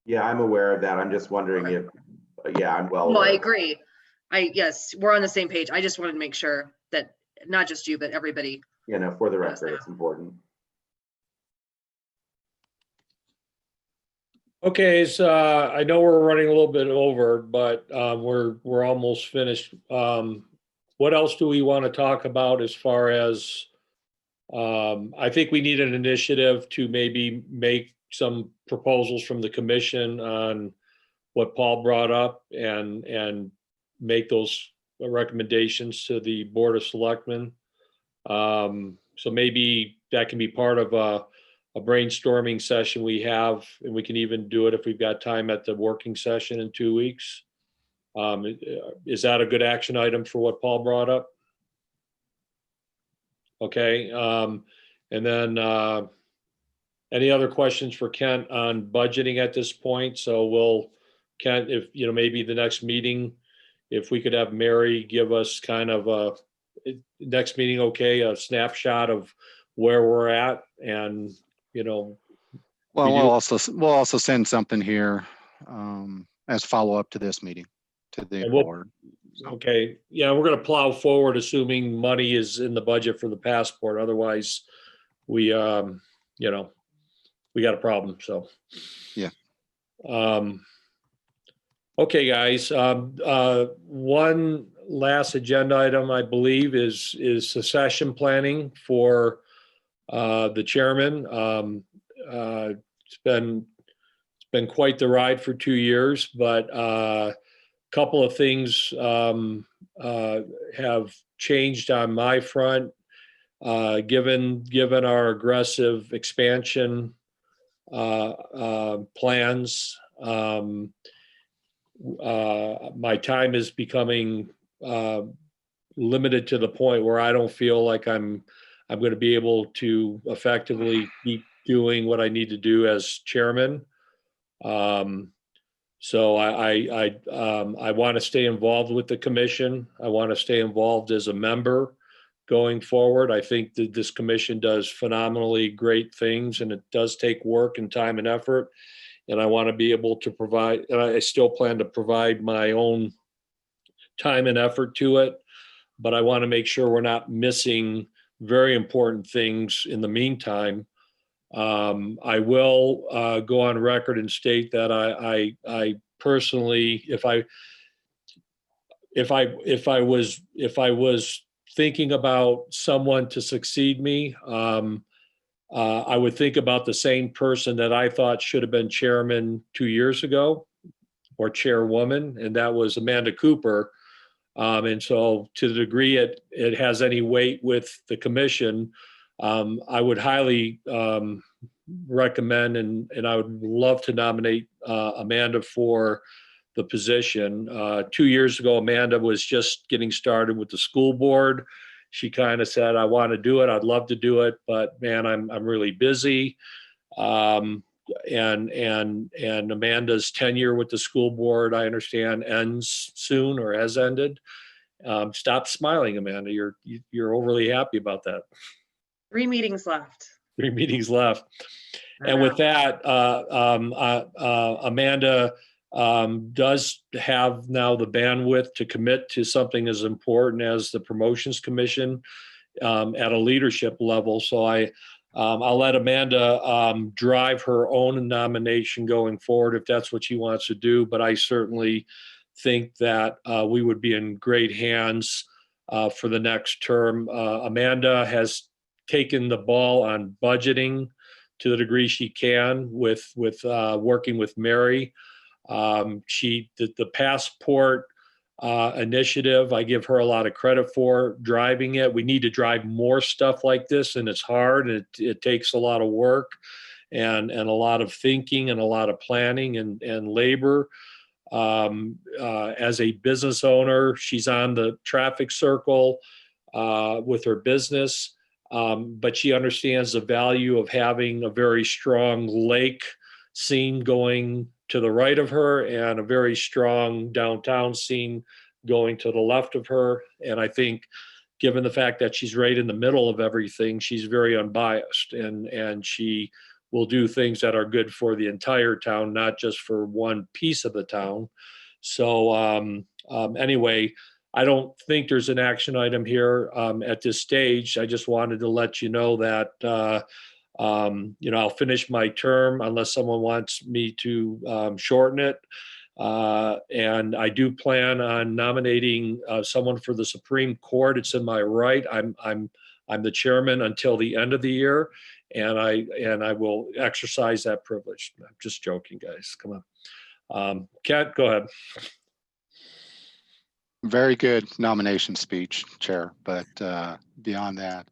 Yeah, I'm aware of that. I'm just wondering if, yeah, I'm well No, I aware. agree. yes, we're on the same page. I just wanted to make sure that not just you, but everybody. You know, for the knows record, that. it's important. Okay, so I know we're running a little bit over, but we're almost finished. What else do we want to talk about as far as, I think we need an initiative to maybe make some proposals from the commission on what Paul brought up and make those recommendations to the Board of Selectmen. So maybe that can be part of a brainstorming session we have, and we can even do it if we've got time at the working session in 2 weeks. Is that a good action item for what Paul brought up? Okay, and then any other questions for Kent on budgeting at this point? So Kent, if, maybe the next meeting, if we could have Mary give us kind of next meeting, okay, a snapshot of where we're at and, Well, we'll also send something here as follow-up to this meeting, to the board. Okay, yeah, we're gonna plow forward assuming money is in the budget for the passport. Otherwise, we got a problem, so. Yeah. Okay, guys, one last agenda item, I believe, is succession planning for the chairman. It's been quite the ride for 2 years, but couple of things have changed on my front, given our aggressive expansion plans. My time is becoming limited to the point where I don't feel like I'm going to be able to effectively keep doing what I need to do as chairman. So I want to stay involved with the commission. I want to stay involved as a member going forward. I think that this commission does phenomenally great things, and it does take work and time and effort. And I want to be able to provide, and I still plan to provide my own time and effort to it, but I want to make sure we're not missing very important things in the meantime. I will go on record and state that I personally, if I was thinking about someone to succeed me, I would think about the same person that I thought should have been chairman 2 years ago, or chairwoman, and that was Amanda Cooper. And so to the degree it has any weight with the commission, I would highly recommend and I would love to nominate Amanda for the position. 2 years ago, Amanda was just getting started with the school board. She kind of said, I want to do it. I'd love to do it, but man, I'm really busy. And Amanda's tenure with the school board, I understand, ends soon or has ended. Stop smiling, Amanda. You're overly happy about that. 3 meetings left. 3 meetings left. And with that, Amanda does have now the bandwidth to commit to something as important as the Promotions Commission at a leadership level. So I'll let Amanda drive her own nomination going forward if that's what she wants to do. But I certainly think that we would be in great hands for the next term. Amanda has taken the ball on budgeting to the degree she can with working with Mary. The passport initiative, I give her a lot of credit for driving it. We need to drive more stuff like this, and it's hard. It takes a lot of work and a lot of thinking and a lot of planning and labor. As a business owner, she's on the traffic circle with her business, but she understands the value of having a very strong lake scene going to the right of her and a very strong downtown scene going to the left of her. And I think given the fact that she's right in the middle of everything, she's very unbiased and she will do things that are good for the entire town, not just for one piece of the town. So anyway, I don't think there's an action item here at this stage. I just wanted to let you know that, I'll finish my term unless someone wants me to shorten it. And I do plan on nominating someone for the Supreme Court. It's in my right. I'm the chairman until the end of the year, and I will exercise that privilege. I'm just joking, guys. Come on. Kat, go ahead. Very good nomination speech, Chair, but beyond that,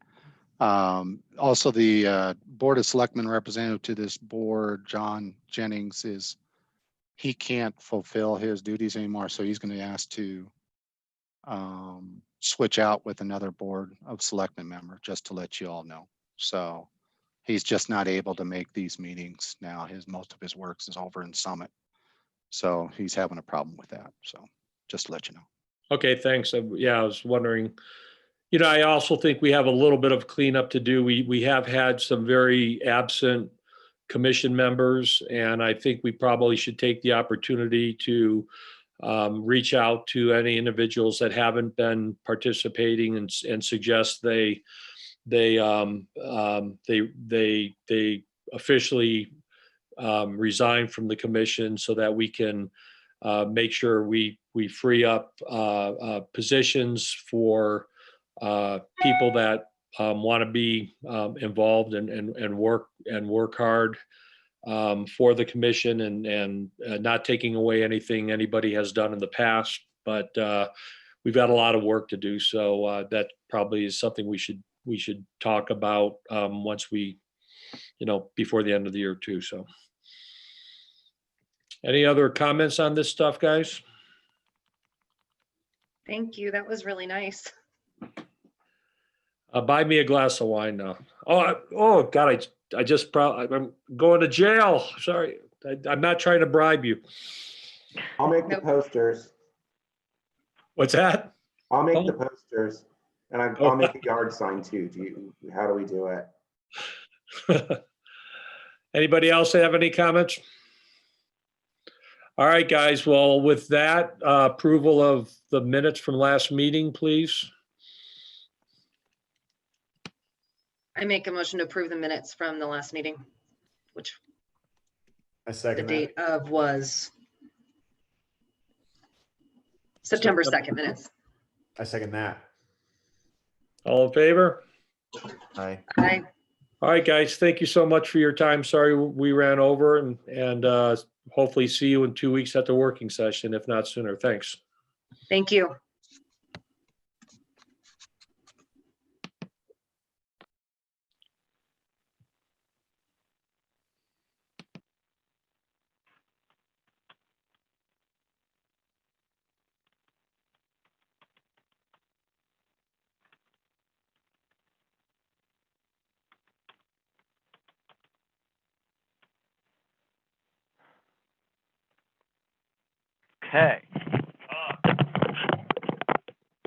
also the Board of Selectmen representative to this board, John Jennings, he can't fulfill his duties anymore, so he's going to ask to switch out with another Board of Selectmen member, just to let you all know. So he's just not able to make these meetings now. Most of his works is over in Summit, so he's having a problem with that. So just to let you know. Okay, thanks. Yeah, I was wondering, I also think we have a little bit of cleanup to do. We have had some very absent commission members, and I think we probably should take the opportunity to reach out to any individuals that haven't been participating and suggest they officially resign from the commission so that we can make sure we free up positions for people that want to be involved and work hard for the commission and not taking away anything anybody has done in the past, but we've got a lot of work to do. So that probably is something we should talk about once we, before the end of the year too. So any other comments on this stuff, guys? Thank you. That was really nice. Buy me a glass of wine now. Oh God, I'm going to jail. Sorry, I'm not trying to bribe you. I'll make the posters. What's that? I'll make the posters, and I'll make a yard sign too. How do we do it? Anybody else have any comments? All right, guys. Well, with that, approval of the minutes from last meeting, please. I make a motion to approve the minutes from the last meeting, which I the second that. date of was September 2nd minutes. I second that. All in favor? Aye. Aye. All right, guys. Thank you so much for your time. Sorry we ran over, and hopefully see you in 2 weeks at the working session, if not sooner. Thanks. Thank you. Okay.